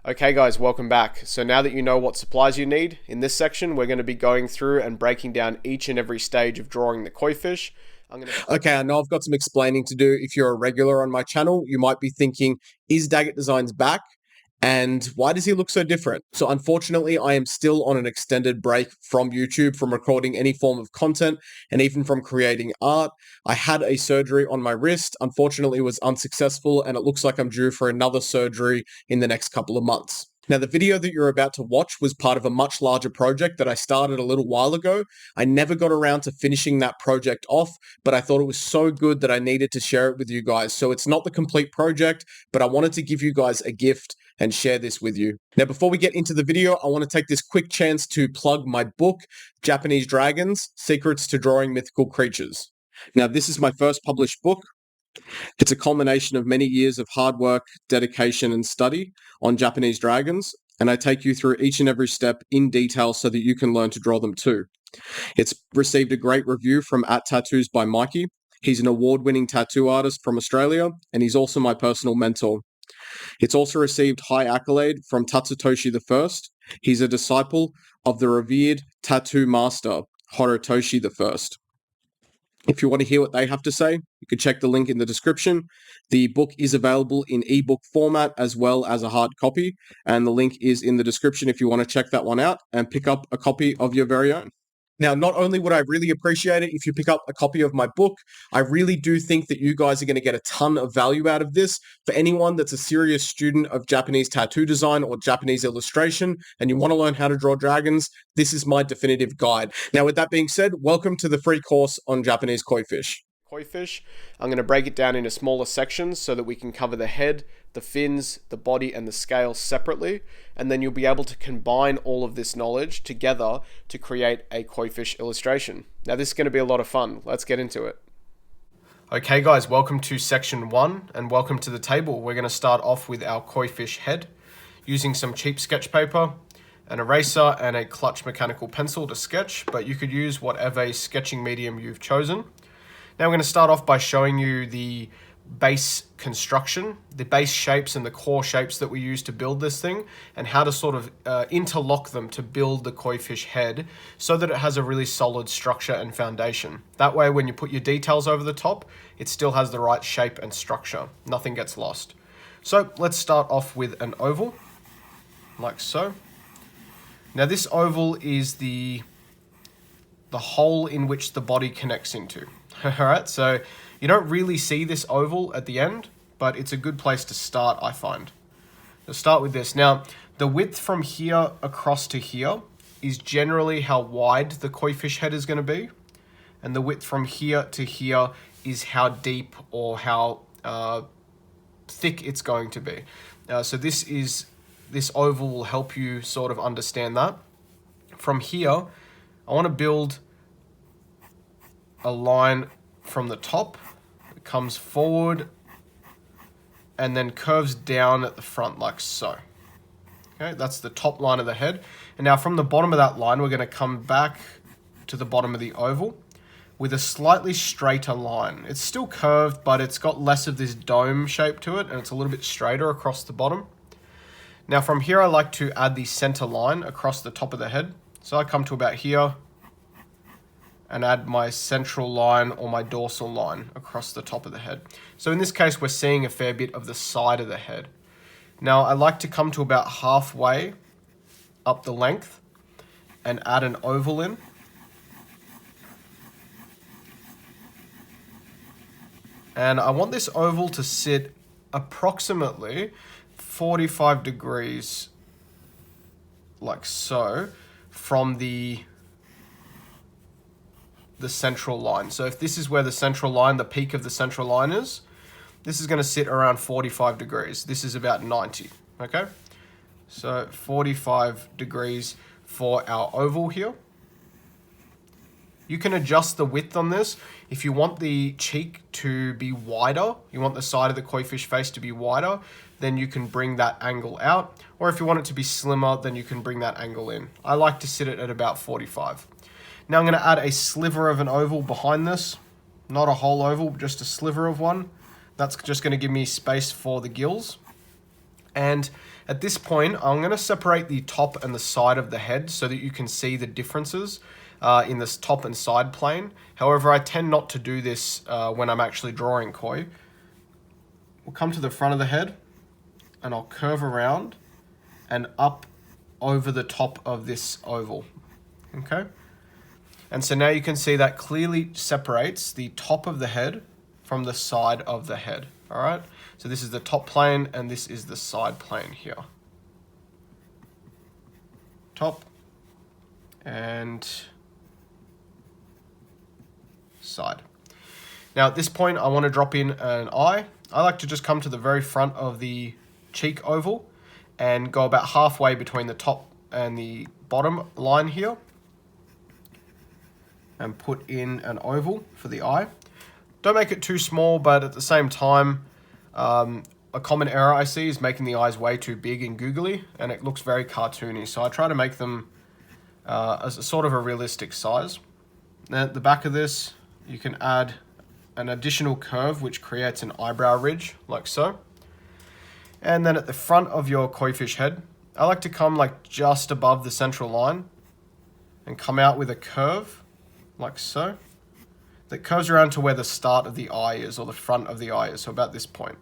Okay guys, welcome back. So now that you know what supplies you need, in this section we're going to be going through and breaking down each and every stage of drawing the koi fish. Okay, I know I've got some explaining to do. If you're a regular on my channel, you might be thinking, is Daggett Designs back? And why does he look so different? So unfortunately, I am still on an extended break from YouTube, from recording any form of content, and even from creating art. I had a surgery on my wrist. Unfortunately, it was unsuccessful, and it looks like I'm due for another surgery in the next couple of months. Now, the video that you're about to watch was part of a much larger project that I started a little while ago. I never got around to finishing that project off, but I thought it was so good that I needed to share it with you guys. So it's not the complete project, but I wanted to give you guys a gift and share this with you. Now, before we get into the video, I want to take this quick chance to plug my book, Japanese Dragons: Secrets to Drawing Mythical Creatures. Now, this is my first published book. It's a culmination of many years of hard work, dedication, and study on Japanese dragons, and I take you through each and every step in detail so that you can learn to draw them too. It's received a great review from @Tattoos by Mikey. He's an award-winning tattoo artist from Australia, and he's also my personal mentor. It's also received high accolade from Tatsutoshi I. He's a disciple of the revered tattoo master, Horitoshi I. If you want to hear what they have to say, you can check the link in the description. The book is available in ebook format as well as a hard copy, and the link is in the description if you want to check that one out and pick up a copy of your very own. Now, not only would I really appreciate it if you pick up a copy of my book, I really do think that you guys are going to get a ton of value out of this. For anyone that's a serious student of Japanese tattoo design or Japanese illustration and you want to learn how to draw dragons, this is my definitive guide. Now, with that being said, welcome to the free course on Japanese koi fish. Koi fish, I'm going to break it down into smaller sections so that we can cover the head, the fins, the body, and the scales separately, and then you'll be able to combine all of this knowledge together to create a koi fish illustration. Now this is going to be a lot of fun. Let's get into it. Okay guys, welcome to section 1 and welcome to the table. We're going to start off with our koi fish head using some cheap sketch paper, an eraser, and a clutch mechanical pencil to sketch, but you could use whatever sketching medium you've chosen. Now we're going to start off by showing you the base construction, the base shapes and the core shapes that we use to build this thing, and how to sort of interlock them to build the koi fish head so that it has a really solid structure and foundation. That way when you put your details over the top, it still has the right shape and structure. Nothing gets lost. So let's start off with an oval, like so. Now this oval is the hole in which the body connects into. Alright, so you don't really see this oval at the end, but it's a good place to start, I find. Let's start with this. Now, the width from here across to here is generally how wide the koi fish head is going to be, and the width from here to here is how deep or how thick it's going to be. So this oval will help you sort of understand that. From here, I want to build a line from the top. It comes forward and then curves down at the front like so. Okay, that's the top line of the head. And now from the bottom of that line, we're going to come back to the bottom of the oval with a slightly straighter line. It's still curved, but it's got less of this dome shape to it, and it's a little bit straighter across the bottom. Now from here, I like to add the center line across the top of the head. So I come to about here and add my central line or my dorsal line across the top of the head. So in this case, we're seeing a fair bit of the side of the head. Now I like to come to about halfway up the length and add an oval in. And I want this oval to sit approximately 45 degrees like so from the central line. So if this is where the central line, the peak of the central line is, this is going to sit around 45 degrees. This is about 90, okay? So 45 degrees for our oval here. You can adjust the width on this. If you want the cheek to be wider, you want the side of the koi fish face to be wider, then you can bring that angle out. Or if you want it to be slimmer, then you can bring that angle in. I like to sit it at about 45. Now I'm going to add a sliver of an oval behind this. Not a whole oval, just a sliver of one. That's just going to give me space for the gills. And At this point, I'm going to separate the top and the side of the head so that you can see the differences in this top and side plane. However, I tend not to do this when I'm actually drawing koi. We'll come to the front of the head and I'll curve around and up over the top of this oval. Okay? And so now you can see that clearly separates the top of the head from the side of the head. All right? So this is the top plane and this is the side plane here. Top and side. Now at this point I want to drop in an eye. I like to just come to the very front of the cheek oval and go about halfway between the top and the bottom line here and put in an oval for the eye. Don't make it too small, but at the same time, a common error I see is making the eyes way too big and googly, and it looks very cartoony. So I try to make them as a sort of a realistic size. Now at the back of this, you can add an additional curve which creates an eyebrow ridge, like so. And then at the front of your koi fish head, I like to come like just above the central line and come out with a curve, like so, that curves around to where the start of the eye is, or the front of the eye is, so about this point.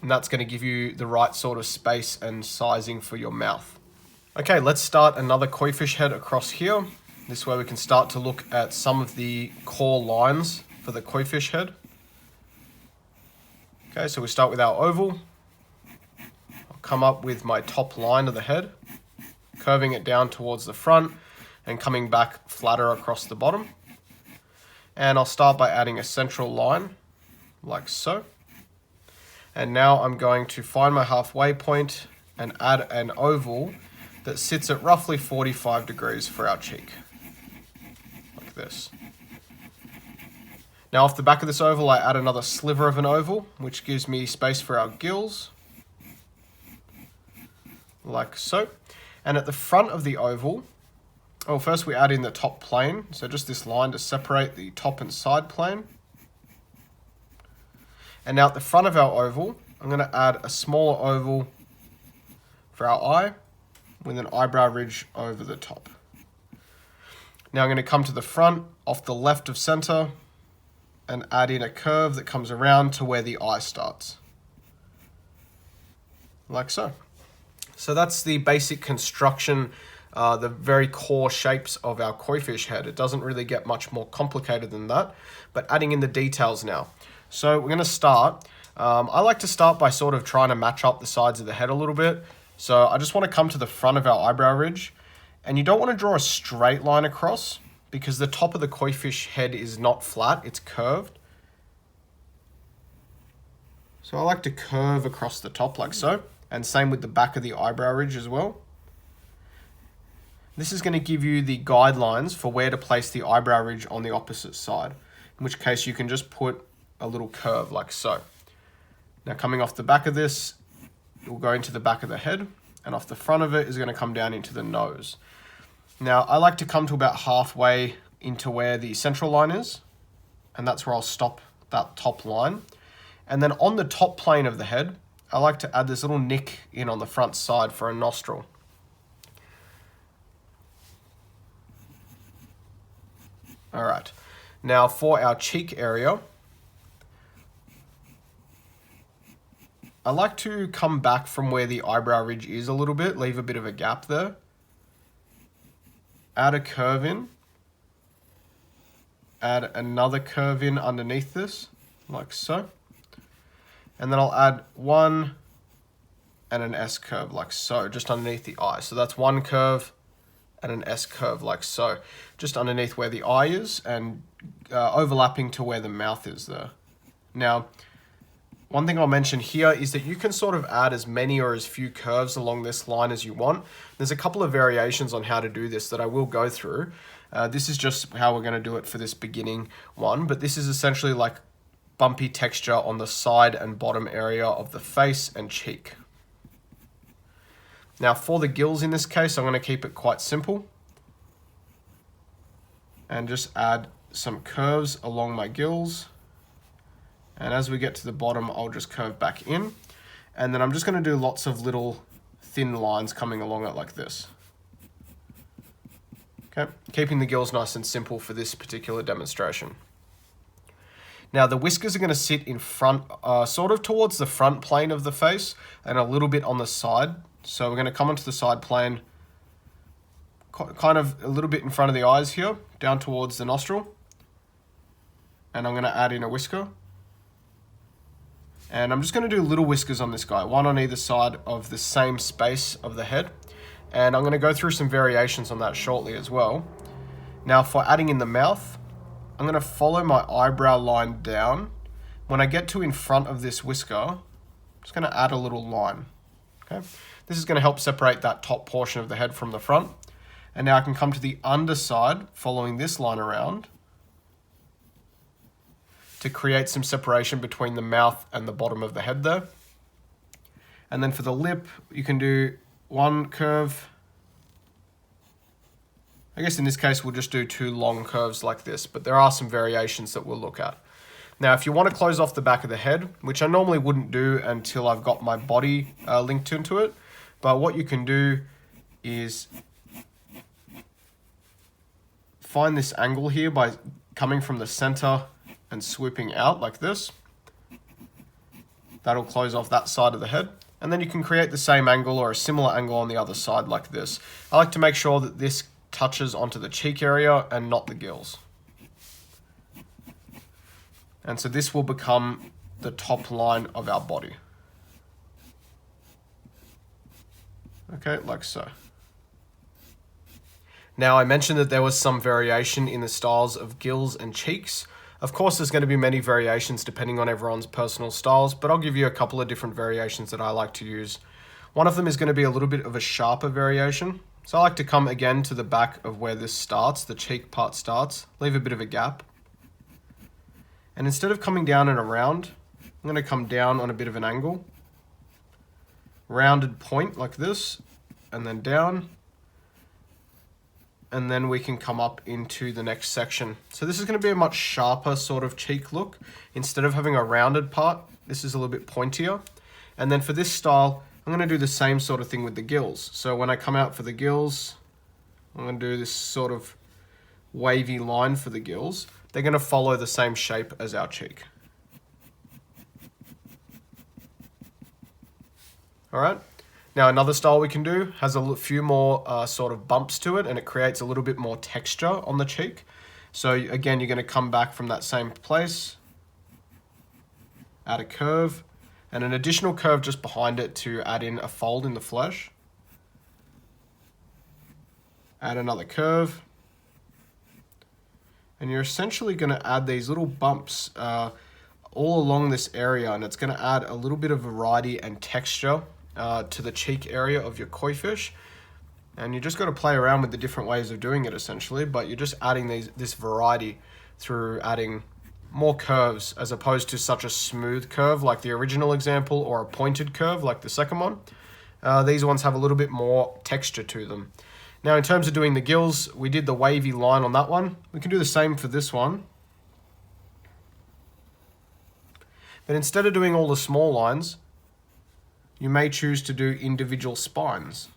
And that's going to give you the right sort of space and sizing for your mouth. Okay, let's start another koi fish head across here. This way we can start to look at some of the core lines for the koi fish head. Okay, so we start with our oval. I'll come up with my top line of the head, curving it down towards the front and coming back flatter across the bottom. And I'll start by adding a central line, like so. And now I'm going to find my halfway point and add an oval that sits at roughly 45 degrees for our cheek, like this. Now off the back of this oval, I add another sliver of an oval, which gives me space for our gills, like so. And at the front of the oval, first we add in the top plane, so just this line to separate the top and side plane. And now at the front of our oval, I'm going to add a smaller oval for our eye with an eyebrow ridge over the top. Now I'm going to come to the front off the left of center and add in a curve that comes around to where the eye starts, like so. So that's the basic construction, the very core shapes of our koi fish head. It doesn't really get much more complicated than that, but adding in the details now. So we're going to start. I like to start by sort of trying to match up the sides of the head a little bit. So I just want to come to the front of our eyebrow ridge, and you don't want to draw a straight line across because the top of the koi fish head is not flat, it's curved. So I like to curve across the top like so, and same with the back of the eyebrow ridge as well. This is going to give you the guidelines for where to place the eyebrow ridge on the opposite side, in which case you can just put a little curve like so. Now coming off the back of this, it will go into the back of the head, and off the front of it is going to come down into the nose. Now I like to come to about halfway into where the central line is, and that's where I'll stop that top line. And then on the top plane of the head, I like to add this little nick in on the front side for a nostril. All right, now for our cheek area, I like to come back from where the eyebrow ridge is a little bit, leave a bit of a gap there. Add a curve in. Add another curve in underneath this, like so. And then I'll add one and an S curve, like so, just underneath the eye. So that's one curve and an S curve, like so, just underneath where the eye is and overlapping to where the mouth is there. Now, one thing I'll mention here is that you can sort of add as many or as few curves along this line as you want. There's a couple of variations on how to do this that I will go through. This is just how we're going to do it for this beginning one, but this is essentially like bumpy texture on the side and bottom area of the face and cheek. Now for the gills in this case, I'm going to keep it quite simple and just add some curves along my gills. And as we get to the bottom, I'll just curve back in. And then I'm just going to do lots of little thin lines coming along it like this. Okay, keeping the gills nice and simple for this particular demonstration. Now the whiskers are going to sit in front, sort of towards the front plane of the face and a little bit on the side. So we're going to come onto the side plane, kind of a little bit in front of the eyes here, down towards the nostril. And I'm going to add in a whisker. And I'm just going to do little whiskers on this guy, one on either side of the same space of the head. And I'm going to go through some variations on that shortly as well. Now for adding in the mouth, I'm going to follow my eyebrow line down. When I get to in front of this whisker, I'm just going to add a little line. Okay, this is going to help separate that top portion of the head from the front. And now I can come to the underside, following this line around, to create some separation between the mouth and the bottom of the head there. And then for the lip, you can do one curve. I guess in this case, we'll just do two long curves like this, but there are some variations that we'll look at. Now, if you want to close off the back of the head, which I normally wouldn't do until I've got my body linked into it, but what you can do is find this angle here by coming from the center and swooping out like this. That'll close off that side of the head. And then you can create the same angle or a similar angle on the other side like this. I like to make sure that this touches onto the cheek area and not the gills. And so this will become the top line of our body. Okay, like so. Now I mentioned that there was some variation in the styles of gills and cheeks. Of course, there's going to be many variations depending on everyone's personal styles, but I'll give you a couple of different variations that I like to use. One of them is going to be a little bit of a sharper variation. So I like to come again to the back of where this starts, the cheek part starts, leave a bit of a gap. And instead of coming down and around, I'm going to come down on a bit of an angle. Rounded point like this, and then down. And then we can come up into the next section. So this is going to be a much sharper sort of cheek look. Instead of having a rounded part, this is a little bit pointier. And then for this style, I'm going to do the same sort of thing with the gills. So when I come out for the gills, I'm going to do this sort of wavy line for the gills. They're going to follow the same shape as our cheek. All right. Now another style we can do has a few more sort of bumps to it, and it creates a little bit more texture on the cheek. So again, you're going to come back from that same place, add a curve, and an additional curve just behind it to add in a fold in the flesh. Add another curve. And you're essentially going to add these little bumps all along this area, and it's going to add a little bit of variety and texture to the cheek area of your koi fish. And you just got to play around with the different ways of doing it essentially, but you're just adding this variety through adding more curves as opposed to such a smooth curve like the original example or a pointed curve like the second one. These ones have a little bit more texture to them. Now in terms of doing the gills, we did the wavy line on that one. We can do the same for this one. But instead of doing all the small lines, you may choose to do individual spines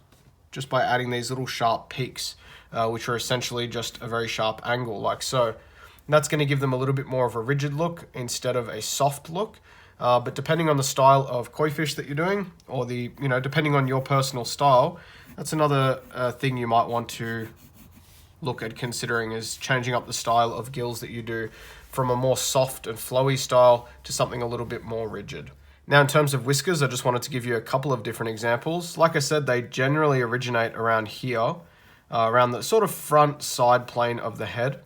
just by adding these little sharp peaks, which are essentially just a very sharp angle like so. And that's going to give them a little bit more of a rigid look instead of a soft look. But depending on the style of koi fish that you're doing, or depending on your personal style, that's another thing you might want to look at considering, is changing up the style of gills that you do from a more soft and flowy style to something a little bit more rigid. Now in terms of whiskers, I just wanted to give you a couple of different examples. Like I said, they generally originate around here, around the sort of front side plane of the head,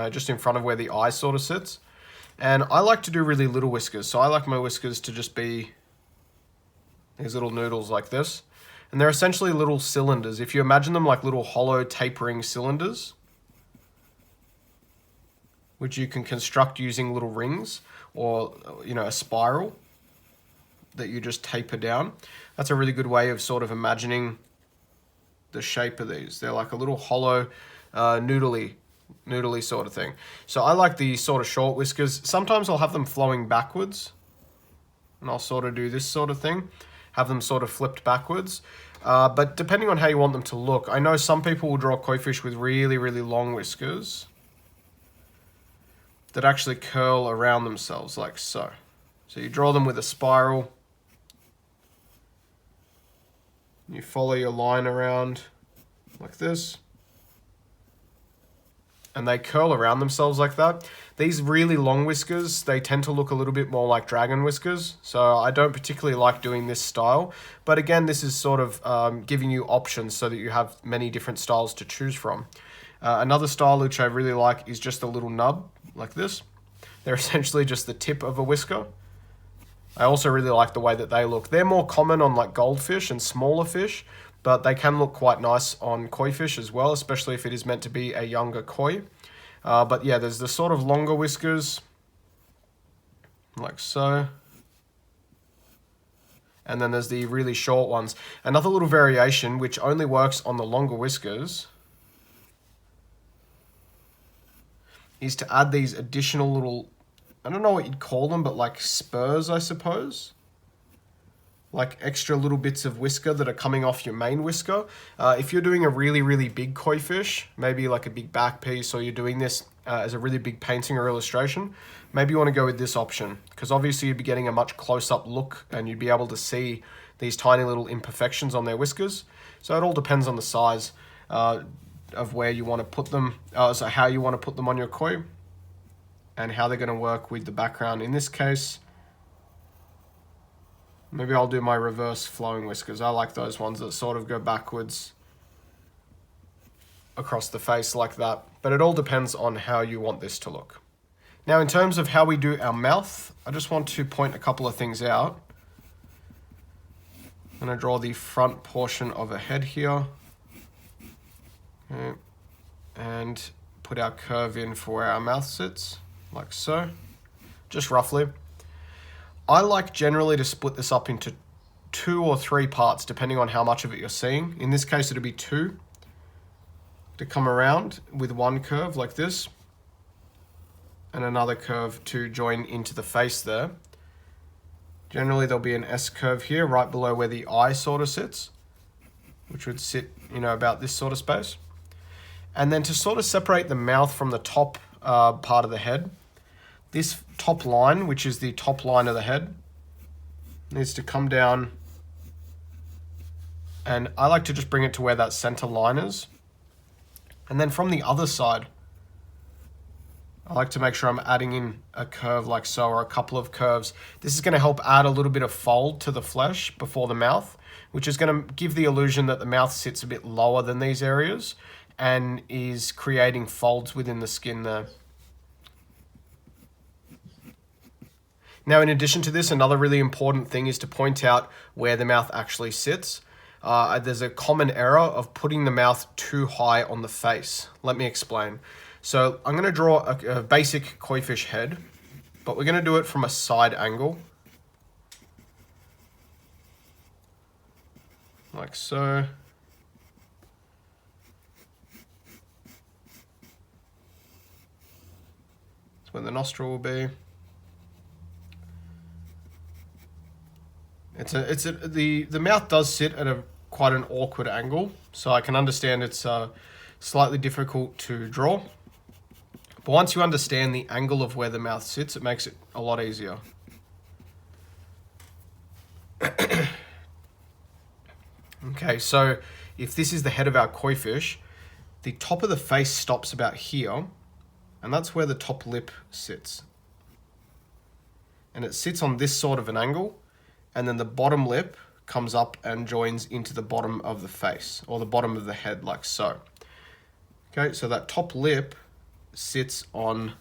just in front of where the eye sort of sits. And I like to do really little whiskers, so I like my whiskers to just be these little noodles like this. And they're essentially little cylinders. If you imagine them like little hollow tapering cylinders, which you can construct using little rings or a spiral that you just taper down. That's a really good way of sort of imagining the shape of these. They're like a little hollow, noodly sort of thing. So I like the sort of short whiskers. Sometimes I'll have them flowing backwards, and I'll sort of do this sort of thing. have them sort of flipped backwards. But depending on how you want them to look, I know some people will draw koi fish with really, really long whiskers that actually curl around themselves like so. So you draw them with a spiral. You follow your line around like this. And they curl around themselves like that. These really long whiskers, they tend to look a little bit more like dragon whiskers. So I don't particularly like doing this style. But again, this is sort of giving you options so that you have many different styles to choose from. Another style which I really like is just a little nub like this. They're essentially just the tip of a whisker. I also really like the way that they look. They're more common on like goldfish and smaller fish, but they can look quite nice on koi fish as well, especially if it is meant to be a younger koi. But yeah, there's the sort of longer whiskers, like so. And then there's the really short ones. Another little variation, which only works on the longer whiskers, is to add these additional little, I don't know what you'd call them, but like spurs, I suppose. Like extra little bits of whisker that are coming off your main whisker. If you're doing a really, really big koi fish, maybe like a big back piece, or you're doing this as a really big painting or illustration, maybe you want to go with this option, because obviously you'd be getting a much close-up look and you'd be able to see these tiny little imperfections on their whiskers. So it all depends on the size of where you want to put them, so how you want to put them on your koi, and how they're going to work with the background. In this case, maybe I'll do my reverse flowing whiskers. I like those ones that sort of go backwards across the face like that. But it all depends on how you want this to look. Now, in terms of how we do our mouth, I just want to point a couple of things out. I'm going to draw the front portion of a head here. Okay. And put our curve in for where our mouth sits, like so, just roughly. I like generally to split this up into 2 or 3 parts, depending on how much of it you're seeing. In this case, it'll be 2 to come around with one curve like this, and another curve to join into the face there. Generally, there'll be an S curve here, right below where the eye sort of sits, which would sit, about this sort of space. And then to sort of separate the mouth from the top part of the head, this top line, which is the top line of the head, needs to come down, and I like to just bring it to where that center line is. And then from the other side, I like to make sure I'm adding in a curve like so, or a couple of curves. This is going to help add a little bit of fold to the flesh before the mouth, which is going to give the illusion that the mouth sits a bit lower than these areas and is creating folds within the skin there. Now, in addition to this, another really important thing is to point out where the mouth actually sits. There's a common error of putting the mouth too high on the face. Let me explain. So I'm going to draw a basic koi fish head, but we're going to do it from a side angle. Like so. That's where the nostril will be. The mouth does sit at quite an awkward angle, so I can understand it's slightly difficult to draw. But once you understand the angle of where the mouth sits, it makes it a lot easier. Okay, so if this is the head of our koi fish, the top of the face stops about here, and that's where the top lip sits. And it sits on this sort of an angle, and then the bottom lip comes up and joins into the bottom of the face, or the bottom of the head, like so. Okay, so that top lip sits on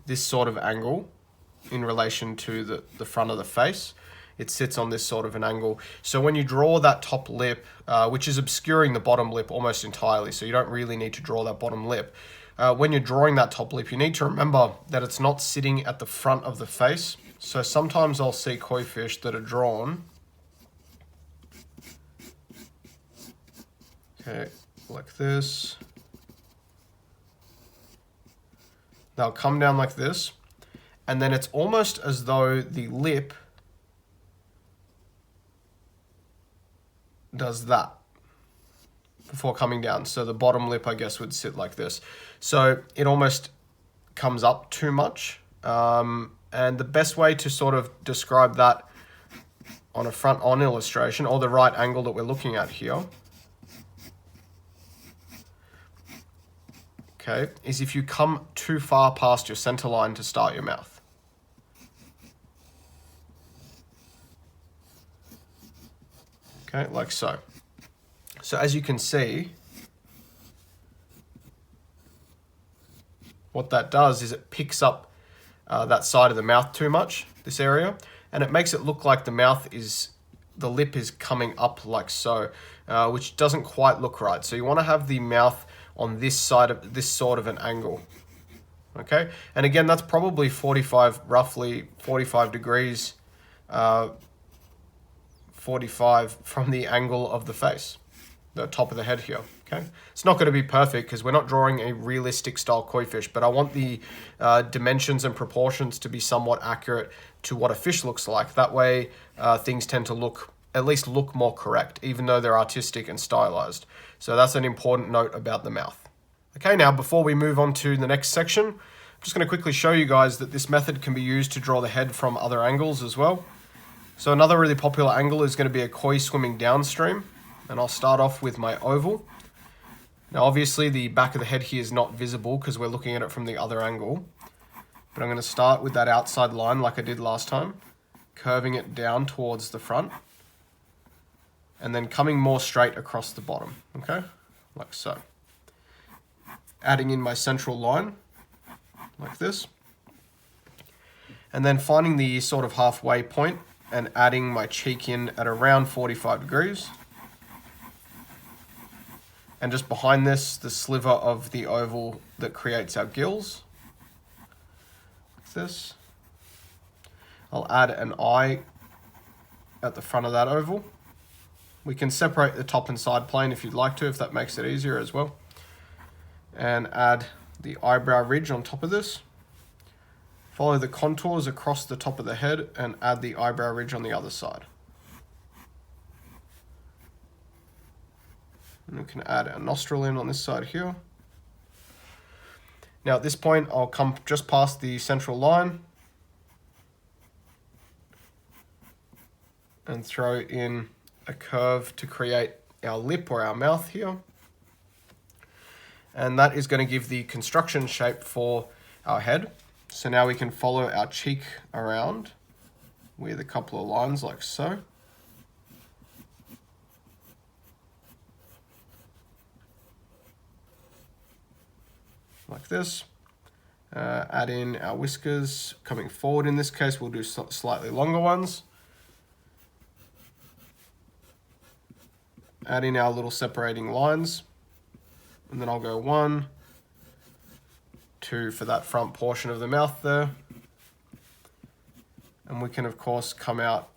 this sort of angle in relation to the front of the face. It sits on this sort of an angle. So when you draw that top lip, which is obscuring the bottom lip almost entirely, so you don't really need to draw that bottom lip. When you're drawing that top lip, you need to remember that it's not sitting at the front of the face. So sometimes I'll see koi fish that are drawn, okay, like this. They'll come down like this, and then it's almost as though the lip does that before coming down. So the bottom lip, I guess, would sit like this. So it almost comes up too much. And the best way to sort of describe that on a front-on illustration, or the right angle that we're looking at here, okay, is if you come too far past your center line to start your mouth. Okay, like so. So as you can see, what that does is it picks up that side of the mouth too much, this area, and it makes it look like the lip is coming up like so, which doesn't quite look right. So you want to have the mouth on this side of this sort of an angle. Okay, and again, that's probably roughly 45 degrees, 45 from the angle of the face, the top of the head here. Okay, it's not going to be perfect because we're not drawing a realistic style koi fish, but I want the dimensions and proportions to be somewhat accurate to what a fish looks like. That way, things tend to at least look more correct, even though they're artistic and stylized. So that's an important note about the mouth. Okay, now before we move on to the next section, I'm just going to quickly show you guys that this method can be used to draw the head from other angles as well. So another really popular angle is going to be a koi swimming downstream, and I'll start off with my oval. Now obviously the back of the head here is not visible because we're looking at it from the other angle, but I'm going to start with that outside line like I did last time, curving it down towards the front, and then coming more straight across the bottom, okay, like so. Adding in my central line, like this, and then finding the sort of halfway point and adding my cheek in at around 45 degrees. And just behind this, the sliver of the oval that creates our gills, like this. I'll add an eye at the front of that oval. We can separate the top and side plane if you'd like to, if that makes it easier as well. And add the eyebrow ridge on top of this. Follow the contours across the top of the head and add the eyebrow ridge on the other side. And we can add a nostril in on this side here. Now at this point, I'll come just past the central line and throw in a curve to create our lip or our mouth here. And that is going to give the construction shape for our head. So now we can follow our cheek around with a couple of lines like so. Like this. Add in our whiskers coming forward. In this case, we'll do slightly longer ones. Add in our little separating lines. And then I'll go 1, 2 for that front portion of the mouth there. And we can, of course, come out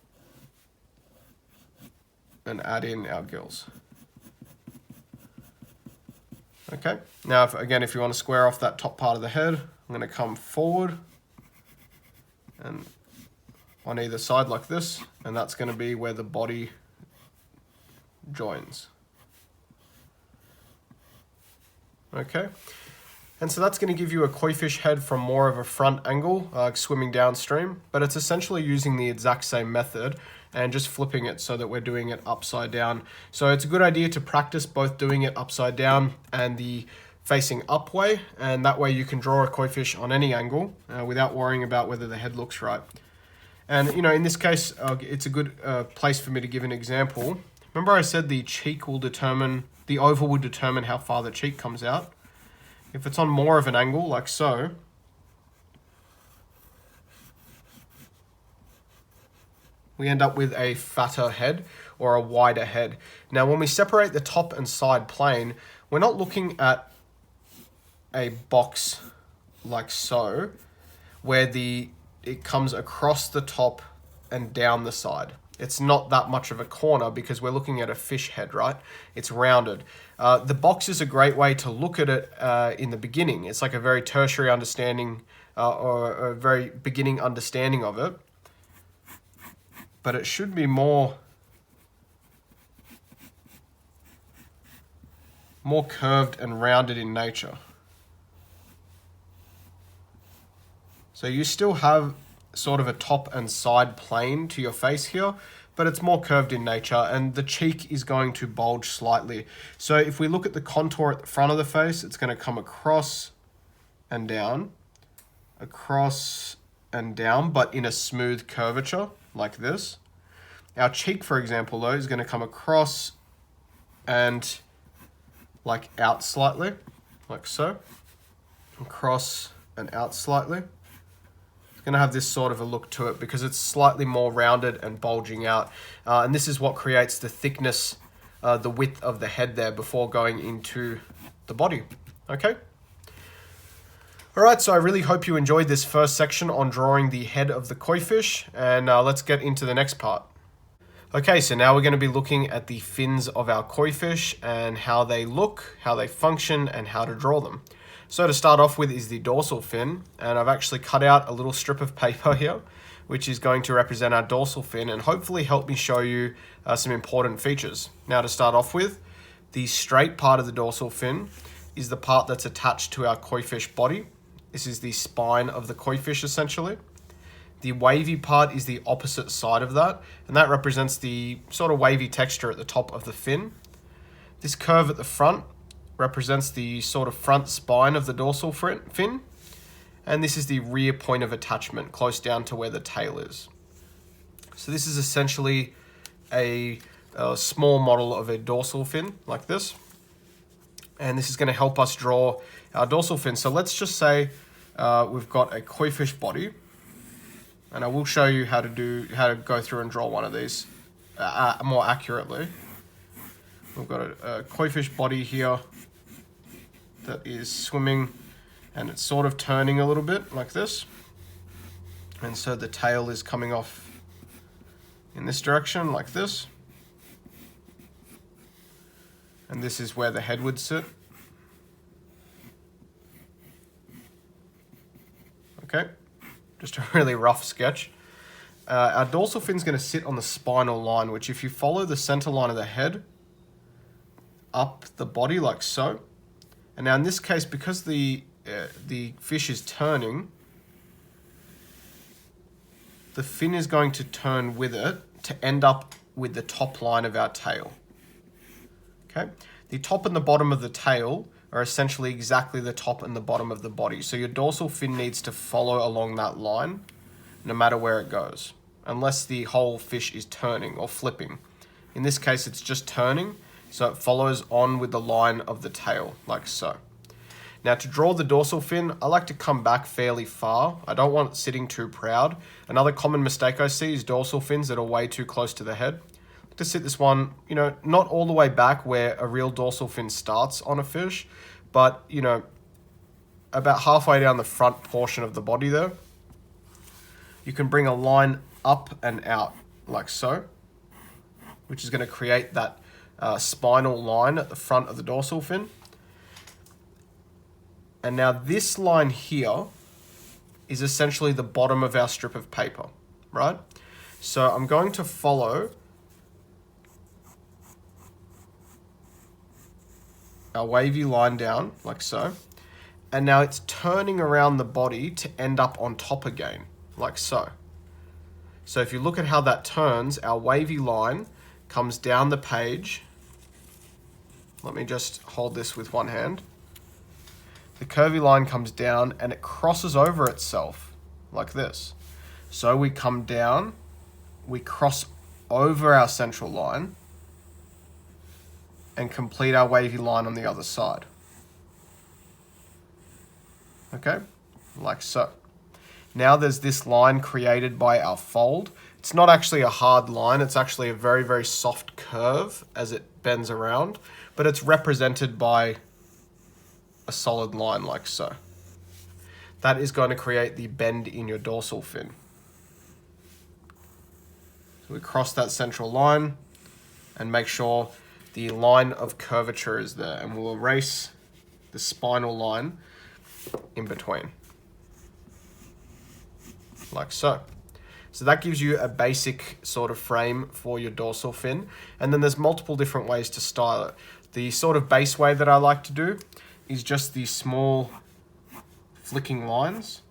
and add in our gills. Okay, now if you want to square off that top part of the head, I'm going to come forward and on either side like this, and that's going to be where the body joins. Okay, and so that's going to give you a koi fish head from more of a front angle, swimming downstream, but it's essentially using the exact same method and just flipping it so that we're doing it upside down. So it's a good idea to practice both doing it upside down and the facing up way, and that way you can draw a koi fish on any angle without worrying about whether the head looks right. And you know, in this case, it's a good place for me to give an example. Remember I said the oval will determine how far the cheek comes out. If it's on more of an angle, like so, we end up with a fatter head or a wider head. Now, when we separate the top and side plane, we're not looking at a box like so, where it comes across the top and down the side. It's not that much of a corner because we're looking at a fish head, right? It's rounded. The box is a great way to look at it in the beginning. It's like a very tertiary understanding or a very beginning understanding of it. But it should be more more curved and rounded in nature. So you still have sort of a top and side plane to your face here, but it's more curved in nature, and the cheek is going to bulge slightly. So if we look at the contour at the front of the face, it's going to come across and down, across and down, but in a smooth curvature like this. Our cheek, for example, though, is going to come across and like out slightly, like so, across and out slightly. Going to have this sort of a look to it because it's slightly more rounded and bulging out, and this is what creates the thickness, the width of the head there before going into the body. Okay. All right, so I really hope you enjoyed this first section on drawing the head of the koi fish, and let's get into the next part. Okay, so now we're going to be looking at the fins of our koi fish and how they look, how they function, and how to draw them. So to start off with is the dorsal fin, and I've actually cut out a little strip of paper here, which is going to represent our dorsal fin and hopefully help me show you some important features. Now to start off with, the straight part of the dorsal fin is the part that's attached to our koi fish body. This is the spine of the koi fish essentially. The wavy part is the opposite side of that, and that represents the sort of wavy texture at the top of the fin. This curve at the front represents the sort of front spine of the dorsal fin, and this is the rear point of attachment close down to where the tail is. So this is essentially a small model of a dorsal fin like this, and this is going to help us draw our dorsal fin. So let's just say we've got a koi fish body, and I will show you how to go through and draw one of these more accurately. We've got a koi fish body here that is swimming, and it's sort of turning a little bit like this, and so the tail is coming off in this direction like this, and this is where the head would sit. Okay, just a really rough sketch. Our dorsal fin is going to sit on the spinal line, which if you follow the center line of the head up the body like so. And now in this case, because the fish is turning, the fin is going to turn with it to end up with the top line of our tail. Okay, the top and the bottom of the tail are essentially exactly the top and the bottom of the body. So your dorsal fin needs to follow along that line no matter where it goes, unless the whole fish is turning or flipping. In this case, it's just turning. So it follows on with the line of the tail, like so. Now to draw the dorsal fin, I like to come back fairly far. I don't want it sitting too proud. Another common mistake I see is dorsal fins that are way too close to the head. I like to sit this one, not all the way back where a real dorsal fin starts on a fish, but, about halfway down the front portion of the body there. You can bring a line up and out, like so, which is going to create that spinal line at the front of the dorsal fin. And now this line here is essentially the bottom of our strip of paper, right? So I'm going to follow our wavy line down like so. And now it's turning around the body to end up on top again, like so. So if you look at how that turns, our wavy line comes down the page. Let me just hold this with one hand. The curvy line comes down and it crosses over itself like this. So we come down, we cross over our central line and complete our wavy line on the other side. Okay, like so. Now there's this line created by our fold. It's not actually a hard line, it's actually a very, very soft curve as it bends around, but it's represented by a solid line like so. That is going to create the bend in your dorsal fin. So we cross that central line and make sure the line of curvature is there, and we'll erase the spinal line in between, like so. So that gives you a basic sort of frame for your dorsal fin, and then there's multiple different ways to style it. The sort of base way that I like to do is just these small flicking lines,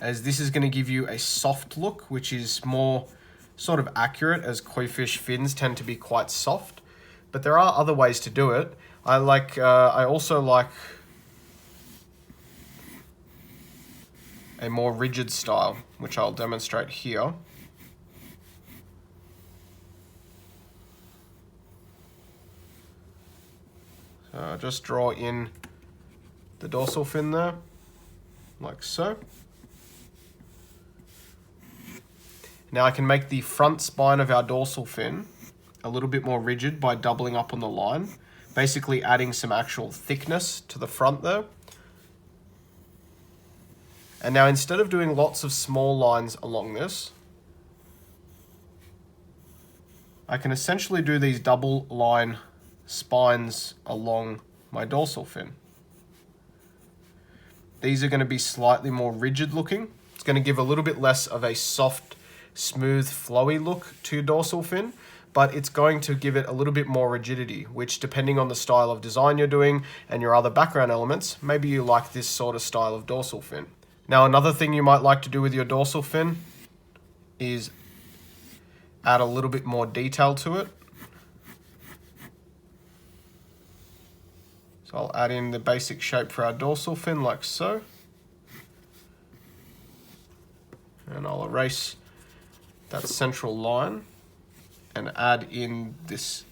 as this is going to give you a soft look, which is more sort of accurate, as Koifish fins tend to be quite soft. But there are other ways to do it. I also like a more rigid style, which I'll demonstrate here. So just draw in the dorsal fin there, like so. Now I can make the front spine of our dorsal fin a little bit more rigid by doubling up on the line, basically adding some actual thickness to the front there. And now instead of doing lots of small lines along this, I can essentially do these double line spines along my dorsal fin. These are going to be slightly more rigid looking. It's going to give a little bit less of a soft, smooth, flowy look to dorsal fin, but it's going to give it a little bit more rigidity, which, depending on the style of design you're doing and your other background elements, maybe you like this sort of style of dorsal fin. Now, another thing you might like to do with your dorsal fin is add a little bit more detail to it. So I'll add in the basic shape for our dorsal fin like so. And I'll erase that central line and add in this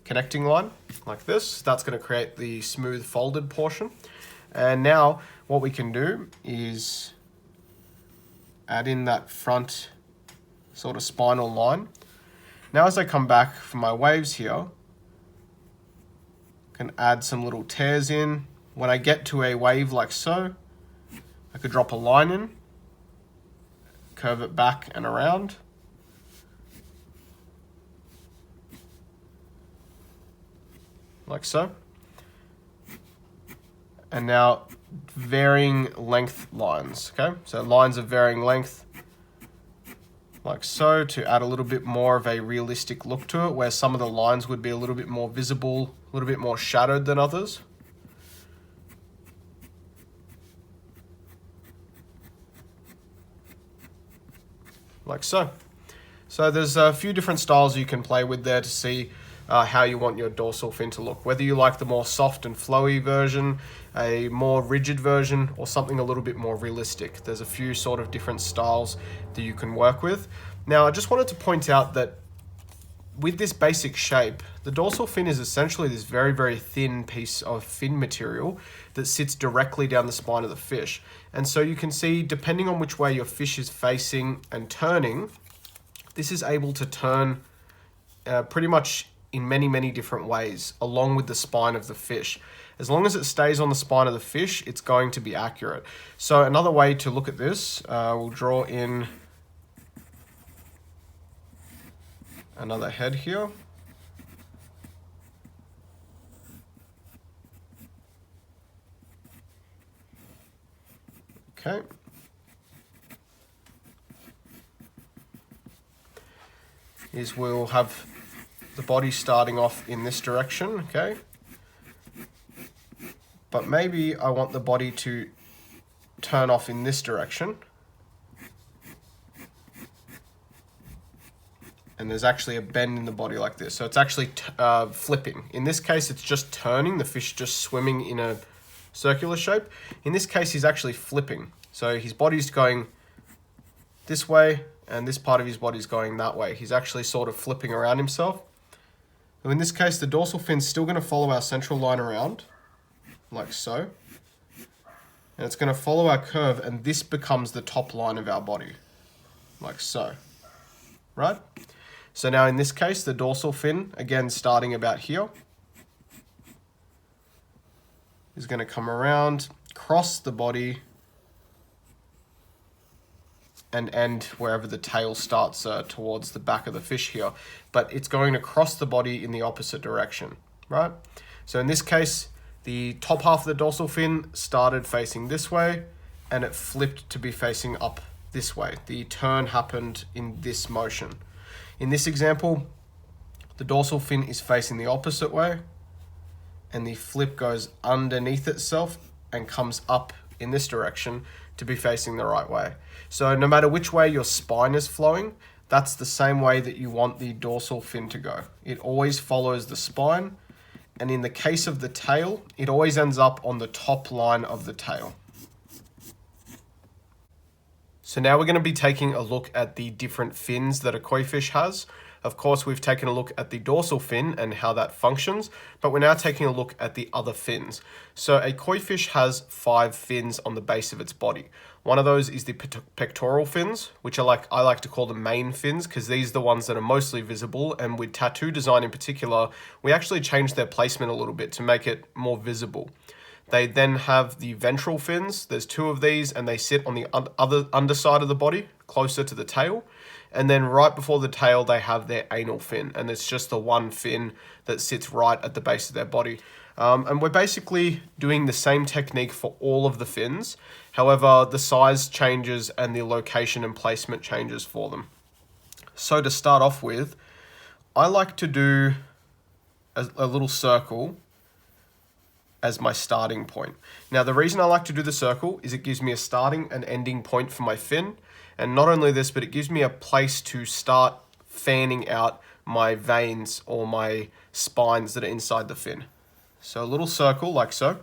connecting line like this. That's going to create the smooth folded portion. And now what we can do is add in that front sort of spinal line. Now as I come back for my waves here, I can add some little tears in. When I get to a wave like so, I could drop a line in, curve it back and around. Like so. And now varying length lines, okay? So lines of varying length, like so, to add a little bit more of a realistic look to it, where some of the lines would be a little bit more visible, a little bit more shadowed than others. Like so. So there's a few different styles you can play with there to see how you want your dorsal fin to look. Whether you like the more soft and flowy version, a more rigid version, or something a little bit more realistic. There's a few sort of different styles that you can work with. Now, I just wanted to point out that with this basic shape, the dorsal fin is essentially this very, very thin piece of fin material that sits directly down the spine of the fish. And so you can see, depending on which way your fish is facing and turning, this is able to turn pretty much in many, many different ways along with the spine of the fish. As long as it stays on the spine of the fish, it's going to be accurate. So another way to look at this, we'll draw in another head here. Okay. Is we'll have the body starting off in this direction, okay? But maybe I want the body to turn off in this direction. And there's actually a bend in the body like this. So it's actually flipping. In this case, it's just turning, the fish just swimming in a circular shape. In this case, he's actually flipping. So his body's going this way, and this part of his body's going that way. He's actually sort of flipping around himself. So in this case, the dorsal fin's still going to follow our central line around, like so. And it's going to follow our curve, and this becomes the top line of our body, like so, right? So now in this case, the dorsal fin, again starting about here, is going to come around, cross the body, and end wherever the tail starts towards the back of the fish here. But it's going to cross the body in the opposite direction, right? So in this case, the top half of the dorsal fin started facing this way, and it flipped to be facing up this way. The turn happened in this motion. In this example, The dorsal fin is facing the opposite way, and the flip goes underneath itself and comes up in this direction to be facing the right way. So no matter which way your spine is flowing, that's the same way that you want the dorsal fin to go. It always follows the spine, and in the case of the tail, it always ends up on the top line of the tail. So now we're going to be taking a look at the different fins that a koifish has. Of course, we've taken a look at the dorsal fin and how that functions, but we're now taking a look at the other fins. So a koifish has 5 fins on the base of its body. One of those is the pectoral fins, which I like to call the main fins, because these are the ones that are mostly visible, and with tattoo design in particular, we actually changed their placement a little bit to make it more visible. They then have the ventral fins. There's 2 of these, and they sit on the other underside of the body, closer to the tail. And then right before the tail, they have their anal fin, and it's just the one fin that sits right at the base of their body. And we're basically doing the same technique for all of the fins. However, the size changes and the location and placement changes for them. So to start off with, I like to do a little circle as my starting point. Now, the reason I like to do the circle is it gives me a starting and ending point for my fin. And not only this, but it gives me a place to start fanning out my veins or my spines that are inside the fin. So a little circle like so.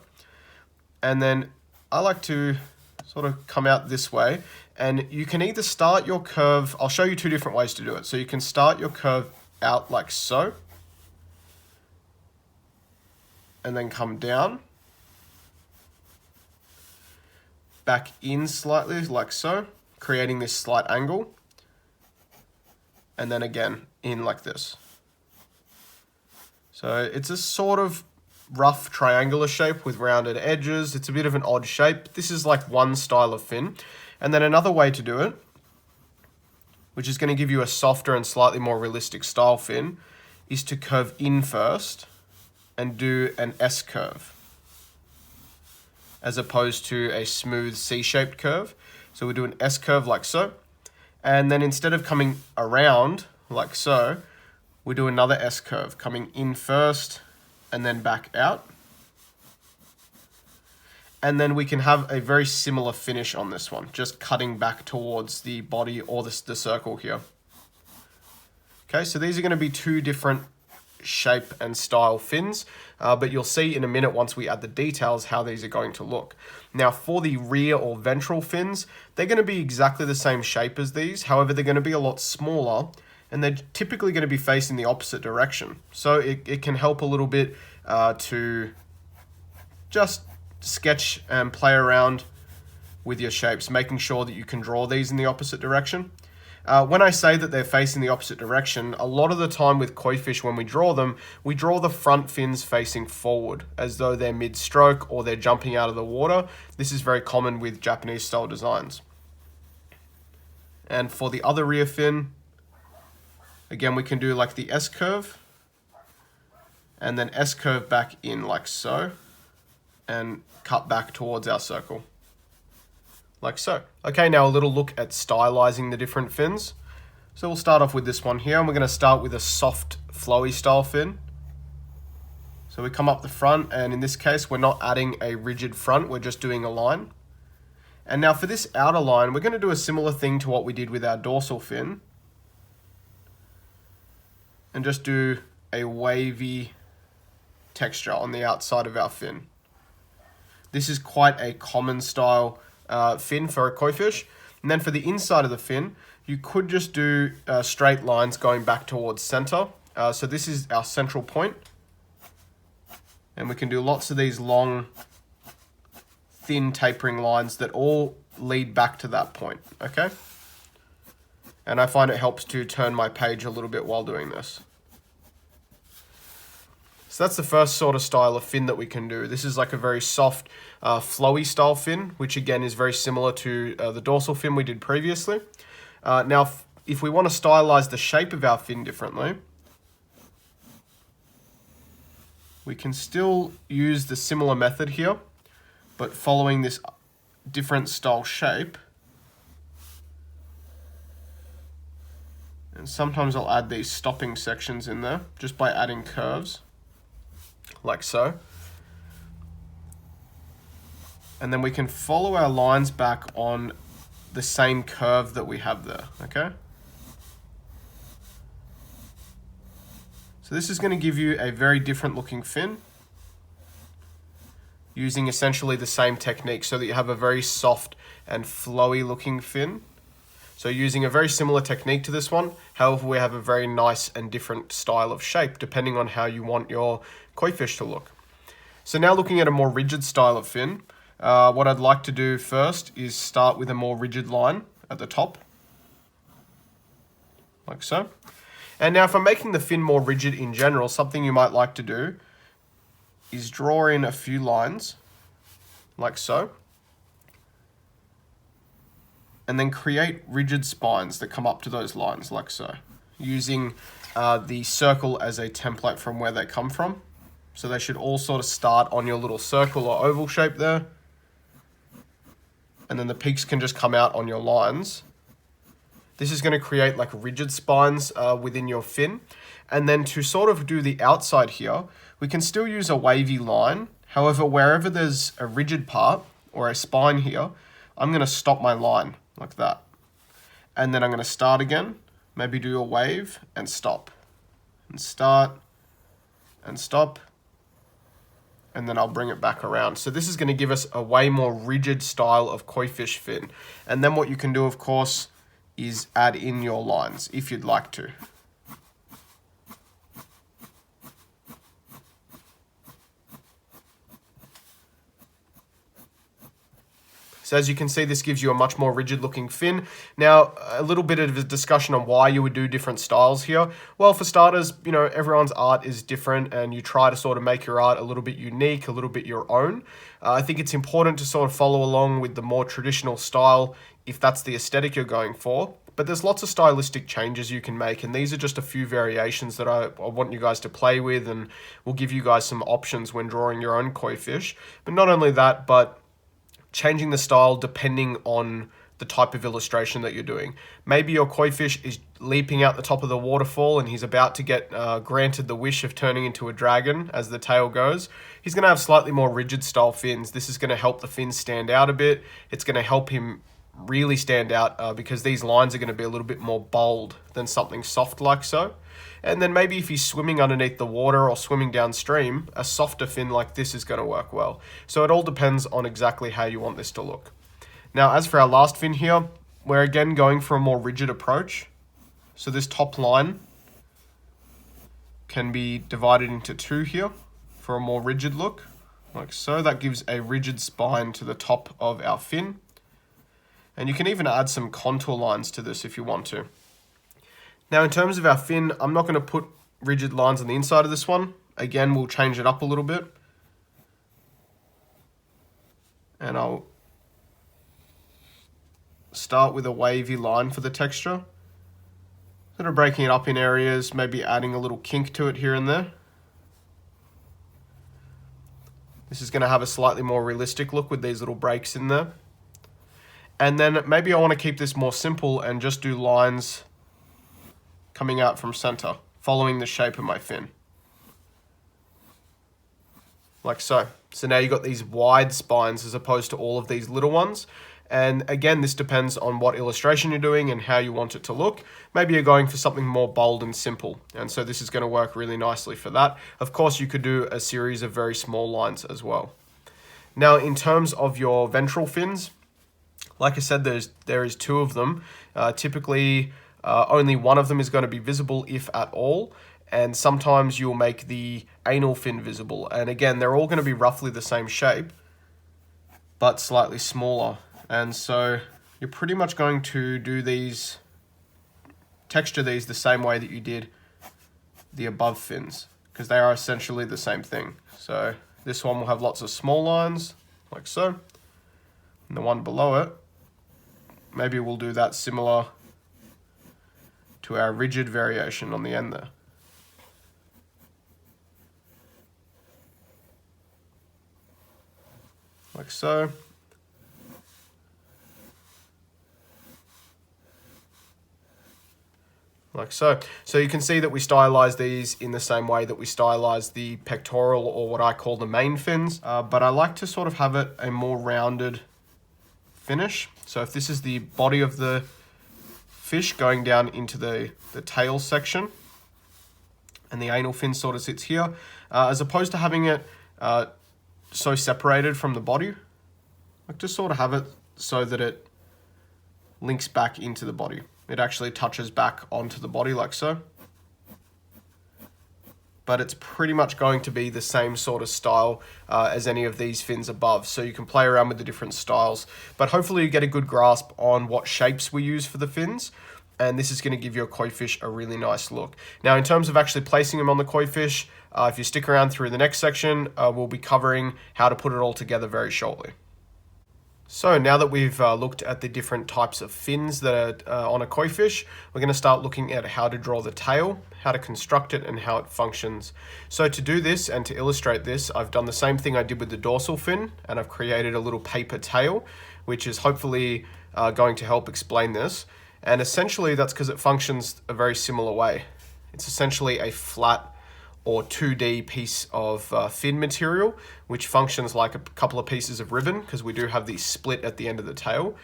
And then I like to sort of come out this way. And you can either start your curve, I'll show you 2 different ways to do it. So you can start your curve out like so, and then come down, back in slightly like so, creating this slight angle, and then again in like this. So it's a sort of rough triangular shape with rounded edges. It's a bit of an odd shape. This is like one style of fin. And then another way to do it, which is going to give you a softer and slightly more realistic style fin, is to curve in first and do an S curve, as opposed to a smooth C-shaped curve. So we do an S curve like so, and then instead of coming around like so, we do another S curve, coming in first and then back out. And then we can have a very similar finish on this one, just cutting back towards the body or the circle here. Okay, so these are going to be 2 different shape and style fins, but you'll see in a minute once we add the details how these are going to look. Now for the rear or ventral fins, they're going to be exactly the same shape as these, however they're going to be a lot smaller, and they're typically going to be facing the opposite direction. So it can help a little bit to just sketch and play around with your shapes, making sure that you can draw these in the opposite direction. When I say that they're facing the opposite direction, a lot of the time with koifish, when we draw them, we draw the front fins facing forward as though they're mid-stroke or they're jumping out of the water. This is very common with Japanese style designs. And for the other rear fin, again, we can do like the S curve and then S curve back in like so and cut back towards our circle. Like so. Okay, now a little look at stylizing the different fins. So we'll start off with this one here, and we're going to start with a soft, flowy style fin. So we come up the front, and in this case, we're not adding a rigid front, we're just doing a line. And now for this outer line, we're going to do a similar thing to what we did with our dorsal fin. And just do a wavy texture on the outside of our fin. This is quite a common style fin for a koifish. And then for the inside of the fin, you could just do straight lines going back towards center. So this is our central point. And we can do lots of these long, thin tapering lines that all lead back to that point, okay? And I find it helps to turn my page a little bit while doing this. So that's the first sort of style of fin that we can do. This is like a very soft, flowy style fin, which again is very similar to the dorsal fin we did previously. Now, if we want to stylize the shape of our fin differently, we can still use the similar method here, but following this different style shape. And sometimes I'll add these stopping sections in there just by adding curves, like so. And then we can follow our lines back on the same curve that we have there, okay? So this is going to give you a very different looking fin, using essentially the same technique so that you have a very soft and flowy looking fin. So using a very similar technique to this one, however we have a very nice and different style of shape depending on how you want your koi fish to look. So now looking at a more rigid style of fin, what I'd like to do first is start with a more rigid line at the top, like so. And now if I'm making the fin more rigid in general, something you might like to do is draw in a few lines, like so. And then create rigid spines that come up to those lines, like so. Using the circle as a template from where they come from. So they should all sort of start on your little circle or oval shape there. And then the peaks can just come out on your lines. This is going to create like rigid spines within your fin. And then to sort of do the outside here, we can still use a wavy line. However, wherever there's a rigid part or a spine here, I'm going to stop my line like that. And then I'm going to start again, maybe do a wave and stop. And start and stop. And then I'll bring it back around. So this is going to give us a way more rigid style of koi fish fin. And then what you can do, of course, is add in your lines if you'd like to. So as you can see, this gives you a much more rigid looking fin. Now, a little bit of a discussion on why you would do different styles here. Well, for starters, you know, everyone's art is different and you try to sort of make your art a little bit unique, a little bit your own. I think it's important to sort of follow along with the more traditional style if that's the aesthetic you're going for. But there's lots of stylistic changes you can make, and these are just a few variations that I want you guys to play with, and will give you guys some options when drawing your own koi fish. But not only that, but changing the style depending on the type of illustration that you're doing. Maybe your koi fish is leaping out the top of the waterfall and he's about to get granted the wish of turning into a dragon as the tail goes. He's going to have slightly more rigid style fins. This is going to help the fins stand out a bit. It's going to help him really stand out because these lines are going to be a little bit more bold than something soft like so. And then maybe if he's swimming underneath the water or swimming downstream, a softer fin like this is going to work well. So it all depends on exactly how you want this to look. Now, as for our last fin here, we're again going for a more rigid approach. So this top line can be divided into two here for a more rigid look, like so. That gives a rigid spine to the top of our fin. And you can even add some contour lines to this if you want to. Now, in terms of our fin, I'm not going to put rigid lines on the inside of this one. Again, we'll change it up a little bit. And I'll start with a wavy line for the texture. Sort of breaking it up in areas, maybe adding a little kink to it here and there. This is going to have a slightly more realistic look with these little breaks in there. And then maybe I want to keep this more simple and just do lines coming out from center, following the shape of my fin. Like so. So now you've got these wide spines as opposed to all of these little ones. And again, this depends on what illustration you're doing and how you want it to look. Maybe you're going for something more bold and simple. And so this is going to work really nicely for that. Of course, you could do a series of very small lines as well. Now, in terms of your ventral fins, like I said, there is two of them. Typically, only one of them is going to be visible, if at all. And sometimes you'll make the anal fin visible. And again, they're all going to be roughly the same shape, but slightly smaller. And so you're pretty much going to do these, texture these the same way that you did the above fins, because they are essentially the same thing. So this one will have lots of small lines, like so. And the one below it, maybe we'll do that similar to our rigid variation on the end there. Like so. like so. So you can see that we stylize these in the same way that we stylize the pectoral, or what I call the main fins, but I like to sort of have it a more rounded finish. So if this is the body of the fish going down into the tail section, and the anal fin sort of sits here, as opposed to having it so separated from the body, I like to sort of have it so that it links back into the body. It actually touches back onto the body like so. But it's pretty much going to be the same sort of style as any of these fins above. So you can play around with the different styles, but hopefully you get a good grasp on what shapes we use for the fins. And this is going to give your koi fish a really nice look. Now, in terms of actually placing them on the koi fish, if you stick around through the next section, we'll be covering how to put it all together very shortly. So now that we've looked at the different types of fins that are on a koi fish, we're going to start looking at how to draw the tail, how to construct it, and how it functions. So to do this and to illustrate this, I've done the same thing I did with the dorsal fin, and I've created a little paper tail, which is hopefully going to help explain this. And essentially that's because it functions a very similar way. It's essentially a flat or 2D piece of fin material, which functions like a couple of pieces of ribbon, because we do have the split at the end of the tail.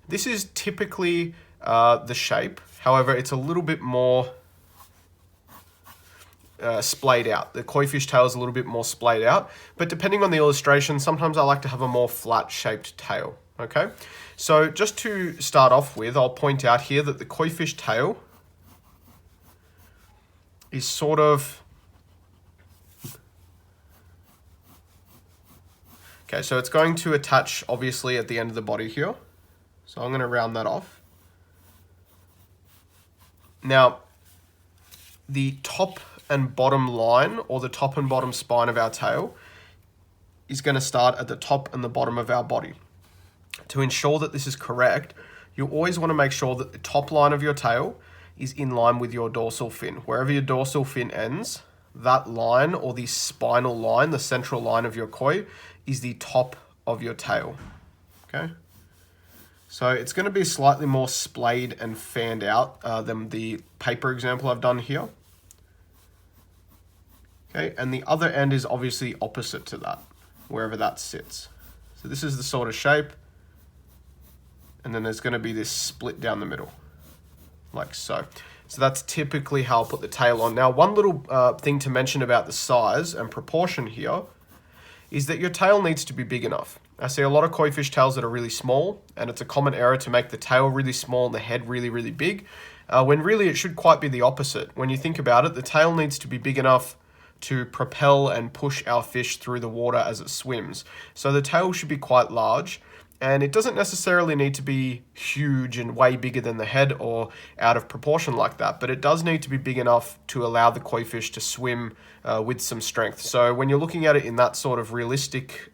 This is typically the shape. However, it's a little bit more splayed out. The koi fish tail is a little bit more splayed out, but depending on the illustration, sometimes I like to have a more flat shaped tail. Okay, so just to start off with, I'll point out here that the koi fish tail is sort of, okay, so it's going to attach obviously at the end of the body here. So I'm going to round that off. Now, the top and bottom line, or the top and bottom spine of our tail, is going to start at the top and the bottom of our body. To ensure that this is correct, you always want to make sure that the top line of your tail is in line with your dorsal fin. Wherever your dorsal fin ends, that line, or the spinal line, the central line of your koi, is the top of your tail. Okay, so it's going to be slightly more splayed and fanned out than the paper example I've done here. Okay, and the other end is obviously opposite to that, wherever that sits. So this is the sort of shape, and then there's going to be this split down the middle, like so. So that's typically how I'll put the tail on. Now, one little thing to mention about the size and proportion here is that your tail needs to be big enough. I see a lot of koi fish tails that are really small, and it's a common error to make the tail really small and the head really, really big, when really it should quite be the opposite. When you think about it, the tail needs to be big enough to propel and push our fish through the water as it swims. So the tail should be quite large, and it doesn't necessarily need to be huge and way bigger than the head or out of proportion like that, but it does need to be big enough to allow the koi fish to swim with some strength. So when you're looking at it in that sort of realistic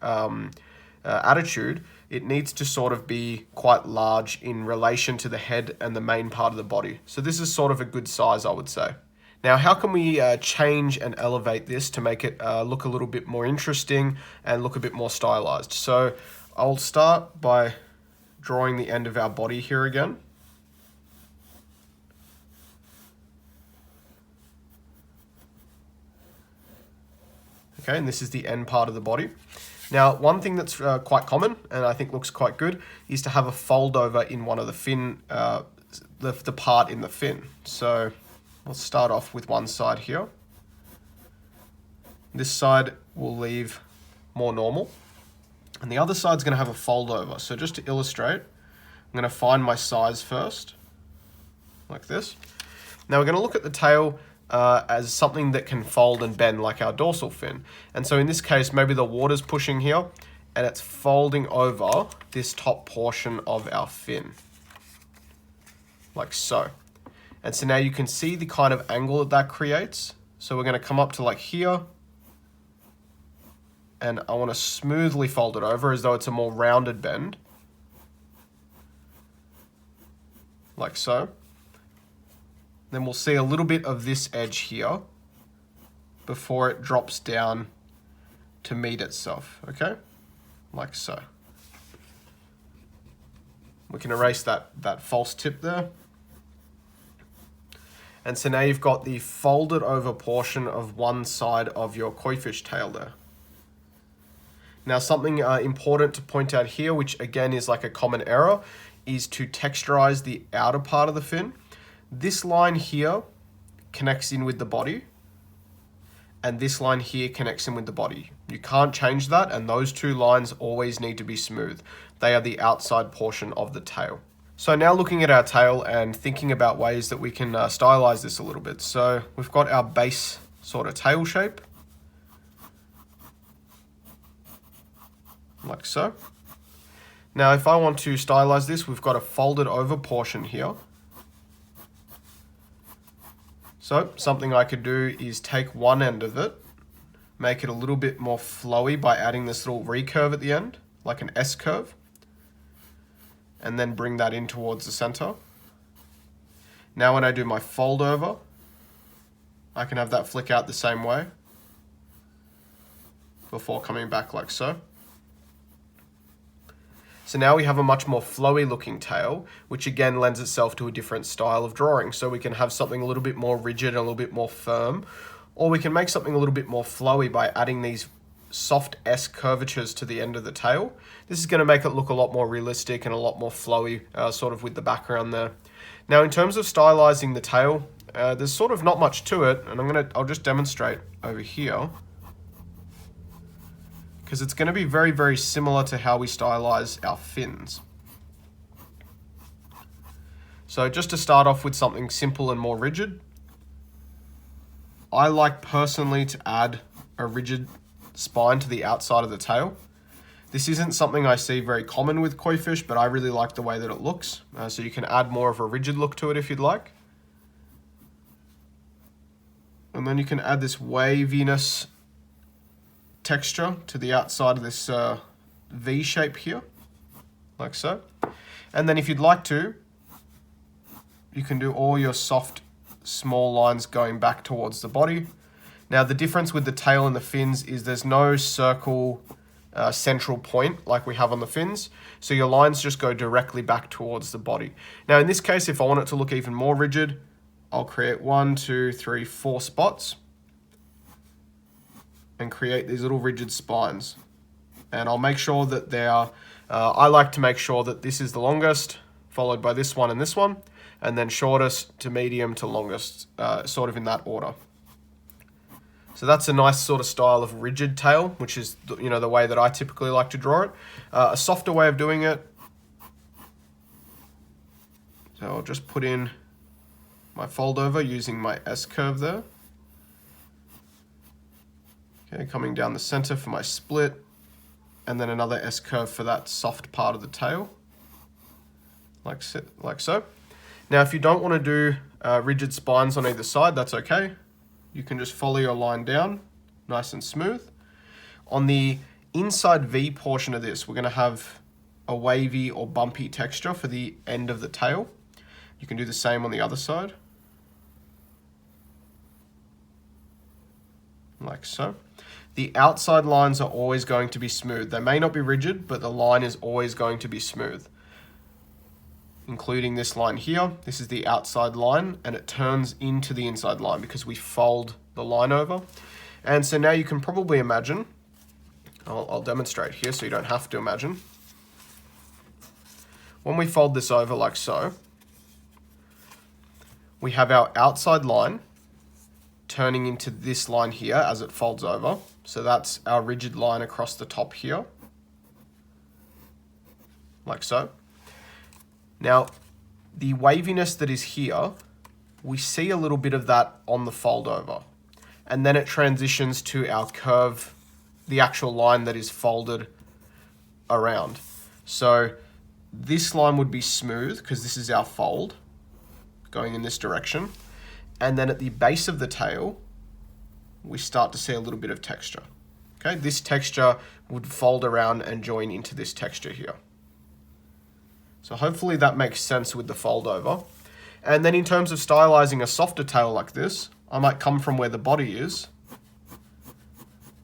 attitude, it needs to sort of be quite large in relation to the head and the main part of the body. So this is sort of a good size, I would say. Now, how can we change and elevate this to make it look a little bit more interesting and look a bit more stylized? So I'll start by drawing the end of our body here again. Okay, and this is the end part of the body. Now, one thing that's quite common, and I think looks quite good, is to have a fold over in one of the fin, the part in the fin. So we'll start off with one side here. This side will leave more normal, and the other side's going to have a fold over. So just to illustrate, I'm going to find my size first, like this. Now we're going to look at the tail as something that can fold and bend like our dorsal fin. And so in this case, maybe the water's pushing here, and it's folding over this top portion of our fin, like so. And so now you can see the kind of angle that that creates. So we're going to come up to like here, and I want to smoothly fold it over as though it's a more rounded bend, like so. Then we'll see a little bit of this edge here before it drops down to meet itself, okay? Like so. We can erase that false tip there. And so now you've got the folded over portion of one side of your Koifish tail there. Now something important to point out here, which again is like a common error, is to texturize the outer part of the fin. This line here connects in with the body, and this line here connects in with the body. You can't change that, and those two lines always need to be smooth. They are the outside portion of the tail. So now looking at our tail and thinking about ways that we can stylize this a little bit. So we've got our base sort of tail shape, like so. Now if I want to stylize this, we've got a folded over portion here. So something I could do is take one end of it, make it a little bit more flowy by adding this little recurve at the end, like an S curve, and then bring that in towards the center. Now when I do my fold over, I can have that flick out the same way before coming back like so. So now we have a much more flowy looking tail, which again lends itself to a different style of drawing. So we can have something a little bit more rigid and a little bit more firm, or we can make something a little bit more flowy by adding these soft S curvatures to the end of the tail. This is going to make it look a lot more realistic and a lot more flowy, sort of with the background there. Now in terms of stylizing the tail, there's sort of not much to it, and I'll just demonstrate over here, because it's going to be very, very similar to how we stylize our fins. So just to start off with something simple and more rigid, I like personally to add a rigid spine to the outside of the tail. This isn't something I see very common with Koifish, but I really like the way that it looks. So you can add more of a rigid look to it if you'd like. And then you can add this waviness texture to the outside of this V shape here, like so. And then if you'd like to, you can do all your soft small lines going back towards the body. Now the difference with the tail and the fins is there's no circle central point like we have on the fins, so your lines just go directly back towards the body. Now in this case, if I want it to look even more rigid, I'll create 1, 2, 3, 4 spots and create these little rigid spines. And I'll make sure that they are, I like to make sure that this is the longest, followed by this one, and then shortest to medium to longest, sort of in that order. So that's a nice sort of style of rigid tail, which is, you know, the way that I typically like to draw it. A softer way of doing it, so I'll just put in my fold over using my S curve there. Okay, coming down the center for my split, and then another S curve for that soft part of the tail, like so. Now, if you don't want to do rigid spines on either side, that's okay. You can just follow your line down, nice and smooth. On the inside V portion of this, we're going to have a wavy or bumpy texture for the end of the tail. You can do the same on the other side, like so. The outside lines are always going to be smooth. They may not be rigid, but the line is always going to be smooth, including this line here. This is the outside line, and it turns into the inside line because we fold the line over. And so now you can probably imagine, I'll demonstrate here so you don't have to imagine. When we fold this over like so, we have our outside line turning into this line here as it folds over. So that's our rigid line across the top here, like so. Now, the waviness that is here, we see a little bit of that on the fold over. And then it transitions to our curve, the actual line that is folded around. So this line would be smooth because this is our fold going in this direction. And then at the base of the tail, we start to see a little bit of texture. Okay, this texture would fold around and join into this texture here. So hopefully that makes sense with the fold over. And then in terms of stylizing a softer tail like this, I might come from where the body is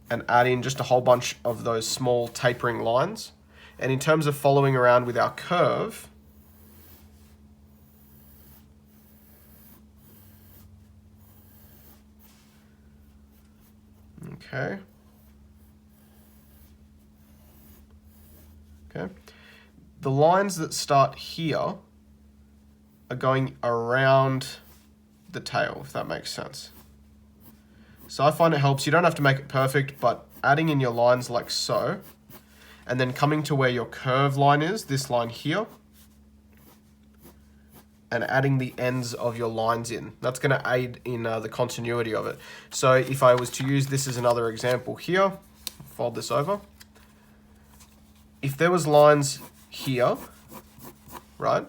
and add in just a whole bunch of those small tapering lines. And in terms of following around with our curve, Okay. Okay. The lines that start here are going around the tail, if that makes sense. So I find it helps. You don't have to make it perfect, but adding in your lines like so, and then coming to where your curve line is, this line here, and adding the ends of your lines in. That's going to aid in the continuity of it. So if I was to use this as another example here, fold this over. If there was lines here, right?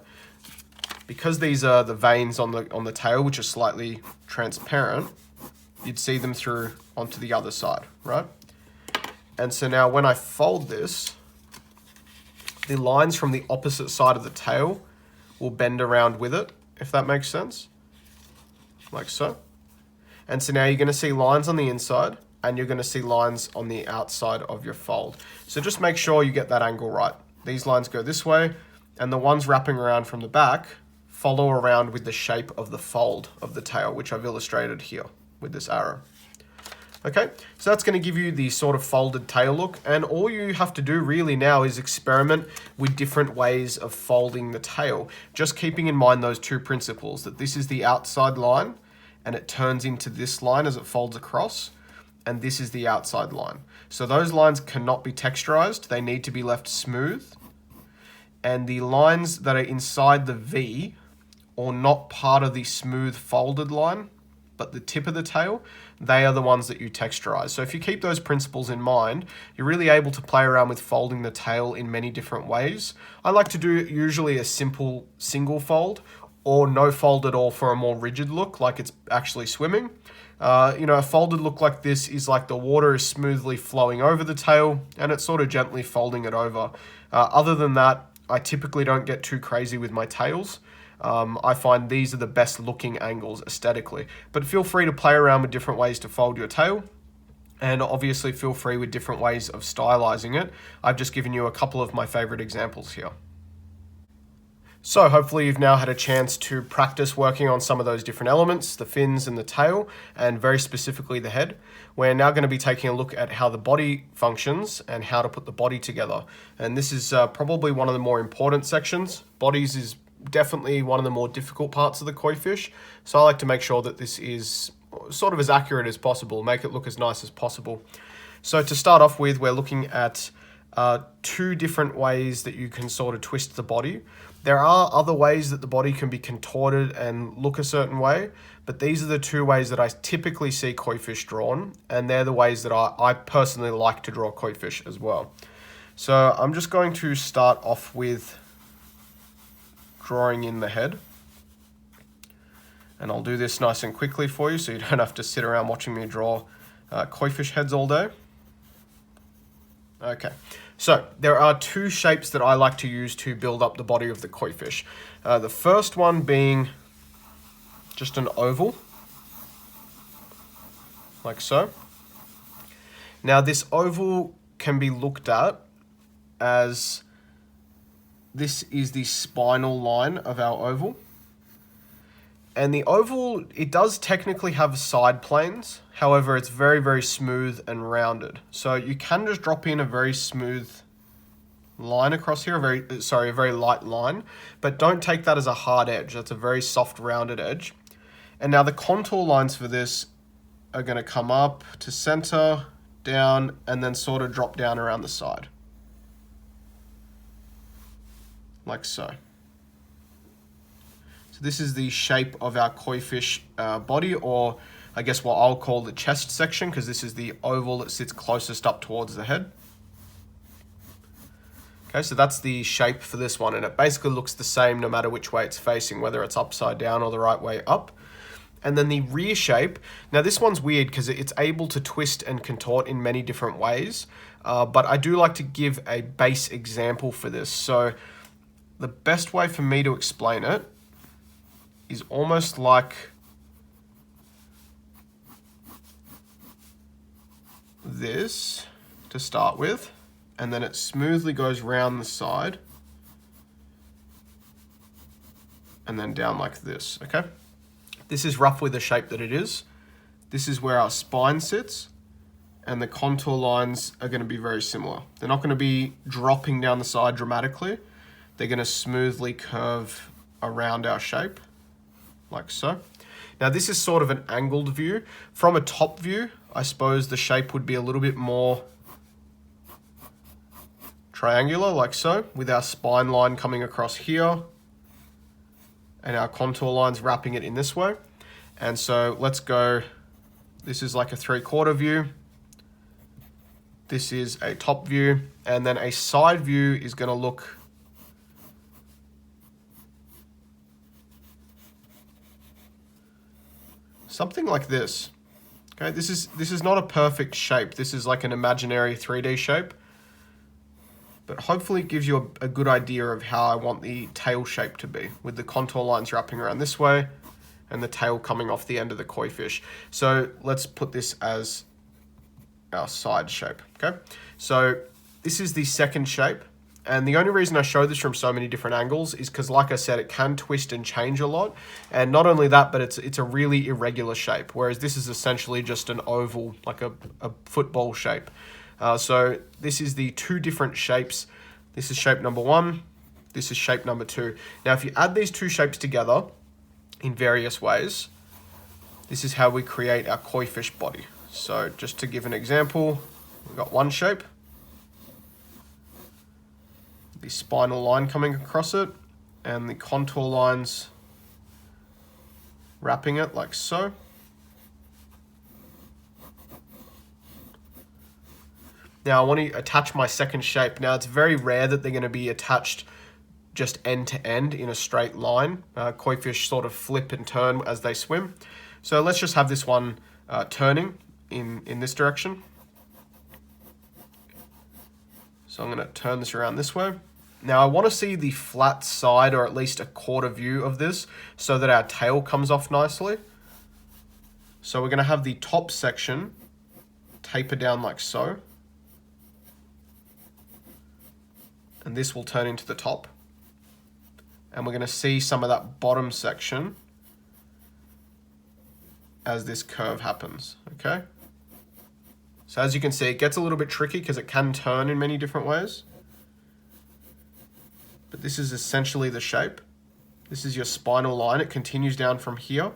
Because these are the veins on the tail, which are slightly transparent, you'd see them through onto the other side, right? And so now when I fold this, the lines from the opposite side of the tail will bend around with it, if that makes sense, like so. And so now you're going to see lines on the inside, and you're going to see lines on the outside of your fold. So just make sure you get that angle right. These lines go this way, and the ones wrapping around from the back follow around with the shape of the fold of the tail, which I've illustrated here with this arrow. Okay, so that's going to give you the sort of folded tail look, and all you have to do really now is experiment with different ways of folding the tail, just keeping in mind those two principles, that this is the outside line and it turns into this line as it folds across, and this is the outside line. So those lines cannot be texturized, they need to be left smooth, and the lines that are inside the V, or not part of the smooth folded line, but the tip of the tail, they are the ones that you texturize. So if you keep those principles in mind, you're really able to play around with folding the tail in many different ways. I like to do usually a simple single fold, or no fold at all for a more rigid look, like it's actually swimming. A folded look like this is like the water is smoothly flowing over the tail, and it's sort of gently folding it over. Other than that, I typically don't get too crazy with my tails. I find these are the best looking angles aesthetically, but feel free to play around with different ways to fold your tail, and obviously feel free with different ways of stylizing it. I've just given you a couple of my favorite examples here. So hopefully you've now had a chance to practice working on some of those different elements, the fins and the tail, and very specifically the head. We're now going to be taking a look at how the body functions and how to put the body together. And this is probably one of the more important sections. Bodies is definitely one of the more difficult parts of the koi fish. So I like to make sure that this is sort of as accurate as possible, make it look as nice as possible. So to start off with, we're looking at two different ways that you can sort of twist the body. There are other ways that the body can be contorted and look a certain way, but these are the two ways that I typically see koi fish drawn, and they're the ways that I personally like to draw koi fish as well. So I'm just going to start off with drawing in the head, and I'll do this nice and quickly for you so you don't have to sit around watching me draw koi fish heads all day. Okay, so there are two shapes that I like to use to build up the body of the koi fish. The first one being just an oval, like so. Now this oval can be looked at as this is the spinal line of our oval. And the oval, it does technically have side planes. However, it's very, very smooth and rounded. So you can just drop in a very smooth line across here, a very light line, but don't take that as a hard edge. That's a very soft, rounded edge. And now the contour lines for this are going to come up to center, down, and then sort of drop down around the side. Like so. So this is the shape of our koi fish body, or I guess what I'll call the chest section, because this is the oval that sits closest up towards the head. Okay, so that's the shape for this one, and it basically looks the same no matter which way it's facing, whether it's upside down or the right way up. And then the rear shape, now this one's weird because it's able to twist and contort in many different ways, but I do like to give a base example for this. So the best way for me to explain it is almost like this to start with, and then it smoothly goes round the side and then down like this, okay? This is roughly the shape that it is. This is where our spine sits, and the contour lines are going to be very similar. They're not going to be dropping down the side dramatically. They're going to smoothly curve around our shape, like so. Now this is sort of an angled view. From a top view, I suppose the shape would be a little bit more triangular, like so, with our spine line coming across here and our contour lines wrapping it in this way. And so let's go, this is like a 3/4 view. This is a top view, and then a side view is going to look something like this. Okay, this is not a perfect shape. This is like an imaginary 3D shape, but hopefully it gives you a good idea of how I want the tail shape to be, with the contour lines wrapping around this way and the tail coming off the end of the koi fish. So let's put this as our side shape. Okay, so this is the second shape, and the only reason I show this from so many different angles is because, like I said, it can twist and change a lot. And not only that, but it's a really irregular shape, whereas this is essentially just an oval, like a football shape. So this is the two different shapes. This is shape number 1. This is shape number 2. Now, if you add these two shapes together in various ways, this is how we create our koi fish body. So just to give an example, we've got one shape, the spinal line coming across it, and the contour lines wrapping it like so. Now I want to attach my second shape. Now it's very rare that they're going to be attached just end to end in a straight line. Koi fish sort of flip and turn as they swim. So let's just have this one turning in this direction. So I'm going to turn this around this way. Now I want to see the flat side, or at least a quarter view of this, so that our tail comes off nicely. So we're going to have the top section taper down like so. And this will turn into the top. And we're going to see some of that bottom section as this curve happens, okay? So as you can see, it gets a little bit tricky because it can turn in many different ways. But this is essentially the shape. This is your spinal line. It continues down from here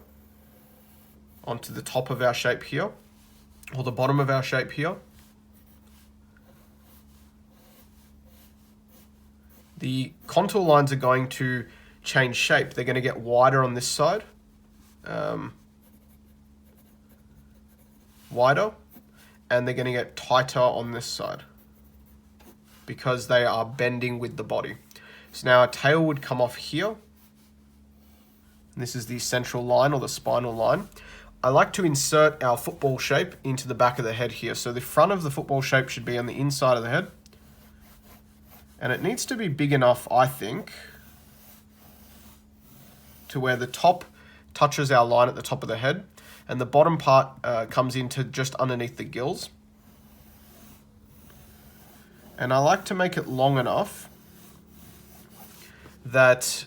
onto the top of our shape here, or the bottom of our shape here. The contour lines are going to change shape. They're going to get wider on this side, wider, and they're going to get tighter on this side because they are bending with the body. So now our tail would come off here. This is the central line, or the spinal line. I like to insert our football shape into the back of the head here. So the front of the football shape should be on the inside of the head. And it needs to be big enough, I think, to where the top touches our line at the top of the head, and the bottom part comes into just underneath the gills. And I like to make it long enough that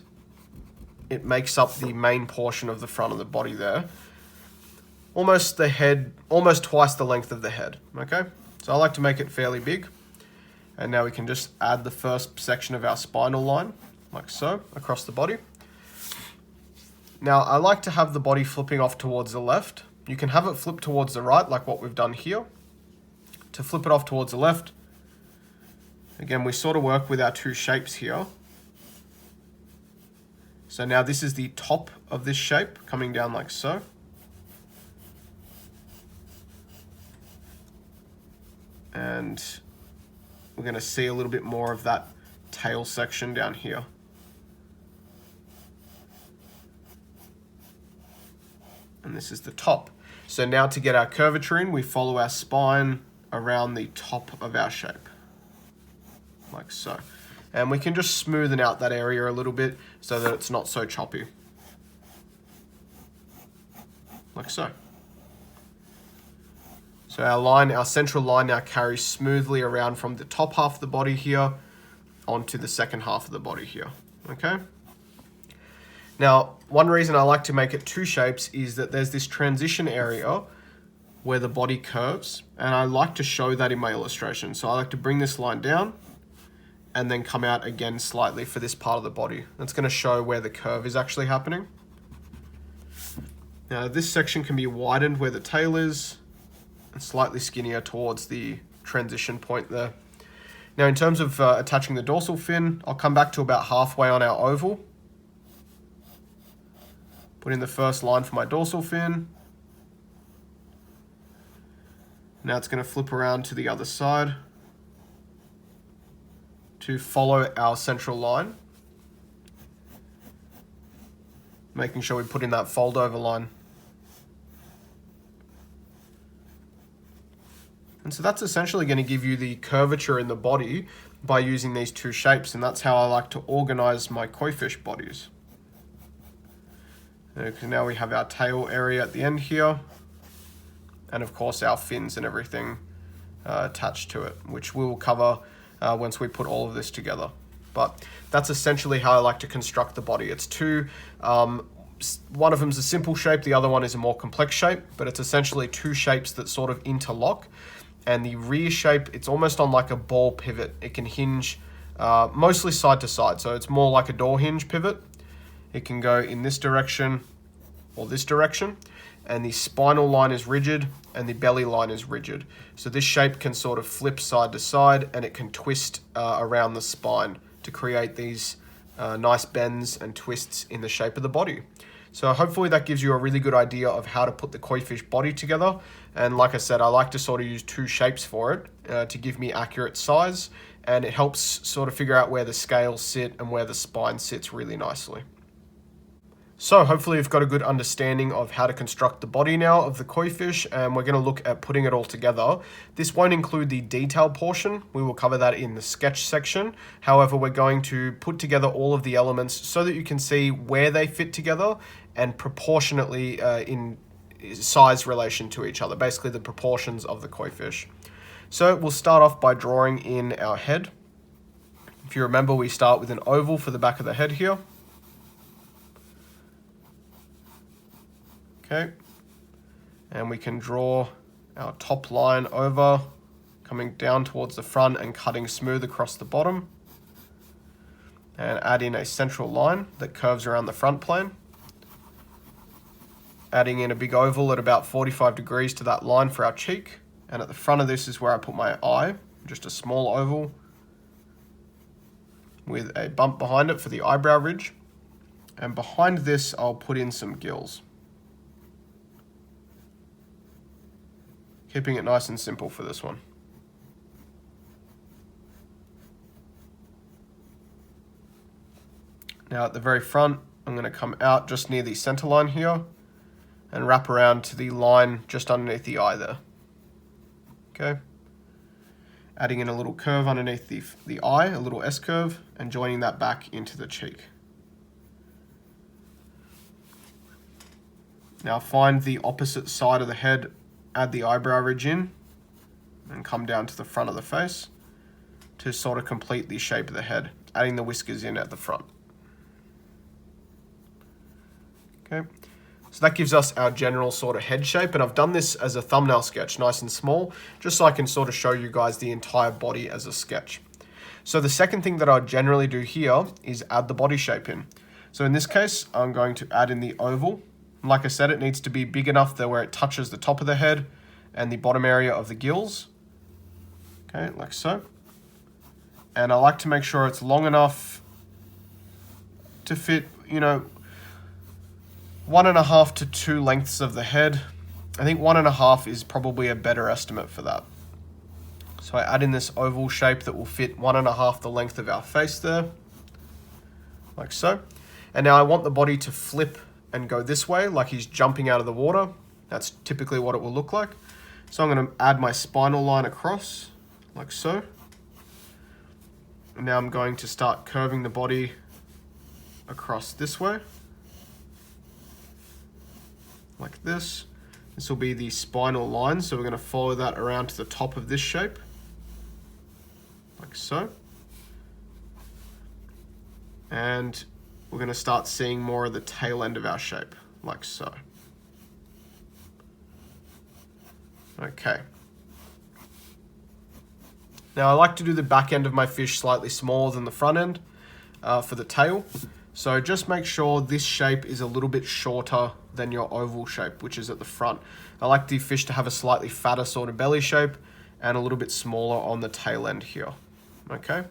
it makes up the main portion of the front of the body there. Almost the head, almost twice the length of the head, okay? So I like to make it fairly big. And now we can just add the first section of our spinal line, like so, across the body. Now, I like to have the body flipping off towards the left. You can have it flip towards the right, like what we've done here. To flip it off towards the left, again, we sort of work with our two shapes here. So now this is the top of this shape, coming down like so. And we're going to see a little bit more of that tail section down here. And this is the top. So now to get our curvature in, we follow our spine around the top of our shape, like so. And we can just smoothen out that area a little bit so that it's not so choppy, like so. So our line, our central line now carries smoothly around from the top half of the body here onto the second half of the body here, okay? Now, one reason I like to make it two shapes is that there's this transition area where the body curves, and I like to show that in my illustration. So I like to bring this line down and then come out again slightly for this part of the body. That's going to show where the curve is actually happening. Now this section can be widened where the tail is and slightly skinnier towards the transition point there. Now in terms of attaching the dorsal fin, I'll come back to about halfway on our oval. Put in the first line for my dorsal fin. Now it's going to flip around to the other side to follow our central line, making sure we put in that fold over line. And so that's essentially going to give you the curvature in the body by using these two shapes, and that's how I like to organize my Koifish bodies. Okay, now we have our tail area at the end here, and of course our fins and everything attached to it, which we will cover once we put all of this together. But that's essentially how I like to construct the body. It's two, one of them is a simple shape, the other one is a more complex shape, but it's essentially two shapes that sort of interlock. And the rear shape, it's almost on like a ball pivot. It can hinge mostly side to side, so it's more like a door hinge pivot. It can go in this direction or this direction, and the spinal line is rigid and the belly line is rigid. So this shape can sort of flip side to side, and it can twist around the spine to create these nice bends and twists in the shape of the body. So hopefully that gives you a really good idea of how to put the Koifish body together. And like I said, I like to sort of use two shapes for it to give me accurate size, and it helps sort of figure out where the scales sit and where the spine sits really nicely. So hopefully you've got a good understanding of how to construct the body now of the Koifish, and we're going to look at putting it all together. This won't include the detail portion. We will cover that in the sketch section. However, we're going to put together all of the elements so that you can see where they fit together and proportionately in size relation to each other, basically the proportions of the Koifish. So we'll start off by drawing in our head. If you remember, we start with an oval for the back of the head here. Okay, and we can draw our top line over, coming down towards the front and cutting smooth across the bottom, and add in a central line that curves around the front plane, adding in a big oval at about 45 degrees to that line for our cheek, and at the front of this is where I put my eye, just a small oval with a bump behind it for the eyebrow ridge, and behind this I'll put in some gills. Keeping it nice and simple for this one. Now at the very front, I'm going to come out just near the center line here and wrap around to the line just underneath the eye there. Okay. Adding in a little curve underneath the eye, a little S curve, and joining that back into the cheek. Now find the opposite side of the head, add the eyebrow ridge in, and come down to the front of the face to sort of complete the shape of the head, adding the whiskers in at the front. Okay, so that gives us our general sort of head shape, and I've done this as a thumbnail sketch, nice and small, just so I can sort of show you guys the entire body as a sketch. So the second thing that I generally do here is add the body shape in. So in this case, I'm going to add in the oval. Like I said, it needs to be big enough that where it touches the top of the head and the bottom area of the gills. Okay, like so. And I like to make sure it's long enough to fit, 1.5 to 2 lengths of the head. I think 1.5 is probably a better estimate for that. So I add in this oval shape that will fit 1.5 the length of our face there, like so. And now I want the body to flip and go this way, like he's jumping out of the water. That's typically what it will look like. So I'm going to add my spinal line across, like so. And now I'm going to start curving the body across this way, like this. This will be the spinal line, so we're going to follow that around to the top of this shape, like so. And we're going to start seeing more of the tail end of our shape, like so. Okay. Now I like to do the back end of my fish slightly smaller than the front end for the tail. So just make sure this shape is a little bit shorter than your oval shape, which is at the front. I like the fish to have a slightly fatter sort of belly shape and a little bit smaller on the tail end here. Okay.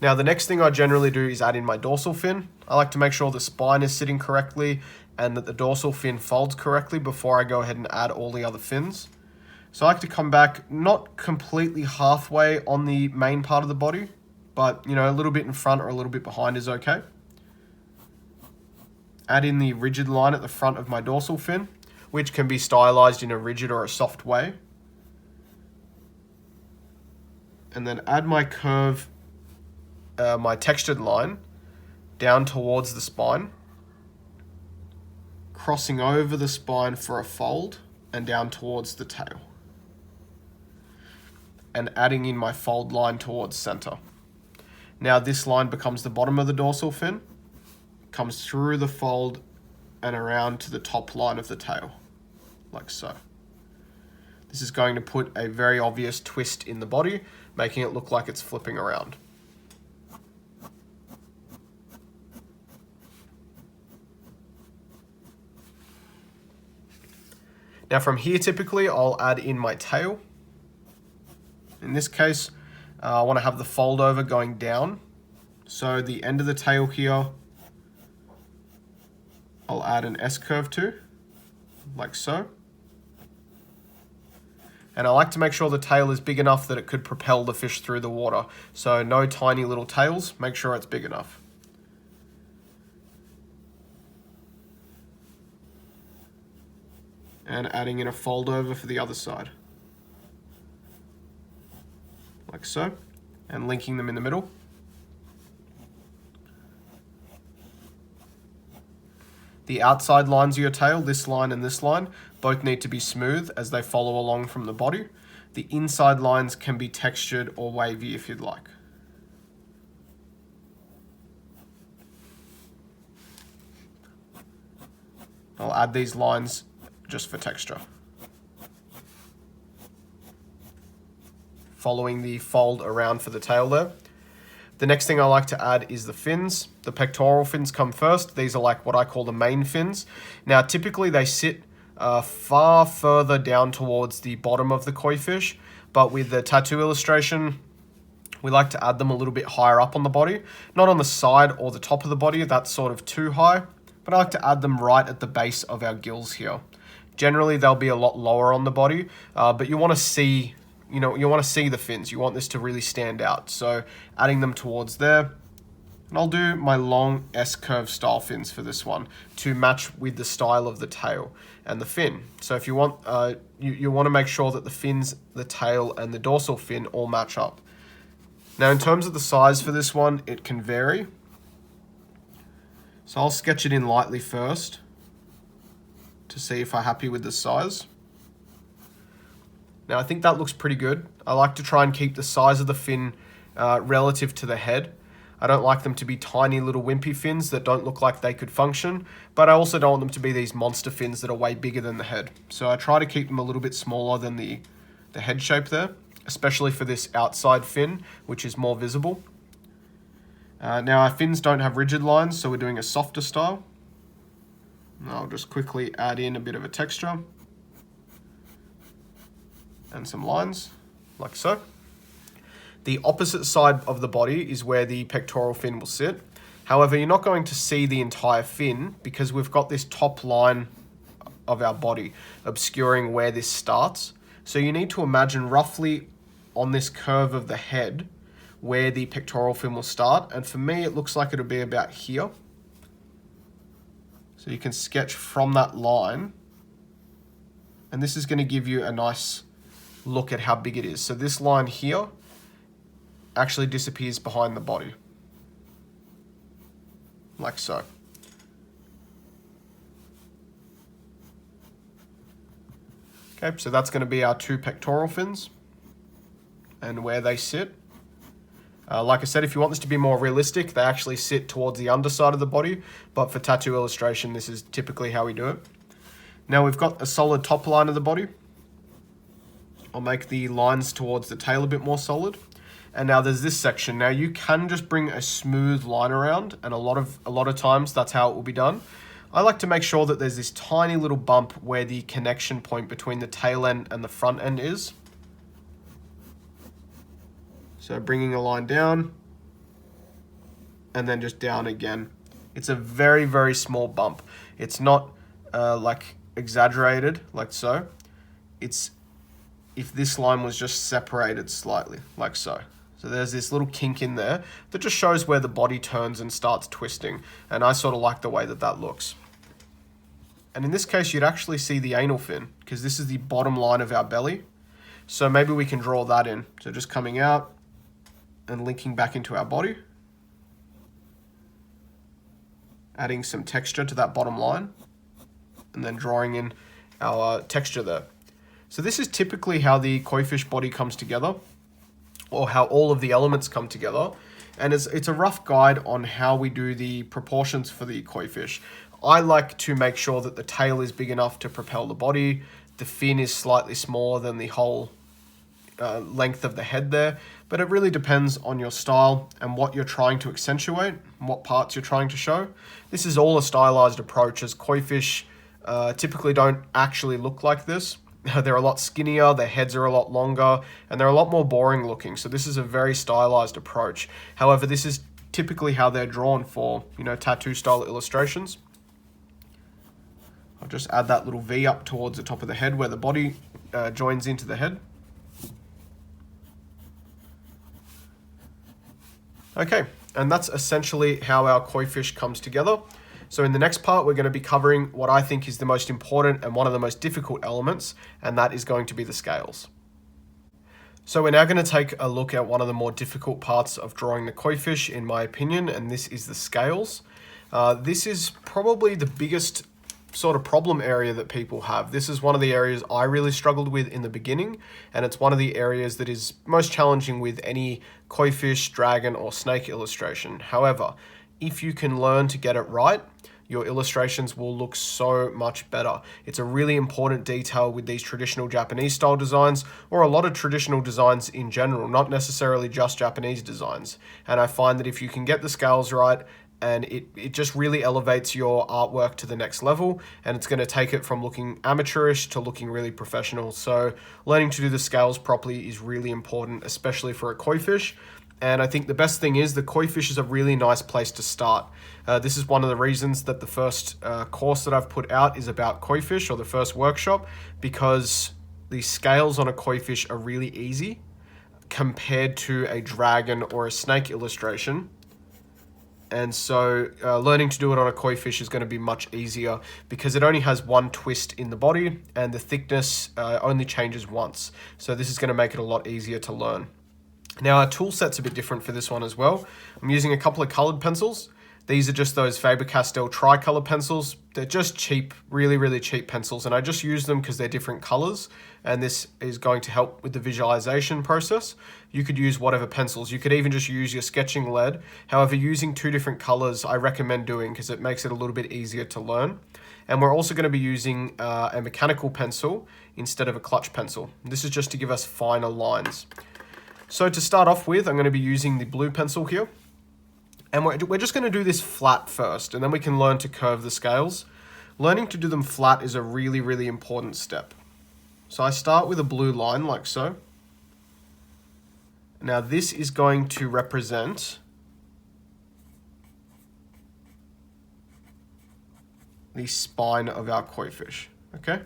Now the next thing I generally do is add in my dorsal fin. I like to make sure the spine is sitting correctly and that the dorsal fin folds correctly before I go ahead and add all the other fins. So I like to come back not completely halfway on the main part of the body, but you know, a little bit in front or a little bit behind is okay. Add in the rigid line at the front of my dorsal fin, which can be stylized in a rigid or a soft way. And then add my curve, my textured line down towards the spine, crossing over the spine for a fold and down towards the tail. And adding in my fold line towards center. Now this line becomes the bottom of the dorsal fin, comes through the fold and around to the top line of the tail, like so. This is going to put a very obvious twist in the body, making it look like it's flipping around. Now from here, typically I'll add in my tail. In this case, I want to have the fold over going down. So the end of the tail here, I'll add an S-curve to, like so. And I like to make sure the tail is big enough that it could propel the fish through the water. So no tiny little tails, make sure it's big enough. And adding in a fold over for the other side. Like so, and linking them in the middle. The outside lines of your tail, this line and this line, both need to be smooth as they follow along from the body. The inside lines can be textured or wavy if you'd like. I'll add these lines just for texture. Following the fold around for the tail there. The next thing I like to add is the fins. The pectoral fins come first. These are like what I call the main fins. Now typically they sit far further down towards the bottom of the koi fish, but with the tattoo illustration, we like to add them a little bit higher up on the body. Not on the side or the top of the body, that's sort of too high, but I like to add them right at the base of our gills here. Generally they'll be a lot lower on the body, but you want to see the fins. You want this to really stand out. So adding them towards there. And I'll do my long S-curve style fins for this one to match with the style of the tail and the fin. So if you want, you want to make sure that the fins, the tail, and the dorsal fin all match up. Now in terms of the size for this one, it can vary. So I'll sketch it in lightly first to see if I'm happy with the size. Now I think that looks pretty good. I like to try and keep the size of the fin relative to the head. I don't like them to be tiny little wimpy fins that don't look like they could function, but I also don't want them to be these monster fins that are way bigger than the head. So I try to keep them a little bit smaller than the head shape there, especially for this outside fin, which is more visible. Now our fins don't have rigid lines, so we're doing a softer style. And I'll just quickly add in a bit of a texture and some lines, like so. The opposite side of the body is where the pectoral fin will sit. However, you're not going to see the entire fin because we've got this top line of our body obscuring where this starts. So you need to imagine roughly on this curve of the head where the pectoral fin will start. And for me, it looks like it'll be about here. So you can sketch from that line. And this is going to give you a nice look at how big it is. So this line here actually disappears behind the body, like so. Okay, so that's going to be our two pectoral fins and where they sit. Like I said, if you want this to be more realistic, they actually sit towards the underside of the body, but for tattoo illustration, this is typically how we do it. Now we've got a solid top line of the body. I'll make the lines towards the tail a bit more solid. And now there's this section. Now you can just bring a smooth line around, and a lot of times that's how it will be done. I like to make sure that there's this tiny little bump where the connection point between the tail end and the front end is. So bringing a line down, and then just down again. It's a very, very small bump. It's not like exaggerated like so. It's if this line was just separated slightly like so. So there's this little kink in there that just shows where the body turns and starts twisting. And I sort of like the way that that looks. And in this case, you'd actually see the anal fin, because this is the bottom line of our belly. So maybe we can draw that in. So just coming out and linking back into our body. Adding some texture to that bottom line. And then drawing in our texture there. So this is typically how the Koifish body comes together, or how all of the elements come together. And it's a rough guide on how we do the proportions for the Koifish. I like to make sure that the tail is big enough to propel the body. The fin is slightly smaller than the whole length of the head there. But it really depends on your style and what you're trying to accentuate, and what parts you're trying to show. This is all a stylized approach, as Koifish typically don't actually look like this. They're a lot skinnier, their heads are a lot longer, and they're a lot more boring looking. So this is a very stylized approach. However, this is typically how they're drawn for, tattoo style illustrations. I'll just add that little V up towards the top of the head where the body joins into the head. Okay, and that's essentially how our Koifish comes together. So in the next part, we're going to be covering what I think is the most important and one of the most difficult elements, and that is going to be the scales. So we're now going to take a look at one of the more difficult parts of drawing the Koifish, in my opinion, and this is the scales. This is probably the biggest sort of problem area that people have. This is one of the areas I really struggled with in the beginning, and it's one of the areas that is most challenging with any Koifish, dragon, or snake illustration. However, if you can learn to get it right, your illustrations will look so much better. It's a really important detail with these traditional Japanese style designs, or a lot of traditional designs in general, not necessarily just Japanese designs. And I find that if you can get the scales right, and it just really elevates your artwork to the next level, and it's going to take it from looking amateurish to looking really professional. So learning to do the scales properly is really important, especially for a Koifish. And I think the best thing is the Koifish is a really nice place to start. This is one of the reasons that the first course that I've put out is about Koifish, or the first workshop, because the scales on a Koifish are really easy compared to a dragon or a snake illustration. And so learning to do it on a Koifish is going to be much easier because it only has one twist in the body and the thickness only changes once. So this is going to make it a lot easier to learn. Now our tool set's a bit different for this one as well. I'm using a couple of colored pencils. These are just those Faber-Castell tricolor pencils. They're just cheap, really, really cheap pencils. And I just use them because they're different colors. And this is going to help with the visualization process. You could use whatever pencils. You could even just use your sketching lead. However, using two different colors, I recommend doing because it makes it a little bit easier to learn. And we're also going to be using a mechanical pencil instead of a clutch pencil. This is just to give us finer lines. So to start off with, I'm going to be using the blue pencil here. And we're just going to do this flat first, and then we can learn to curve the scales. Learning to do them flat is a really, really important step. So I start with a blue line like so. Now this is going to represent the spine of our Koifish, okay?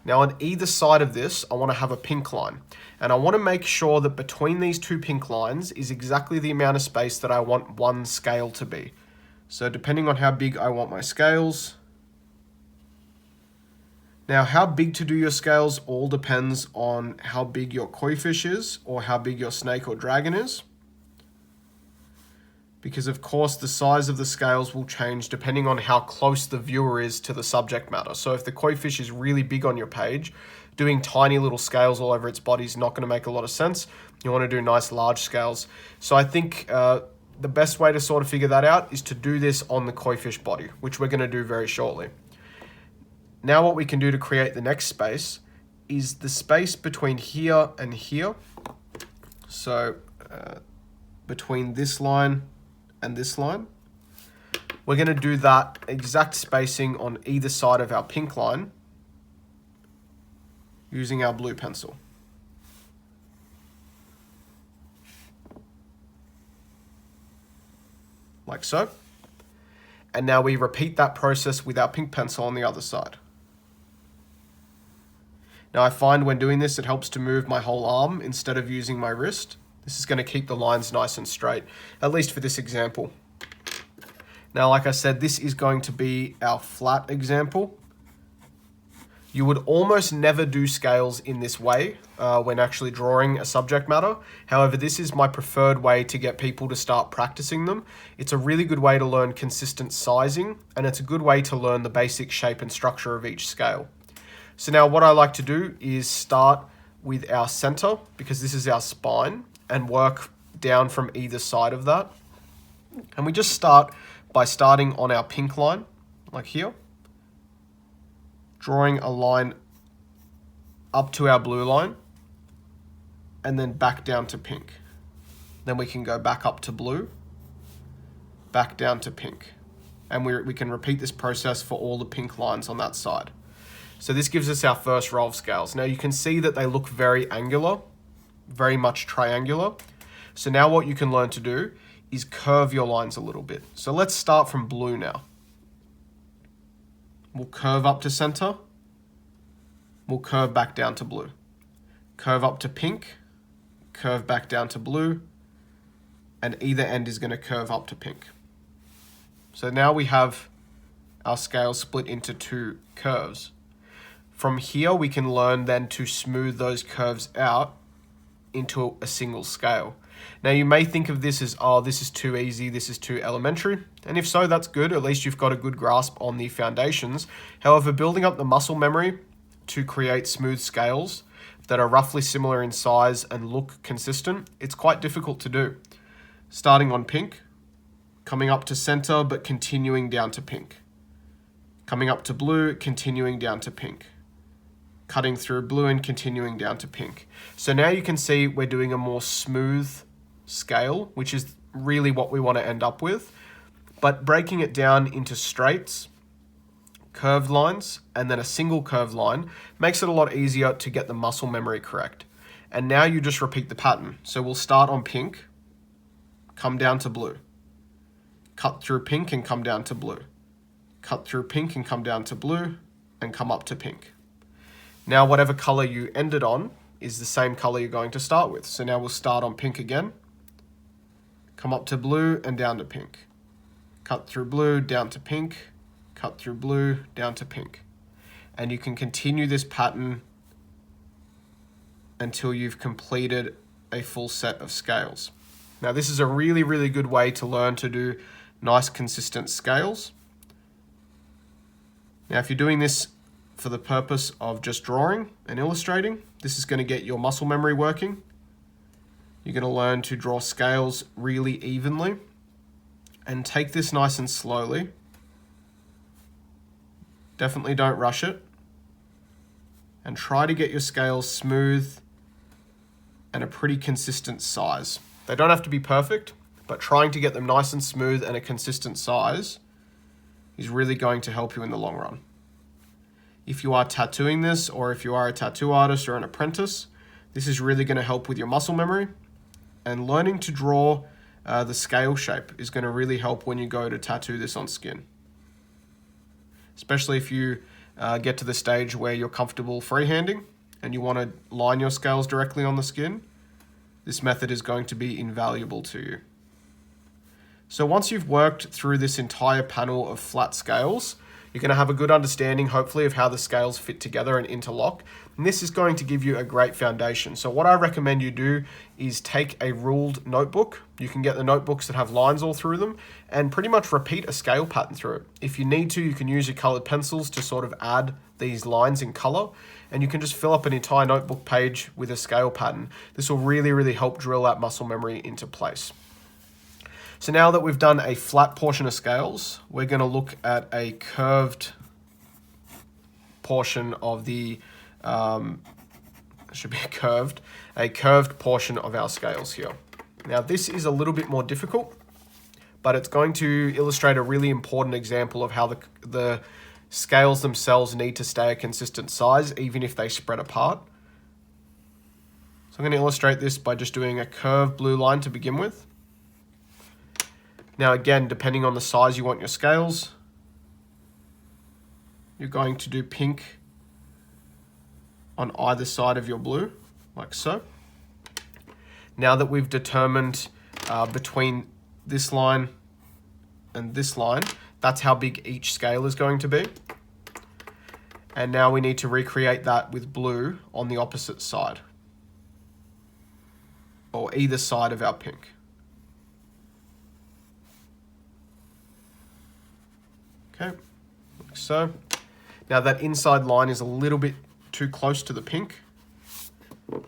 Now on either side of this, I want to have a pink line. And I want to make sure that between these two pink lines is exactly the amount of space that I want one scale to be. So depending on how big I want my scales. Now how big to do your scales all depends on how big your Koifish is or how big your snake or dragon is. Because of course the size of the scales will change depending on how close the viewer is to the subject matter. So if the Koifish is really big on your page, doing tiny little scales all over its body is not going to make a lot of sense. You want to do nice large scales. So I think the best way to sort of figure that out is to do this on the Koifish body, which we're going to do very shortly. Now what we can do to create the next space is the space between here and here. So between this line and this line. We're going to do that exact spacing on either side of our pink line using our blue pencil. Like so. And now we repeat that process with our pink pencil on the other side. Now I find when doing this, it helps to move my whole arm instead of using my wrist. This is going to keep the lines nice and straight, at least for this example. Now, like I said, this is going to be our flat example. You would almost never do scales in this way when actually drawing a subject matter. However, this is my preferred way to get people to start practicing them. It's a really good way to learn consistent sizing, and it's a good way to learn the basic shape and structure of each scale. So now what I like to do is start with our center, because this is our spine, and work down from either side of that. And we just start by starting on our pink line, like here, drawing a line up to our blue line, and then back down to pink. Then we can go back up to blue, back down to pink. And we can repeat this process for all the pink lines on that side. So this gives us our first row of scales. Now you can see that they look very angular, very much triangular. So now what you can learn to do is curve your lines a little bit. So let's start from blue now. We'll curve up to center. We'll curve back down to blue. Curve up to pink, curve back down to blue, and either end is going to curve up to pink. So now we have our scale split into two curves. From here, we can learn then to smooth those curves out into a single scale. Now you may think of this as, oh, this is too easy, this is too elementary. And if so, that's good. At least you've got a good grasp on the foundations. However, building up the muscle memory to create smooth scales that are roughly similar in size and look consistent, it's quite difficult to do. Starting on pink, coming up to center, but continuing down to pink. Coming up to blue, continuing down to pink. Cutting through blue and continuing down to pink. So now you can see we're doing a more smooth scale, which is really what we want to end up with. But breaking it down into straights, curved lines, and then a single curved line makes it a lot easier to get the muscle memory correct. And now you just repeat the pattern. So we'll start on pink, come down to blue, cut through pink and come down to blue, cut through pink and come down to blue, and come up to pink. Now whatever color you ended on is the same color you're going to start with. So now we'll start on pink again, come up to blue and down to pink, cut through blue, down to pink, cut through blue, down to pink. And you can continue this pattern until you've completed a full set of scales. Now this is a really, really good way to learn to do nice consistent scales. Now if you're doing this for the purpose of just drawing and illustrating, this is going to get your muscle memory working. You're going to learn to draw scales really evenly and take this nice and slowly. Definitely don't rush it. And try to get your scales smooth and a pretty consistent size. They don't have to be perfect, but trying to get them nice and smooth and a consistent size is really going to help you in the long run. If you are tattooing this, or if you are a tattoo artist or an apprentice, this is really going to help with your muscle memory. And learning to draw the scale shape is going to really help when you go to tattoo this on skin. Especially if you get to the stage where you're comfortable freehanding and you want to line your scales directly on the skin, this method is going to be invaluable to you. So once you've worked through this entire panel of flat scales, you're going to have a good understanding, hopefully, of how the scales fit together and interlock. And this is going to give you a great foundation. So what I recommend you do is take a ruled notebook. You can get the notebooks that have lines all through them and pretty much repeat a scale pattern through it. If you need to, you can use your colored pencils to sort of add these lines in color, and you can just fill up an entire notebook page with a scale pattern. This will really, really help drill that muscle memory into place. So now that we've done a flat portion of scales, we're going to look at a curved portion of the should be a curved portion of our scales here. Now this is a little bit more difficult, but it's going to illustrate a really important example of how the scales themselves need to stay a consistent size, even if they spread apart. So I'm going to illustrate this by just doing a curved blue line to begin with. Now again, depending on the size you want your scales, you're going to do pink on either side of your blue, like so. Now that we've determined between this line and this line, that's how big each scale is going to be. And now we need to recreate that with blue on the opposite side, or either side of our pink. Okay, like so. Now that inside line is a little bit too close to the pink.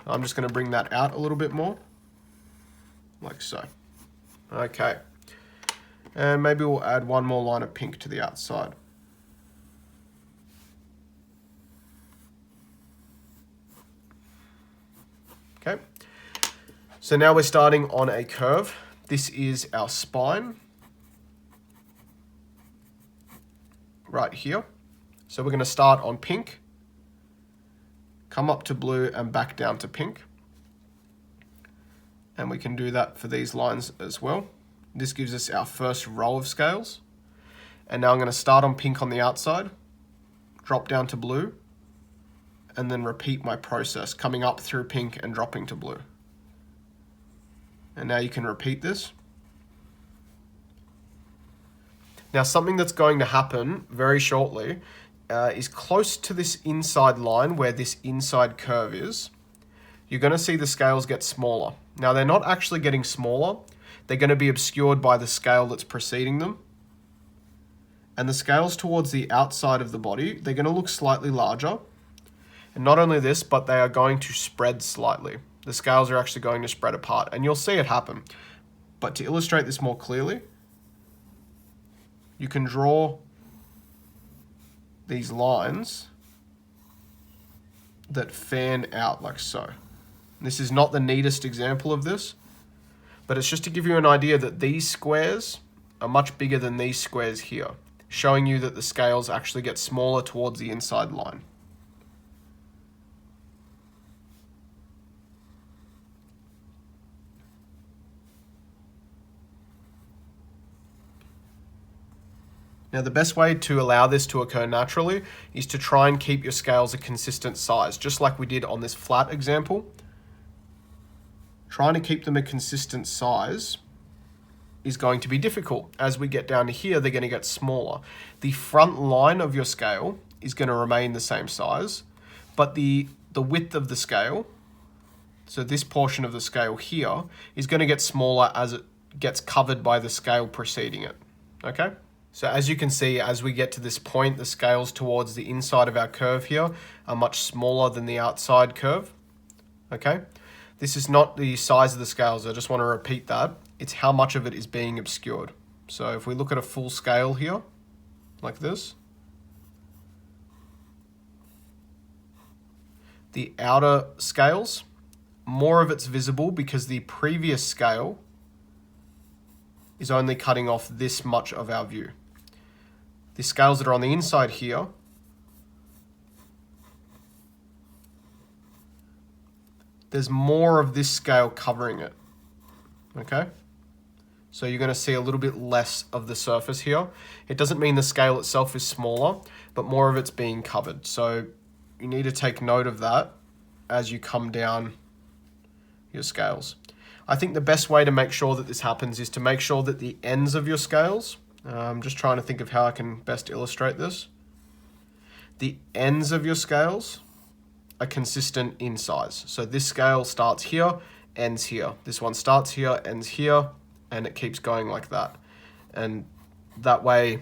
I'm just going to bring that out a little bit more, like so. Okay, and maybe we'll add one more line of pink to the outside. Okay, so now we're starting on a curve. This is our spine right here. So we're going to start on pink, come up to blue and back down to pink. And we can do that for these lines as well. This gives us our first row of scales. And now I'm going to start on pink on the outside, drop down to blue, and then repeat my process, coming up through pink and dropping to blue. And now you can repeat this. Now something that's going to happen very shortly is close to this inside line where this inside curve is. You're going to see the scales get smaller. Now they're not actually getting smaller, they're going to be obscured by the scale that's preceding them. And the scales towards the outside of the body, they're going to look slightly larger. And not only this, but they are going to spread slightly. The scales are actually going to spread apart, and you'll see it happen. But to illustrate this more clearly, you can draw these lines that fan out like so. This is not the neatest example of this, but it's just to give you an idea that these squares are much bigger than these squares here, showing you that the scales actually get smaller towards the inside line. Now the best way to allow this to occur naturally is to try and keep your scales a consistent size, just like we did on this flat example. Trying to keep them a consistent size is going to be difficult. As we get down to here, they're going to get smaller. The front line of your scale is going to remain the same size, but the width of the scale, so this portion of the scale here, is going to get smaller as it gets covered by the scale preceding it. Okay? So as you can see, as we get to this point, the scales towards the inside of our curve here are much smaller than the outside curve. Okay? This is not the size of the scales, I just want to repeat that. It's how much of it is being obscured. So if we look at a full scale here, like this, the outer scales, more of it's visible because the previous scale is only cutting off this much of our view. The scales that are on the inside here there's more of this scale covering it, okay? So you're going to see a little bit less of the surface here. It doesn't mean the scale itself is smaller, but more of it's being covered. So you need to take note of that as you come down your scales. I think the best way to make sure that this happens is to make sure that the ends of your scales, I'm just trying to think of how I can best illustrate this. The ends of your scales are consistent in size. So this scale starts here, ends here. This one starts here, ends here, and it keeps going like that. And that way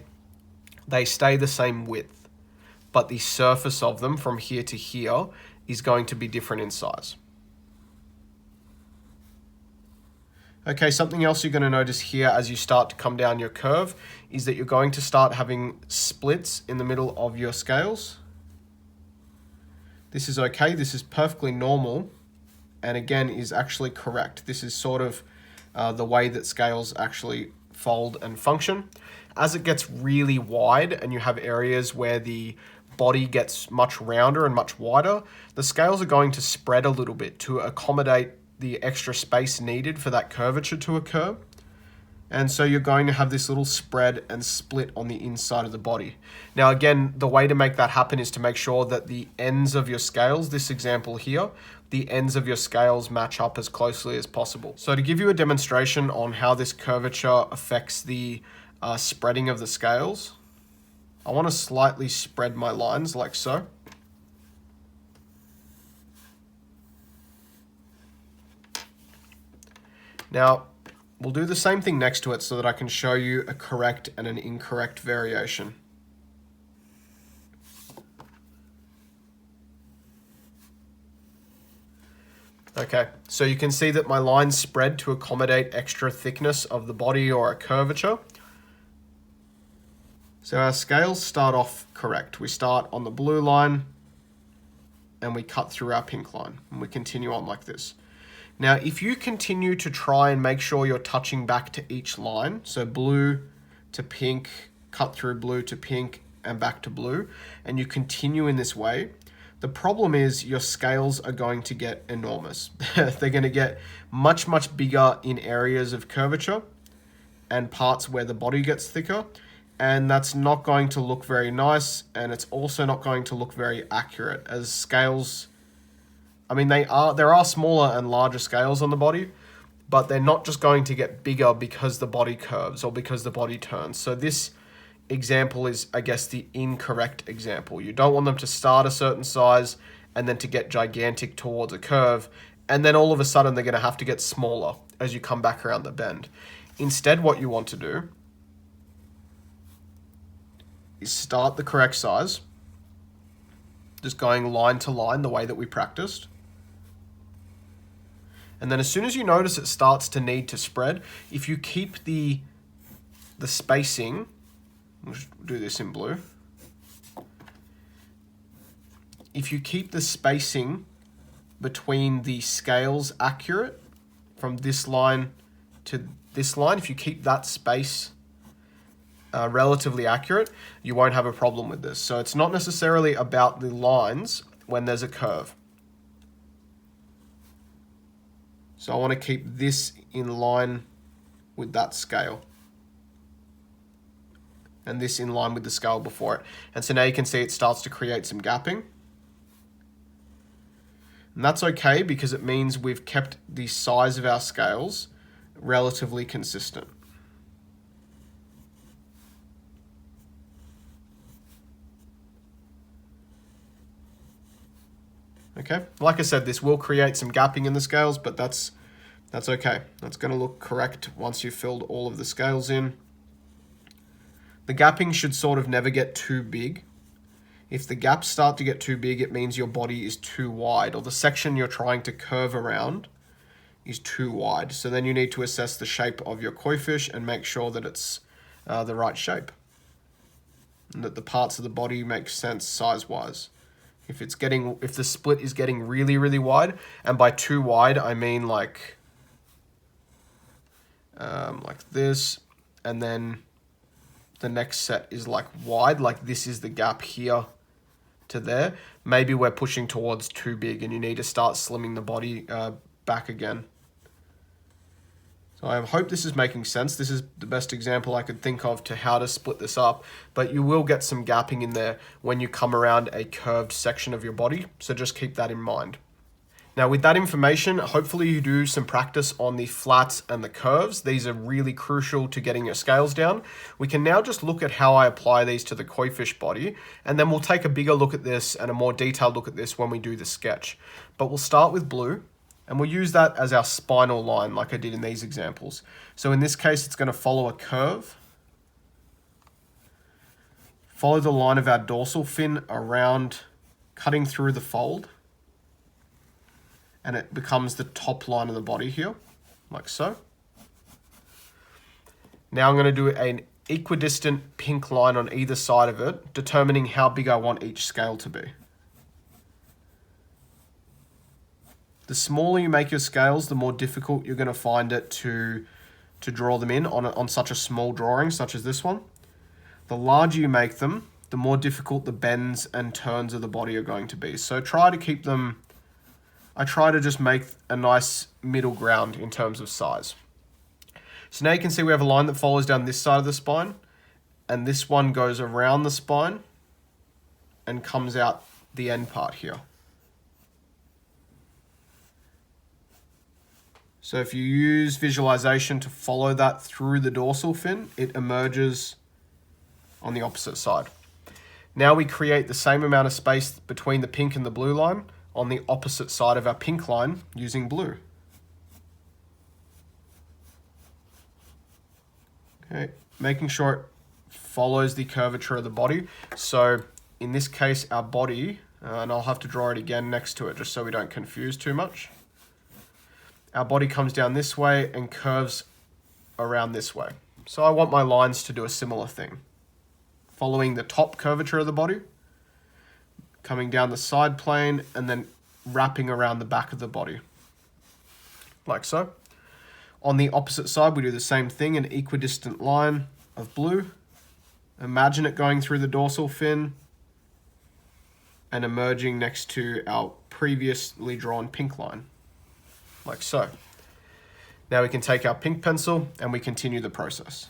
they stay the same width, but the surface of them from here to here is going to be different in size. Okay, something else you're going to notice here as you start to come down your curve is that you're going to start having splits in the middle of your scales. This is okay, this is perfectly normal, and again is actually correct. This is sort of the way that scales actually fold and function. As it gets really wide and you have areas where the body gets much rounder and much wider, the scales are going to spread a little bit to accommodate the extra space needed for that curvature to occur. And so you're going to have this little spread and split on the inside of the body. Now again, the way to make that happen is to make sure that the ends of your scales, this example here, the ends of your scales match up as closely as possible. So to give you a demonstration on how this curvature affects the spreading of the scales, I want to slightly spread my lines like so. Now, we'll do the same thing next to it so that I can show you a correct and an incorrect variation. Okay, so you can see that my lines spread to accommodate extra thickness of the body or a curvature. So our scales start off correct. We start on the blue line and we cut through our pink line and we continue on like this. Now, if you continue to try and make sure you're touching back to each line, so blue to pink, cut through blue to pink, and back to blue, and you continue in this way, the problem is your scales are going to get enormous. They're going to get much, much bigger in areas of curvature and parts where the body gets thicker, and that's not going to look very nice, and it's also not going to look very accurate, as scales, I mean, there are smaller and larger scales on the body, but they're not just going to get bigger because the body curves or because the body turns. So this example is, I guess, the incorrect example. You don't want them to start a certain size and then to get gigantic towards a curve, and then all of a sudden they're going to have to get smaller as you come back around the bend. Instead, what you want to do is start the correct size, just going line to line the way that we practiced. And then as soon as you notice it starts to need to spread, if you keep the spacing, we'll just do this in blue. If you keep the spacing between the scales accurate from this line to this line, if you keep that space relatively accurate, you won't have a problem with this. So it's not necessarily about the lines when there's a curve. So I want to keep this in line with that scale, and this in line with the scale before it. And so now you can see it starts to create some gapping. And that's okay because it means we've kept the size of our scales relatively consistent. Okay, like I said, this will create some gapping in the scales, but that's okay. That's going to look correct once you've filled all of the scales in. The gapping should sort of never get too big. If the gaps start to get too big, it means your body is too wide, or the section you're trying to curve around is too wide. So then you need to assess the shape of your Koifish and make sure that it's the right shape, and that the parts of the body make sense size-wise. If the split is getting really, really wide, and by too wide, I mean like this, and then the next set is like wide, like this is the gap here to there, maybe we're pushing towards too big and you need to start slimming the body back again. So I hope this is making sense. This is the best example I could think of to how to split this up, but you will get some gapping in there when you come around a curved section of your body, so just keep that in mind. Now with that information, hopefully you do some practice on the flats and the curves. These are really crucial to getting your scales down. We can now just look at how I apply these to the Koifish body, and then we'll take a bigger look at this and a more detailed look at this when we do the sketch. But we'll start with blue, and we'll use that as our spinal line like I did in these examples. So in this case, it's going to follow a curve. Follow the line of our dorsal fin around, cutting through the fold. And it becomes the top line of the body here, like so. Now I'm going to do an equidistant pink line on either side of it, determining how big I want each scale to be. The smaller you make your scales, the more difficult you're going to find it to draw them in on such a small drawing, such as this one. The larger you make them, the more difficult the bends and turns of the body are going to be. So try to keep them, I try to just make a nice middle ground in terms of size. So now you can see we have a line that follows down this side of the spine, and this one goes around the spine and comes out the end part here. So if you use visualization to follow that through the dorsal fin, it emerges on the opposite side. Now we create the same amount of space between the pink and the blue line on the opposite side of our pink line using blue. Okay, making sure it follows the curvature of the body. So in this case, our body, and I'll have to draw it again next to it just so we don't confuse too much. Our body comes down this way and curves around this way. So I want my lines to do a similar thing. Following the top curvature of the body, coming down the side plane, and then wrapping around the back of the body, like so. On the opposite side, we do the same thing, an equidistant line of blue. Imagine it going through the dorsal fin and emerging next to our previously drawn pink line, like so. Now we can take our pink pencil and we continue the process.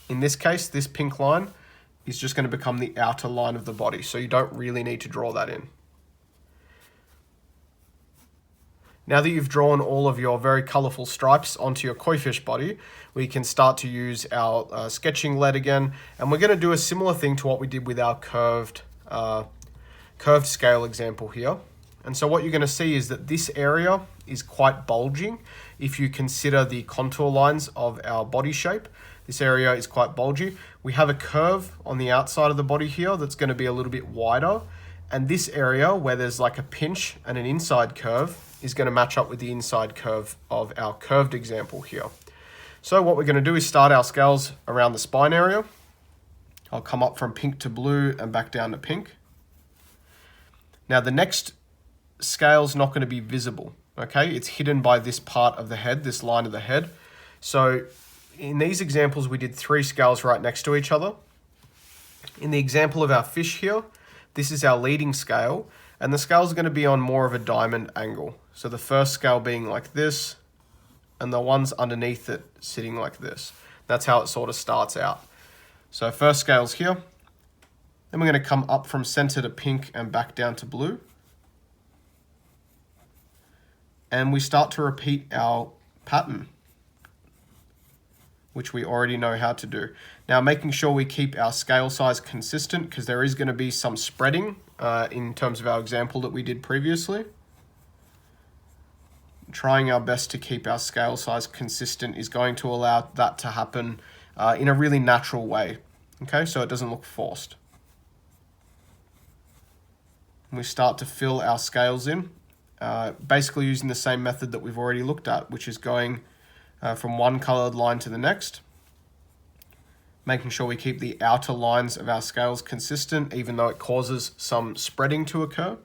In this case, this pink line is just going to become the outer line of the body, so you don't really need to draw that in. Now that you've drawn all of your very colorful stripes onto your Koifish body, we can start to use our sketching lead again, and we're going to do a similar thing to what we did with our curved scale example here. And so what you're going to see is that this area is quite bulging. If you consider the contour lines of our body shape, this area is quite bulgy. We have a curve on the outside of the body here that's going to be a little bit wider. And this area where there's like a pinch and an inside curve is going to match up with the inside curve of our curved example here. So what we're going to do is start our scales around the spine area. I'll come up from pink to blue and back down to pink. Now the next scale's not going to be visible, okay? It's hidden by this part of the head, this line of the head. So in these examples, we did 3 scales right next to each other. In the example of our fish here, this is our leading scale, and the scales are going to be on more of a diamond angle. So the first scale being like this, and the ones underneath it sitting like this. That's how it sort of starts out. So first scale's here. Then we're going to come up from center to pink and back down to blue. And we start to repeat our pattern, which we already know how to do. Now making sure we keep our scale size consistent, because there is going to be some spreading in terms of our example that we did previously. Trying our best to keep our scale size consistent is going to allow that to happen in a really natural way, okay, so it doesn't look forced. And we start to fill our scales in, basically using the same method that we've already looked at, which is going from one colored line to the next, making sure we keep the outer lines of our scales consistent, even though it causes some spreading to occur.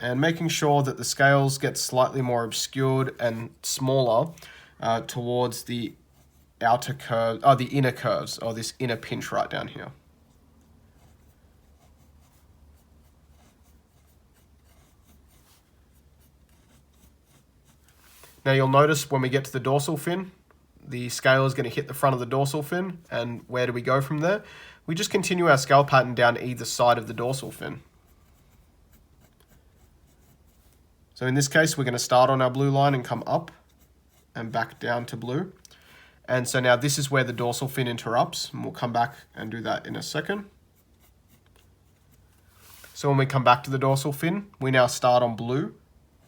And making sure that the scales get slightly more obscured and smaller towards the outer curve, the inner curves, or this inner pinch right down here. Now you'll notice when we get to the dorsal fin, the scale is going to hit the front of the dorsal fin, and where do we go from there? We just continue our scale pattern down either side of the dorsal fin. So in this case, we're going to start on our blue line and come up and back down to blue. And so now this is where the dorsal fin interrupts, and we'll come back and do that in a second. So when we come back to the dorsal fin, we now start on blue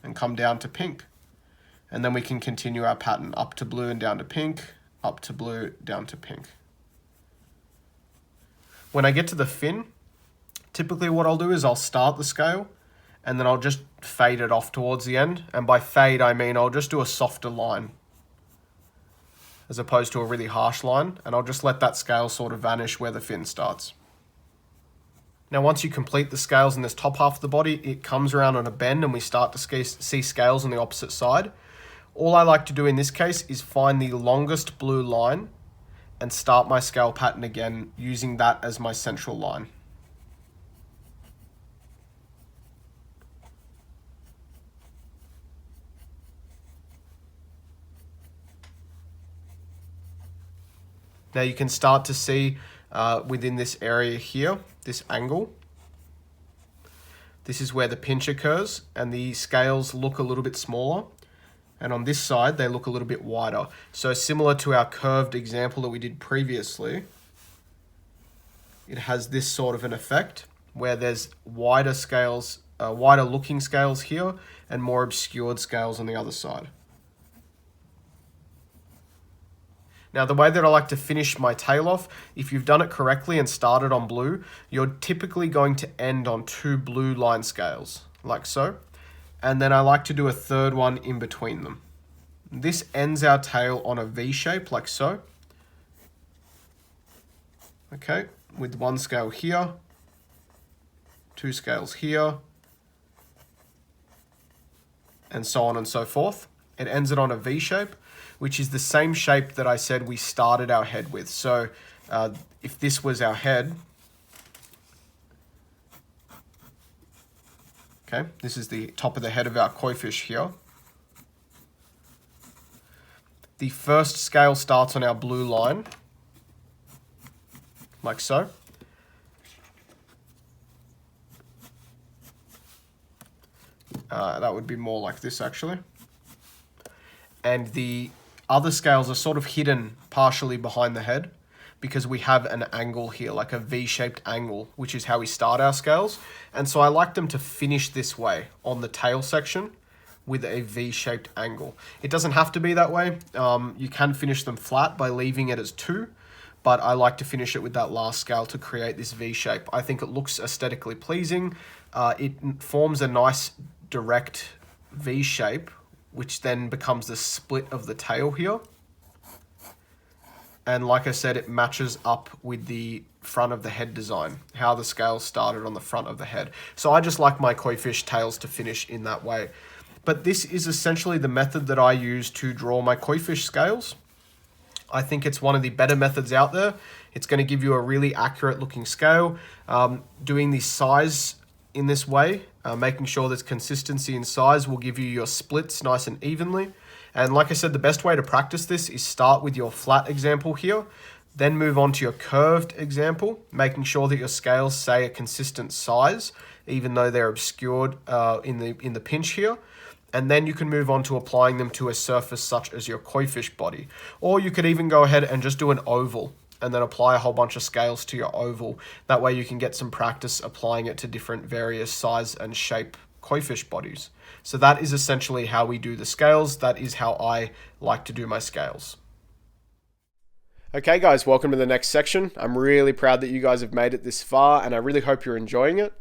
and come down to pink. And then we can continue our pattern up to blue and down to pink, up to blue, down to pink. When I get to the fin, typically what I'll do is I'll start the scale and then I'll just fade it off towards the end. And by fade, I mean I'll just do a softer line as opposed to a really harsh line, and I'll just let that scale sort of vanish where the fin starts. Now, once you complete the scales in this top half of the body, it comes around on a bend and we start to see scales on the opposite side. All I like to do in this case is find the longest blue line and start my scale pattern again using that as my central line. Now you can start to see within this area here, this angle. This is where the pinch occurs and the scales look a little bit smaller. And on this side, they look a little bit wider. So similar to our curved example that we did previously, it has this sort of an effect where there's wider scales, wider looking scales here and more obscured scales on the other side. Now, the way that I like to finish my tail off, if you've done it correctly and started on blue, you're typically going to end on 2 blue line scales, like so. And then I like to do a third one in between them. This ends our tail on a V shape, like so. Okay, with 1 scale here, 2 scales here, and so on and so forth. It ends it on a V shape, which is the same shape that I said we started our head with. So if this was our head, okay, this is the top of the head of our Koifish here. The first scale starts on our blue line, like so. That would be more like this actually. And the other scales are sort of hidden partially behind the head because we have an angle here, like a V-shaped angle, which is how we start our scales. And so I like them to finish this way on the tail section with a V-shaped angle. It doesn't have to be that way. You can finish them flat by leaving it as 2, but I like to finish it with that last scale to create this V shape. I think it looks aesthetically pleasing. It forms a nice direct V shape, which then becomes the split of the tail here. And like I said, it matches up with the front of the head design, how the scales started on the front of the head. So I just like my Koifish tails to finish in that way. But this is essentially the method that I use to draw my Koifish scales. I think it's one of the better methods out there. It's going to give you a really accurate looking scale. Doing the size in this way, making sure there's consistency in size will give you your splits nice and evenly. And like I said, the best way to practice this is start with your flat example here, then move on to your curved example, making sure that your scales say a consistent size, even though they're obscured in the pinch here. And then you can move on to applying them to a surface such as your Koifish body. Or you could even go ahead and just do an oval and then apply a whole bunch of scales to your oval. That way you can get some practice applying it to different various size and shape Koifish bodies. So that is essentially how we do the scales. That is how I like to do my scales. Okay guys, welcome to the next section. I'm really proud that you guys have made it this far and I really hope you're enjoying it.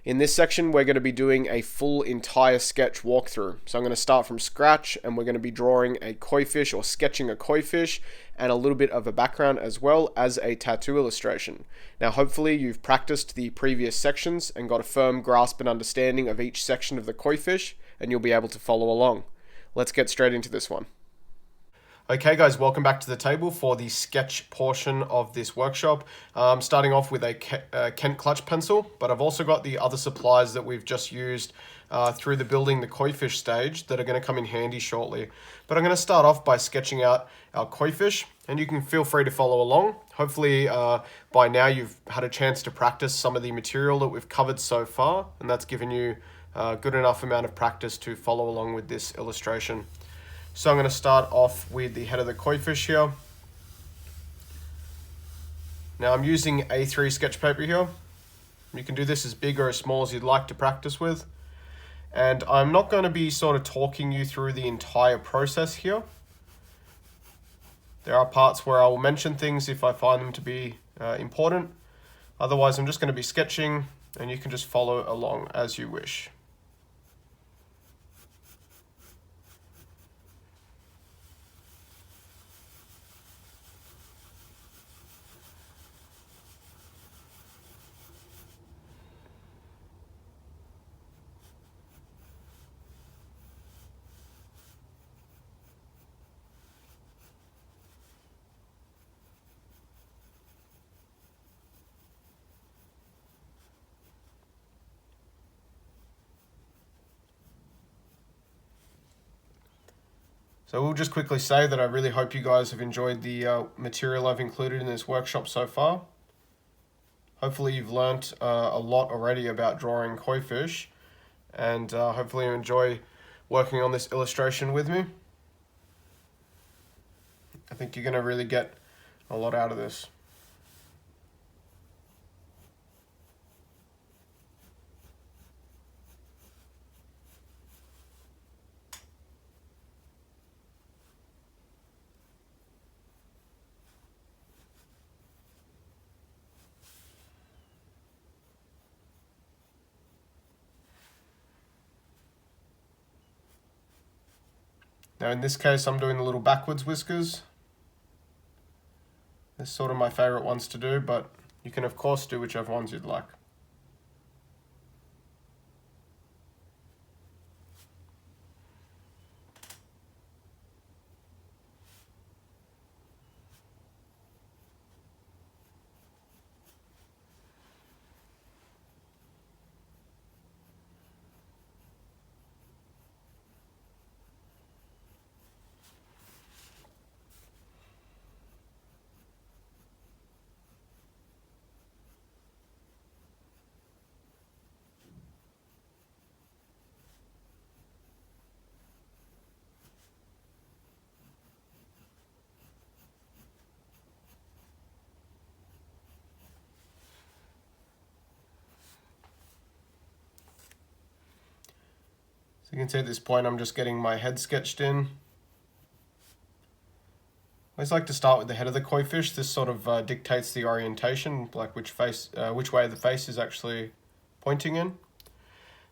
In this section, we're going to be doing a full entire sketch walkthrough. So I'm going to start from scratch and we're going to be drawing a Koifish or sketching a Koifish and a little bit of a background as well as a tattoo illustration. Now, hopefully you've practiced the previous sections and got a firm grasp and understanding of each section of the Koifish and you'll be able to follow along. Let's get straight into this one. Okay guys, welcome back to the table for the sketch portion of this workshop. Starting off with a Kent clutch pencil, but I've also got the other supplies that we've just used through the building the Koifish stage that are going to come in handy shortly. But I'm going to start off by sketching out our Koifish, and you can feel free to follow along. Hopefully by now you've had a chance to practice some of the material that we've covered so far, and that's given you a good enough amount of practice to follow along with this illustration. So I'm going to start off with the head of the Koifish here. Now I'm using A3 sketch paper here. You can do this as big or as small as you'd like to practice with. And I'm not going to be sort of talking you through the entire process here. There are parts where I will mention things if I find them to be important. Otherwise, I'm just going to be sketching and you can just follow along as you wish. So we'll just quickly say that I really hope you guys have enjoyed the material I've included in this workshop so far. Hopefully you've learnt a lot already about drawing koi fish, and hopefully you enjoy working on this illustration with me. I think you're going to really get a lot out of this. Now in this case I'm doing the little backwards whiskers. This is sort of my favorite ones to do, but you can of course do whichever ones you'd like. You can see at this point I'm just getting my head sketched in. I always like to start with the head of the koi fish. This sort of dictates the orientation, like which way the face is actually pointing in.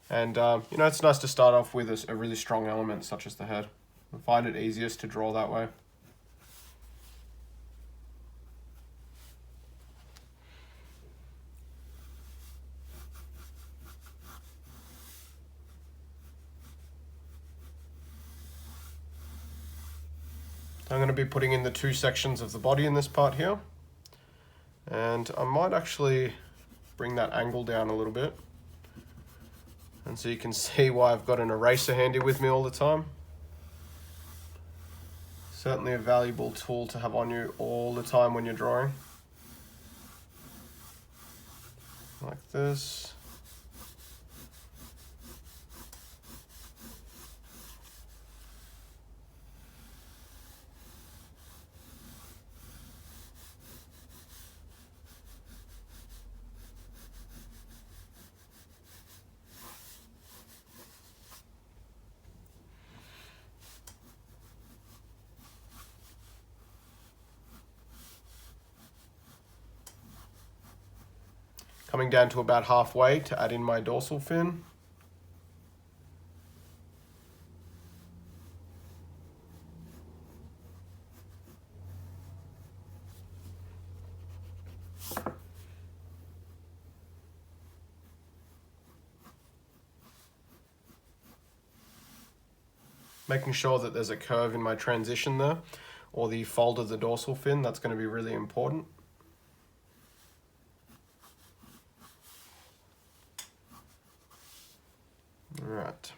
And you know, it's nice to start off with a really strong element such as the head. I find it easiest to draw that way. I'm going to be putting in the two sections of the body in this part here. And I might actually bring that angle down a little bit. And so you can see why I've got an eraser handy with me all the time. Certainly a valuable tool to have on you all the time when you're drawing. Like this. Coming down to about halfway to add in my dorsal fin. Making sure that there's a curve in my transition there, or the fold of the dorsal fin. That's going to be really important. Right.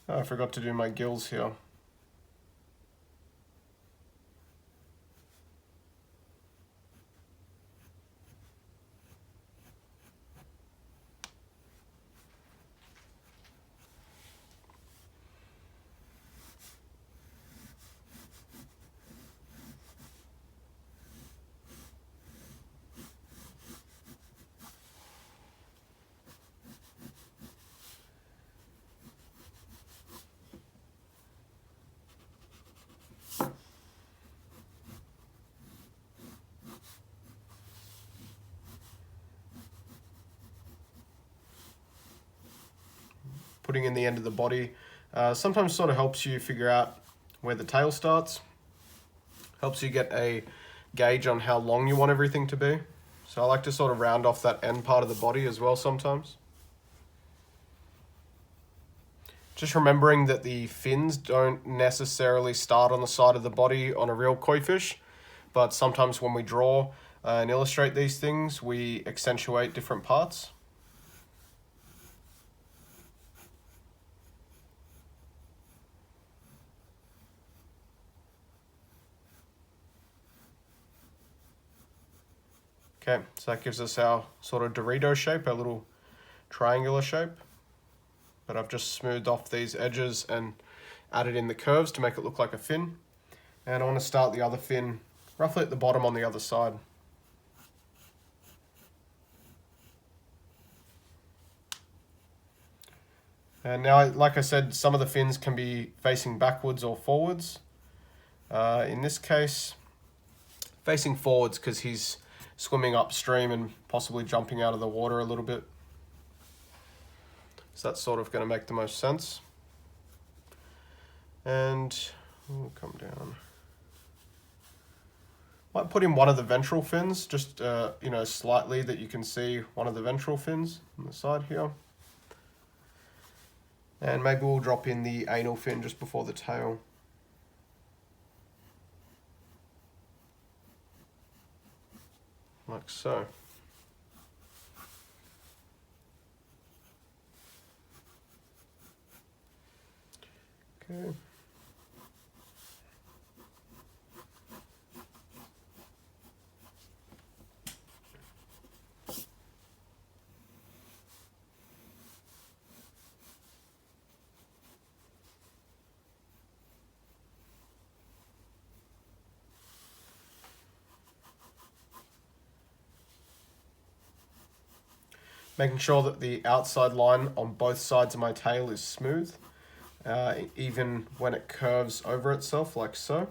Oh, I forgot to do my gills here. Putting in the end of the body sometimes sort of helps you figure out where the tail starts. Helps you get a gauge on how long you want everything to be. So I like to sort of round off that end part of the body as well sometimes. Just remembering that the fins don't necessarily start on the side of the body on a real koi fish, but sometimes when we draw and illustrate these things, we accentuate different parts. Okay, so that gives us our sort of Dorito shape, our little triangular shape. But I've just smoothed off these edges and added in the curves to make it look like a fin. And I want to start the other fin roughly at the bottom on the other side. And now, like I said, some of the fins can be facing backwards or forwards. In this case, facing forwards because he's swimming upstream and possibly jumping out of the water a little bit. So that's sort of going to make the most sense. And we'll come down. Might put in one of the ventral fins, just you know, slightly, that you can see one of the ventral fins on the side here. And maybe we'll drop in the anal fin just before the tail. Like so. Okay. Making sure that the outside line on both sides of my tail is smooth, even when it curves over itself like so.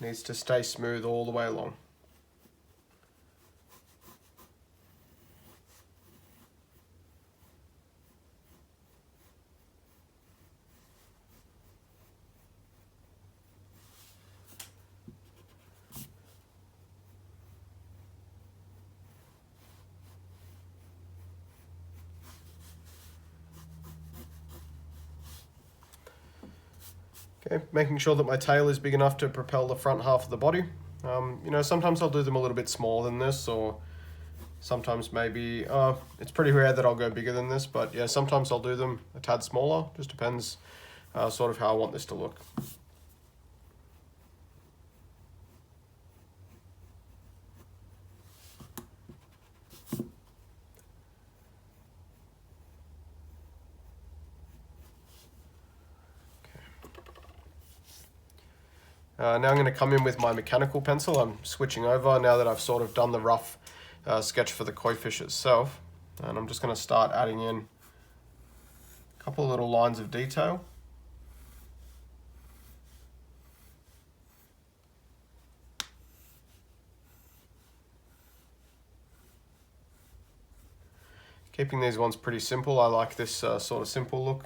Needs to stay smooth all the way along. Okay, making sure that my tail is big enough to propel the front half of the body. You know, sometimes I'll do them a little bit smaller than this, or sometimes maybe, it's pretty rare that I'll go bigger than this, but yeah, sometimes I'll do them a tad smaller. Just depends sort of how I want this to look. Now I'm going to come in with my mechanical pencil. I'm switching over now that I've sort of done the rough sketch for the Koifish itself. And I'm just going to start adding in a couple of little lines of detail. Keeping these ones pretty simple. I like this sort of simple look.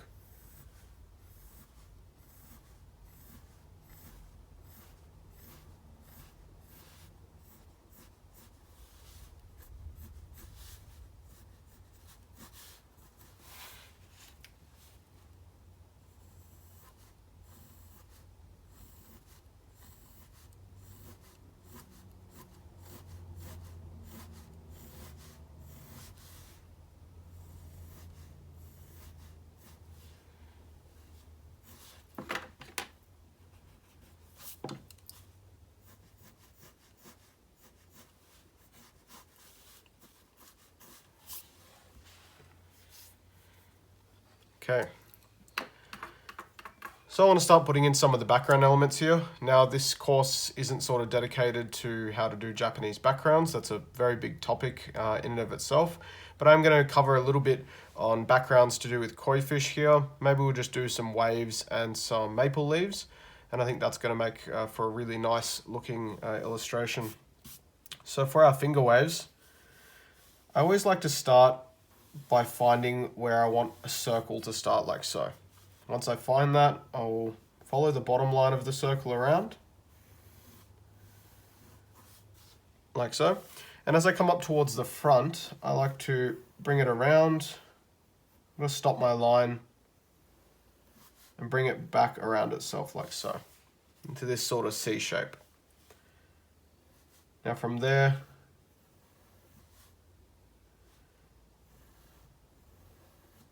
Okay. So I want to start putting in some of the background elements here. Now this course isn't sort of dedicated to how to do Japanese backgrounds. That's a very big topic in and of itself. But I'm going to cover a little bit on backgrounds to do with Koifish here. Maybe we'll just do some waves and some maple leaves. And I think that's going to make for a really nice looking illustration. So for our finger waves, I always like to start by finding where I want a circle to start, like so. Once I find that, I'll follow the bottom line of the circle around, like so. And as I come up towards the front, I like to bring it around. I'm going to stop my line and bring it back around itself, like so, into this sort of C shape. Now from there,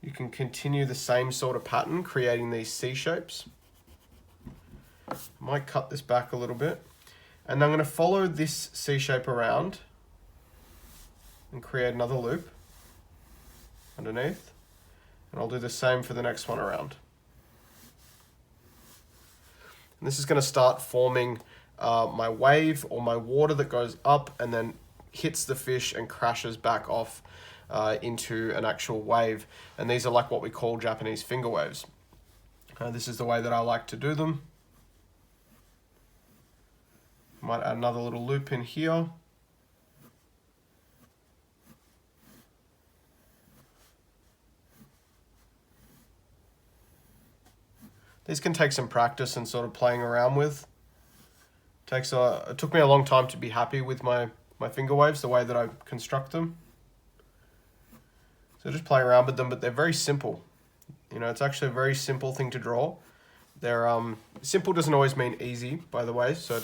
you can continue the same sort of pattern, creating these C shapes. I might cut this back a little bit. And I'm going to follow this C shape around and create another loop underneath. And I'll do the same for the next one around. And this is going to start forming my wave or my water that goes up and then hits the fish and crashes back off into an actual wave. And these are like what we call Japanese finger waves. This is the way that I like to do them. Might add another little loop in here. These can take some practice and sort of playing around with. It took me a long time to be happy with my finger waves, the way that I construct them. So just play around with them, but they're very simple. You know, it's actually a very simple thing to draw. They're simple doesn't always mean easy, by the way, so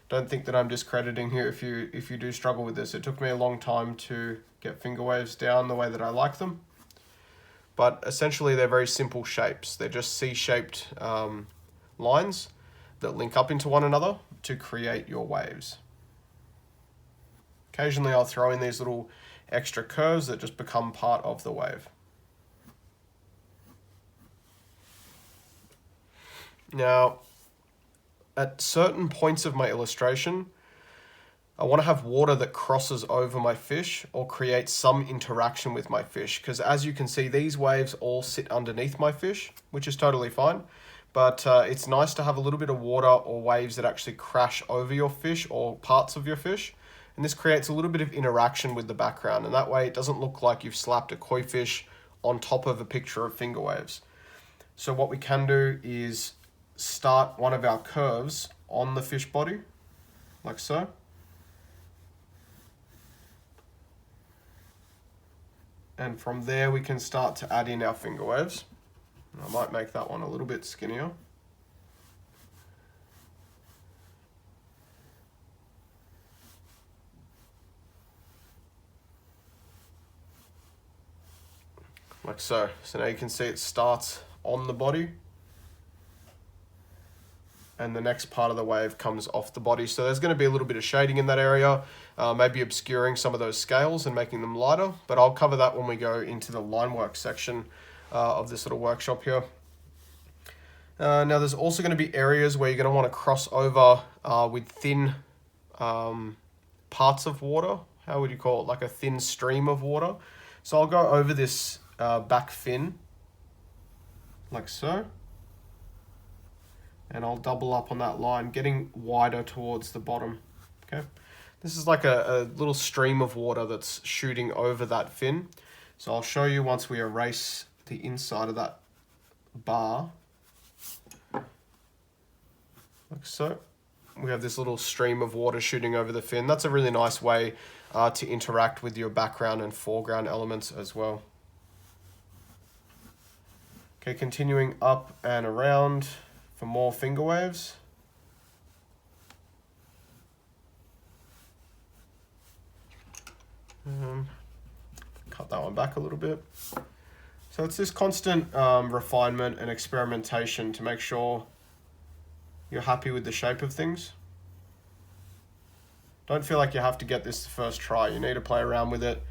don't think that I'm discrediting here if you do struggle with this. It took me a long time to get finger waves down the way that I like them. But essentially they're very simple shapes. They're just C-shaped lines that link up into one another to create your waves. Occasionally I'll throw in these little extra curves that just become part of the wave. Now, at certain points of my illustration, I want to have water that crosses over my fish or create some interaction with my fish, because as you can see, these waves all sit underneath my fish, which is totally fine. But it's nice to have a little bit of water or waves that actually crash over your fish or parts of your fish. And this creates a little bit of interaction with the background. And that way it doesn't look like you've slapped a koi fish on top of a picture of finger waves. So what we can do is start one of our curves on the fish body, like so. And from there we can start to add in our finger waves. I might make that one a little bit skinnier. Like so. So now you can see it starts on the body, and the next part of the wave comes off the body. So there's going to be a little bit of shading in that area, maybe obscuring some of those scales and making them lighter, but I'll cover that when we go into the line work section of this little workshop here. Now there's also going to be areas where you're going to want to cross over with thin parts of water. How would you call it? Like a thin stream of water. So I'll go over this back fin, like so. And I'll double up on that line, getting wider towards the bottom, okay? This is like a little stream of water that's shooting over that fin. So I'll show you once we erase the inside of that bar. Like so. We have this little stream of water shooting over the fin. That's a really nice way to interact with your background and foreground elements as well. Okay, continuing up and around for more finger waves. Cut that one back a little bit. So it's this constant refinement and experimentation to make sure you're happy with the shape of things. Don't feel like you have to get this the first try. You need to play around with it.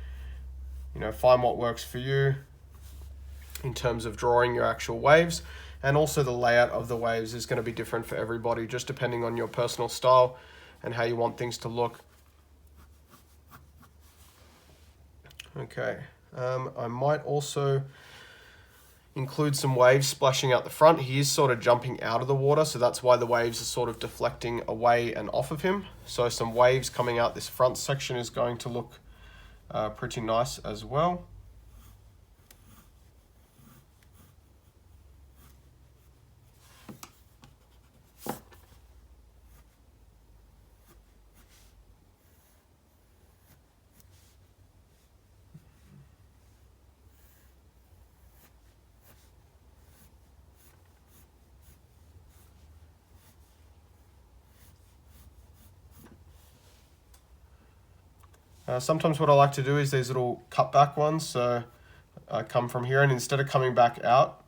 You know, find what works for you in terms of drawing your actual waves. And also the layout of the waves is going to be different for everybody, just depending on your personal style and how you want things to look. Okay, I might also include some waves splashing out the front. He is sort of jumping out of the water, so that's why the waves are sort of deflecting away and off of him. So some waves coming out this front section is going to look pretty nice as well. Sometimes what I like to do is these little cut back ones. So I come from here, and instead of coming back out,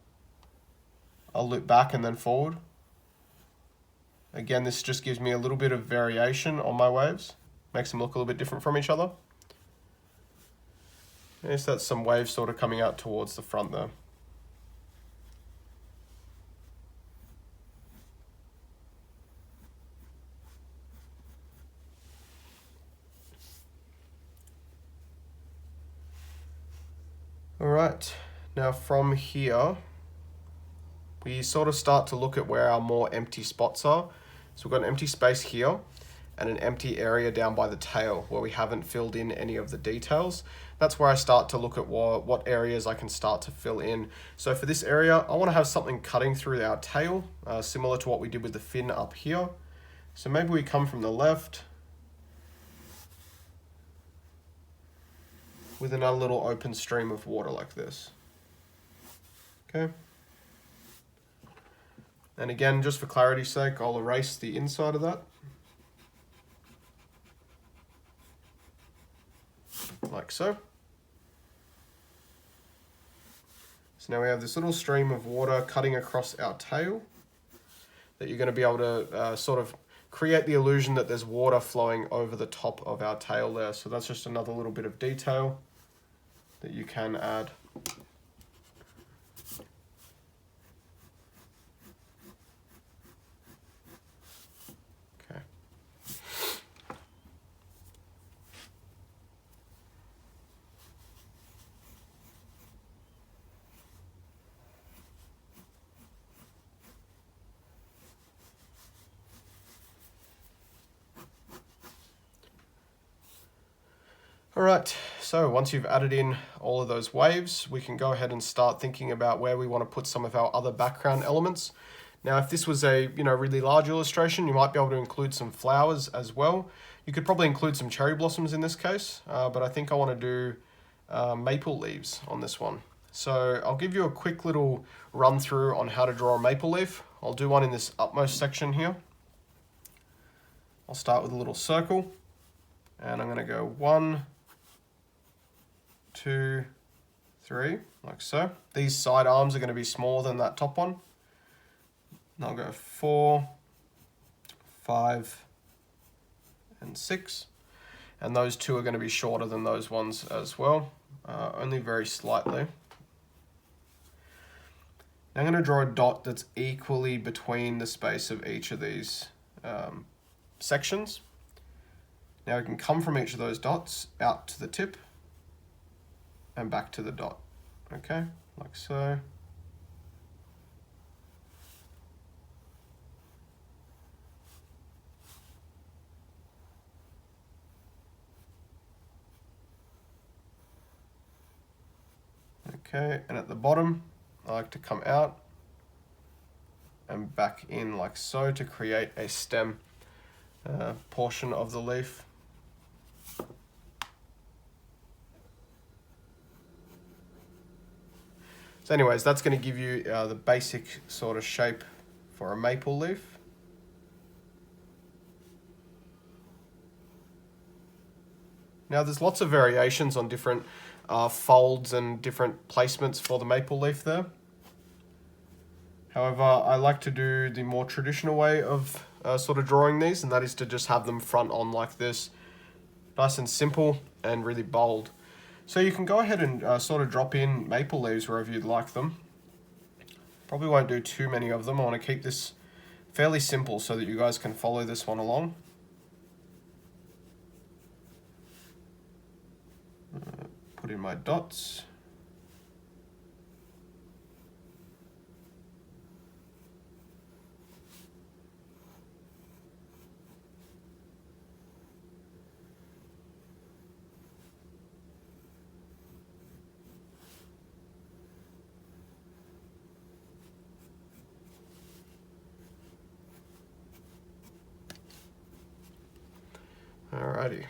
I'll loop back and then forward. Again, this just gives me a little bit of variation on my waves. Makes them look a little bit different from each other. Yes, that's some waves sort of coming out towards the front there. All right, now from here, we sort of start to look at where our more empty spots are. So we've got an empty space here and an empty area down by the tail where we haven't filled in any of the details. That's where I start to look at what areas I can start to fill in. So for this area, I want to have something cutting through our tail, similar to what we did with the fin up here. So maybe we come from the left with another little open stream of water like this. Okay. And again, just for clarity's sake, I'll erase the inside of that. Like so. So now we have this little stream of water cutting across our tail that you're going to be able to sort of create the illusion that there's water flowing over the top of our tail there. So that's just another little bit of detail that you can add. Okay. All right, so once you've added in all of those waves, we can go ahead and start thinking about where we want to put some of our other background elements. Now, if this was a really large illustration, you might be able to include some flowers as well. You could probably include some cherry blossoms in this case, but I think I want to do maple leaves on this one. So I'll give you a quick little run through on how to draw a maple leaf. I'll do one in this upmost section here. I'll start with a little circle, and I'm going to go 1, 2, 3, like so. These side arms are going to be smaller than that top one. And I'll go 4, 5, and 6. And those two are going to be shorter than those ones as well, only very slightly. Now I'm going to draw a dot that's equally between the space of each of these sections. Now we can come from each of those dots out to the tip and back to the dot, okay, like so. Okay, and at the bottom, I like to come out and back in like so to create a stem portion of the leaf. So anyways, that's going to give you the basic sort of shape for a maple leaf. Now there's lots of variations on different folds and different placements for the maple leaf there. However, I like to do the more traditional way of sort of drawing these, and that is to just have them front on like this. Nice and simple and really bold. So you can go ahead and sort of drop in maple leaves wherever you'd like them. Probably won't do too many of them. I want to keep this fairly simple so that you guys can follow this one along. Put in my dots. Alrighty.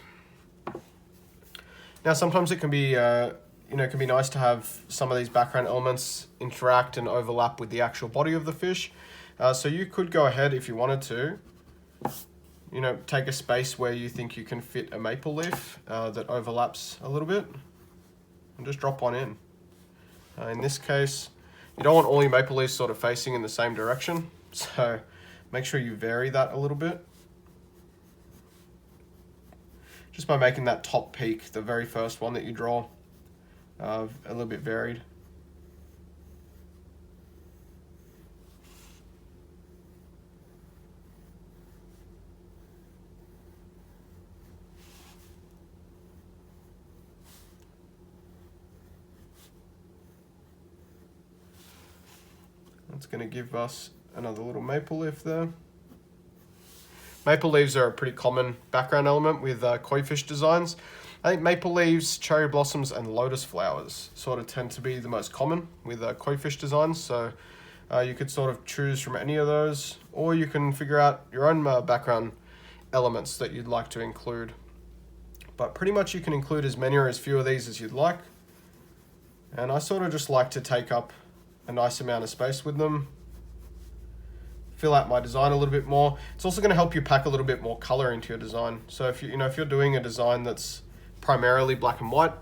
Now sometimes it can be, can be nice to have some of these background elements interact and overlap with the actual body of the fish. So you could go ahead if you wanted to, take a space where you think you can fit a maple leaf that overlaps a little bit and just drop one in. In this case, you don't want all your maple leaves sort of facing in the same direction. So make sure you vary that a little bit. Just by making that top peak, the very first one that you draw, a little bit varied. That's going to give us another little maple leaf there. Maple leaves are a pretty common background element with Koifish designs. I think maple leaves, cherry blossoms, and lotus flowers sort of tend to be the most common with Koifish designs. So you could sort of choose from any of those, or you can figure out your own background elements that you'd like to include. But pretty much you can include as many or as few of these as you'd like. And I sort of just like to take up a nice amount of space with them, fill out my design a little bit more. It's also going to help you pack a little bit more color into your design. So if if you're doing a design that's primarily black and white,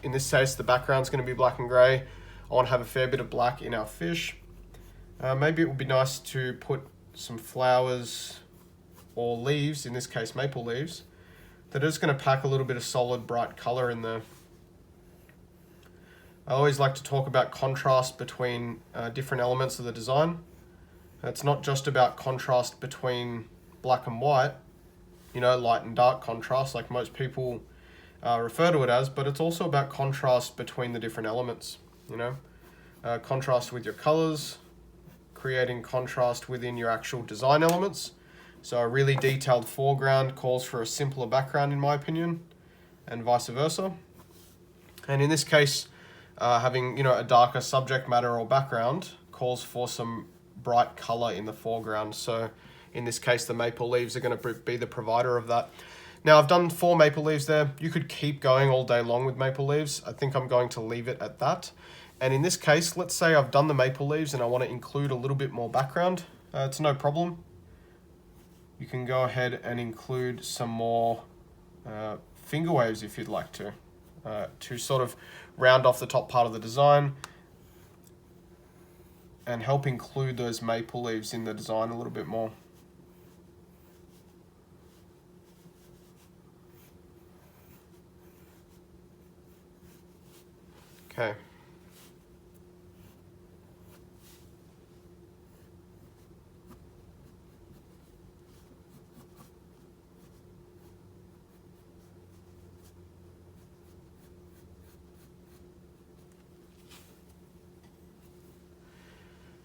in this case the background's going to be black and gray. I want to have a fair bit of black in our fish. Maybe it would be nice to put some flowers or leaves, in this case maple leaves, that are just going to pack a little bit of solid bright color in there. I always like to talk about contrast between different elements of the design. It's not just about contrast between black and white, light and dark contrast like most people refer to it as, but it's also about contrast between the different elements, contrast with your colors, creating contrast within your actual design elements. So a really detailed foreground calls for a simpler background in my opinion, and vice versa. And in this case, having a darker subject matter or background calls for some bright color in the foreground. So in this case, the maple leaves are going to be the provider of that. Now I've done 4 maple leaves there. You could keep going all day long with maple leaves. I think I'm going to leave it at that. And in this case, let's say I've done the maple leaves and I want to include a little bit more background. It's no problem. You can go ahead and include some more finger waves if you'd like to sort of round off the top part of the design and help include those maple leaves in the design a little bit more. Okay.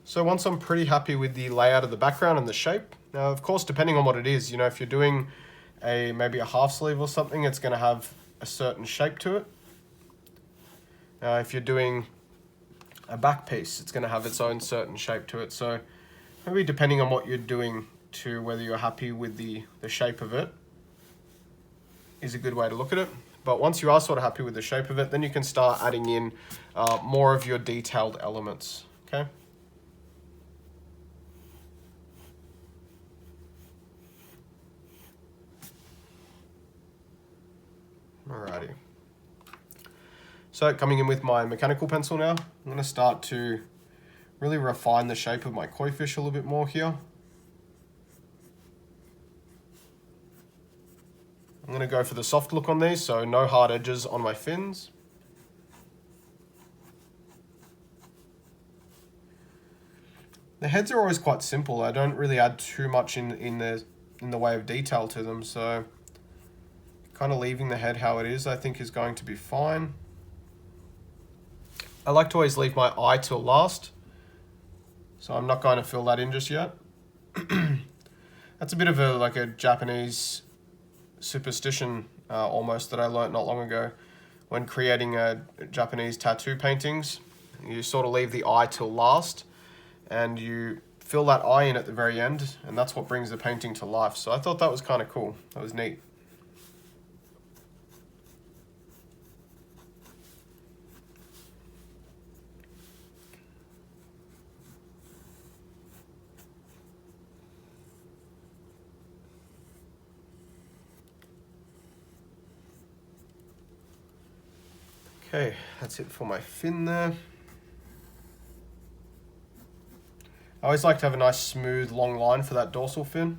So once I'm pretty happy with the layout of the background and the shape, now of course depending on what it is, if you're doing maybe a half sleeve or something, it's going to have a certain shape to it. If you're doing a back piece, it's going to have its own certain shape to it. So maybe depending on what you're doing to whether you're happy with the shape of it is a good way to look at it. But once you are sort of happy with the shape of it, then you can start adding in more of your detailed elements. Okay. Alrighty. So coming in with my mechanical pencil now, I'm going to start to really refine the shape of my koi fish a little bit more here. I'm going to go for the soft look on these, so no hard edges on my fins. The heads are always quite simple. I don't really add too much in the way of detail to them, so kind of leaving the head how it is I think is going to be fine. I like to always leave my eye till last, so I'm not going to fill that in just yet. That's a bit of a Japanese superstition almost that I learnt not long ago when creating Japanese tattoo paintings. You sort of leave the eye till last and you fill that eye in at the very end, and that's what brings the painting to life. So I thought that was kind of cool. That was neat. Okay, that's it for my fin there. I always like to have a nice smooth long line for that dorsal fin.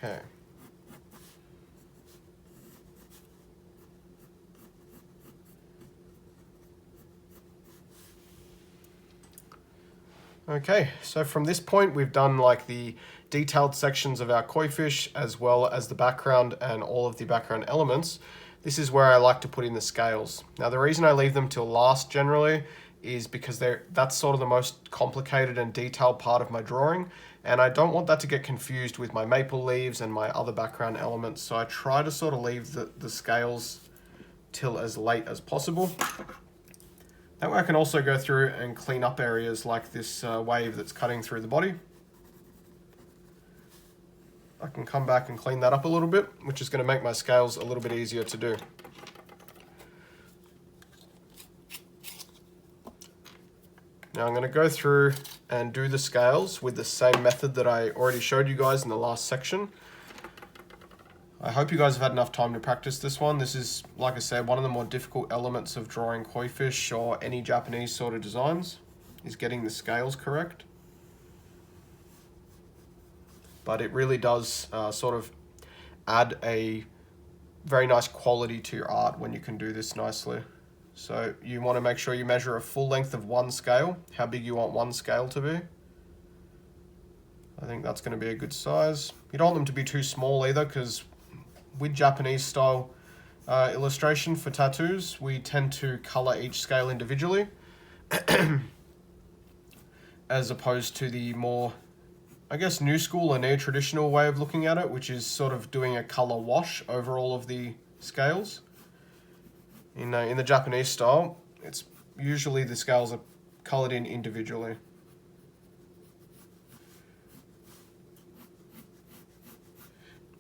Okay. Okay, so from this point we've done like the detailed sections of our koi fish as well as the background and all of the background elements. This is where I like to put in the scales. Now the reason I leave them till last generally is because that's sort of the most complicated and detailed part of my drawing, and I don't want that to get confused with my maple leaves and my other background elements, so I try to sort of leave the scales till as late as possible. That way I can also go through and clean up areas like this wave that's cutting through the body. I can come back and clean that up a little bit, which is going to make my scales a little bit easier to do. Now I'm going to go through and do the scales with the same method that I already showed you guys in the last section. I hope you guys have had enough time to practice this one. This is, like I said, one of the more difficult elements of drawing koi fish or any Japanese sort of designs, is getting the scales correct. But it really does sort of add a very nice quality to your art when you can do this nicely. So you want to make sure you measure a full length of one scale, how big you want one scale to be. I think that's going to be a good size. You don't want them to be too small either, because with Japanese style illustration for tattoos, we tend to color each scale individually as opposed to the more, I guess, new school or neo-traditional way of looking at it, which is sort of doing a color wash over all of the scales. In the Japanese style, it's usually the scales are colored in individually.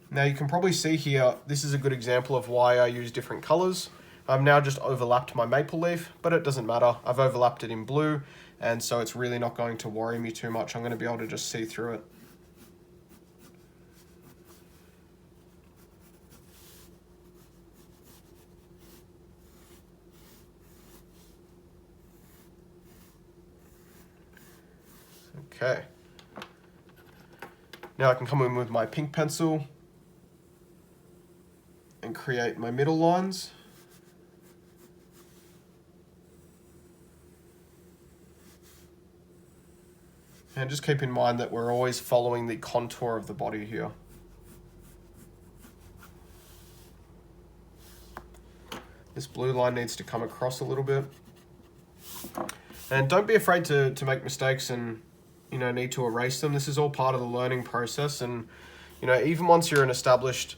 Now you can probably see here, this is a good example of why I use different colors. I've now just overlapped my maple leaf, but it doesn't matter. I've overlapped it in blue, and so it's really not going to worry me too much. I'm going to be able to just see through it. Okay. Now I can come in with my pink pencil and create my middle lines. And just keep in mind that we're always following the contour of the body here. This blue line needs to come across a little bit. And don't be afraid to make mistakes and, you know, need to erase them. This is all part of the learning process, and, you know, even once you're an established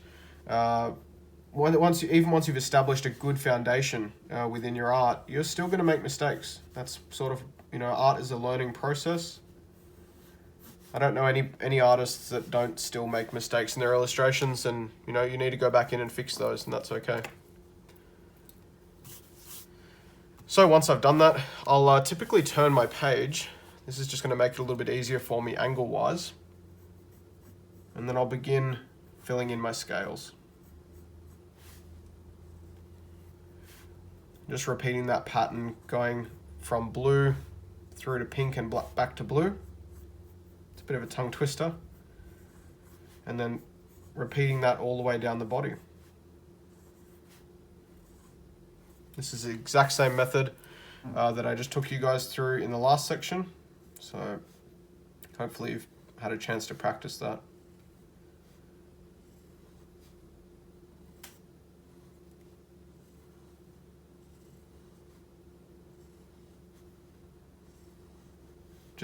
once you've established a good foundation within your art, you're still going to make mistakes. That's sort of, you know, art is a learning process. I don't know any artists that don't still make mistakes in their illustrations, and, you know, you need to go back in and fix those, and that's okay. So once I've done that, I'll typically turn my page. This is just going to make it a little bit easier for me angle-wise. And then I'll begin filling in my scales. Just repeating that pattern, going from blue through to pink and black back to blue. It's a bit of a tongue twister. And then repeating that all the way down the body. This is the exact same method that I just took you guys through in the last section. So hopefully you've had a chance to practice that.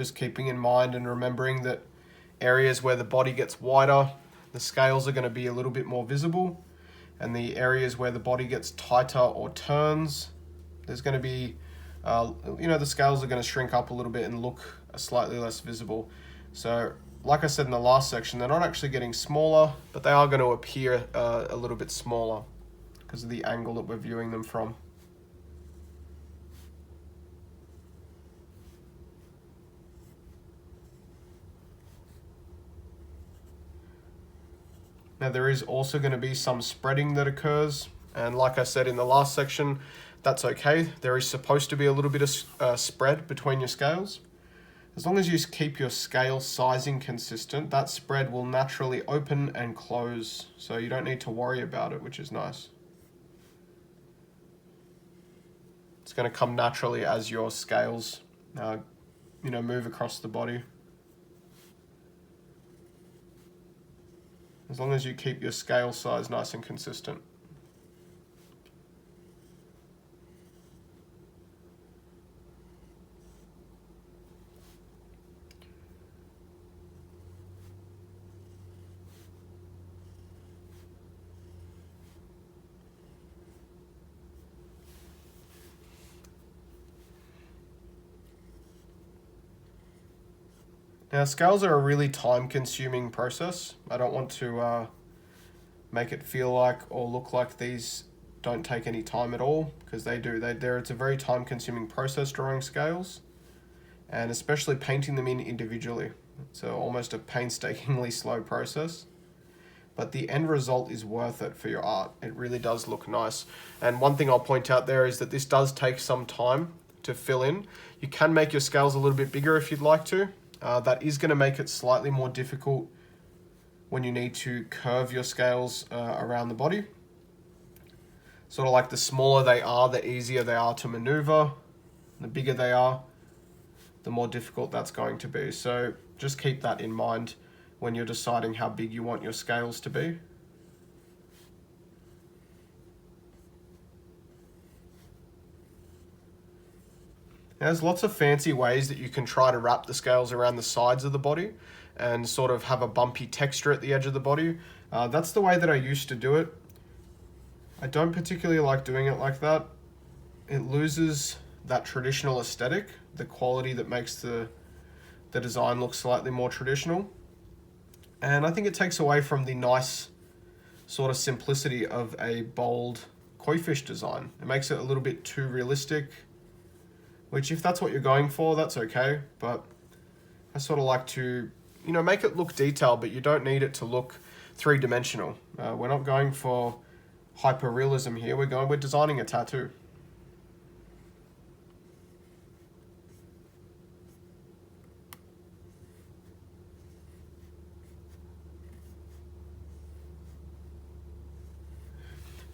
Just keeping in mind and remembering that areas where the body gets wider, the scales are going to be a little bit more visible, and the areas where the body gets tighter or turns, there's going to be, the scales are going to shrink up a little bit and look slightly less visible. So, like I said in the last section, they're not actually getting smaller, but they are going to appear a little bit smaller because of the angle that we're viewing them from. Now there is also going to be some spreading that occurs, and like I said in the last section, that's okay. There is supposed to be a little bit of spread between your scales. As long as you keep your scale sizing consistent, that spread will naturally open and close, so you don't need to worry about it, which is nice. It's going to come naturally as your scales move across the body. As long as you keep your scale size nice and consistent. Now, scales are a really time-consuming process. I don't want to make it feel like or look like these don't take any time at all, because they do. It's a very time-consuming process drawing scales, and especially painting them in individually. It's almost a painstakingly slow process, but the end result is worth it for your art. It really does look nice. And one thing I'll point out there is that this does take some time to fill in. You can make your scales a little bit bigger if you'd like to. That is going to make it slightly more difficult when you need to curve your scales around the body. Sort of like the smaller they are, the easier they are to maneuver. The bigger they are, the more difficult that's going to be. So just keep that in mind when you're deciding how big you want your scales to be. There's lots of fancy ways that you can try to wrap the scales around the sides of the body and sort of have a bumpy texture at the edge of the body. That's the way that I used to do it. I don't particularly like doing it like that. It loses that traditional aesthetic, the quality that makes the design look slightly more traditional. And I think it takes away from the nice sort of simplicity of a bold Koifish design. It makes it a little bit too realistic, which if that's what you're going for, that's okay. But I sort of like to, make it look detailed, but you don't need it to look three-dimensional. We're not going for hyper-realism here. We're designing a tattoo.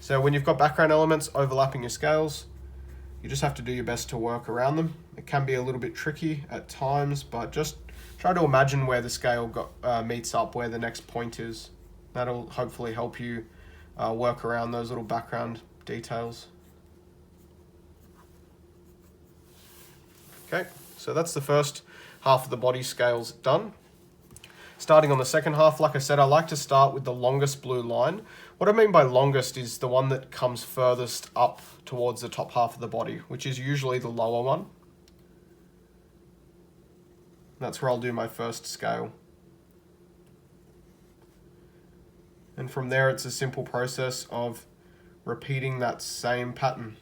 So when you've got background elements overlapping your scales, you just have to do your best to work around them. It can be a little bit tricky at times, but just try to imagine where the scale meets up, where the next point is. That'll hopefully help you work around those little background details. Okay, so that's the first half of the body scales done. Starting on the second half, like I said, I like to start with the longest blue line. What I mean by longest is the one that comes furthest up towards the top half of the body, which is usually the lower one. That's where I'll do my first scale. And from there, it's a simple process of repeating that same pattern.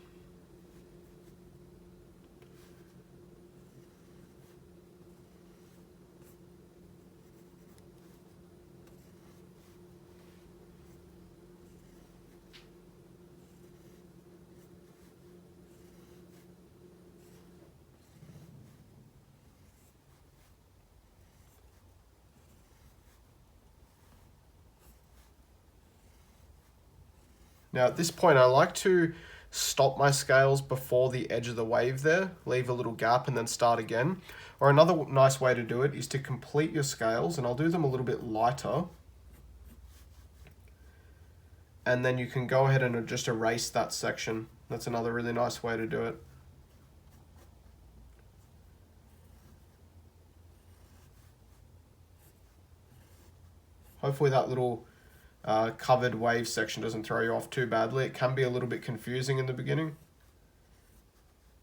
Now at this point, I like to stop my scales before the edge of the wave there, leave a little gap and then start again. Or another nice way to do it is to complete your scales, and I'll do them a little bit lighter. And then you can go ahead and just erase that section. That's another really nice way to do it. Hopefully that little covered wave section doesn't throw you off too badly. It can be a little bit confusing in the beginning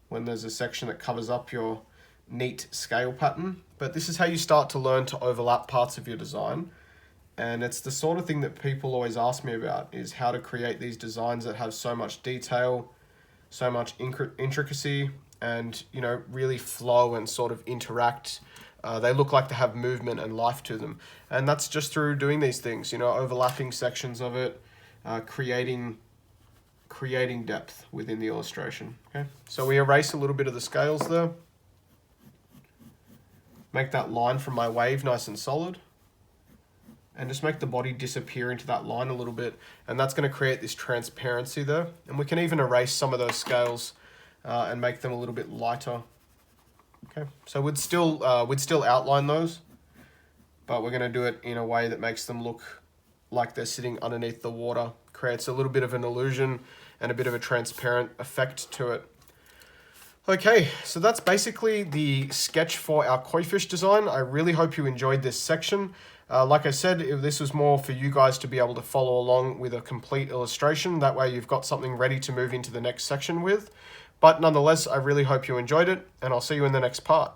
when there's a section that covers up your neat scale pattern. But this is how you start to learn to overlap parts of your design. And it's the sort of thing that people always ask me about, is how to create these designs that have so much detail, so much intricacy, and, you know, really flow and sort of interact. They look like they have movement and life to them. And that's just through doing these things, you know, overlapping sections of it, creating depth within the illustration. Okay, so we erase a little bit of the scales there. Make that line from my wave nice and solid. And just make the body disappear into that line a little bit. And that's going to create this transparency there. And we can even erase some of those scales and make them a little bit lighter. Okay, so we'd still outline those, but we're going to do it in a way that makes them look like they're sitting underneath the water. Creates a little bit of an illusion and a bit of a transparent effect to it. Okay, so that's basically the sketch for our Koifish design. I really hope you enjoyed this section. Like I said, this was more for you guys to be able to follow along with a complete illustration. That way you've got something ready to move into the next section with. But nonetheless, I really hope you enjoyed it, and I'll see you in the next part.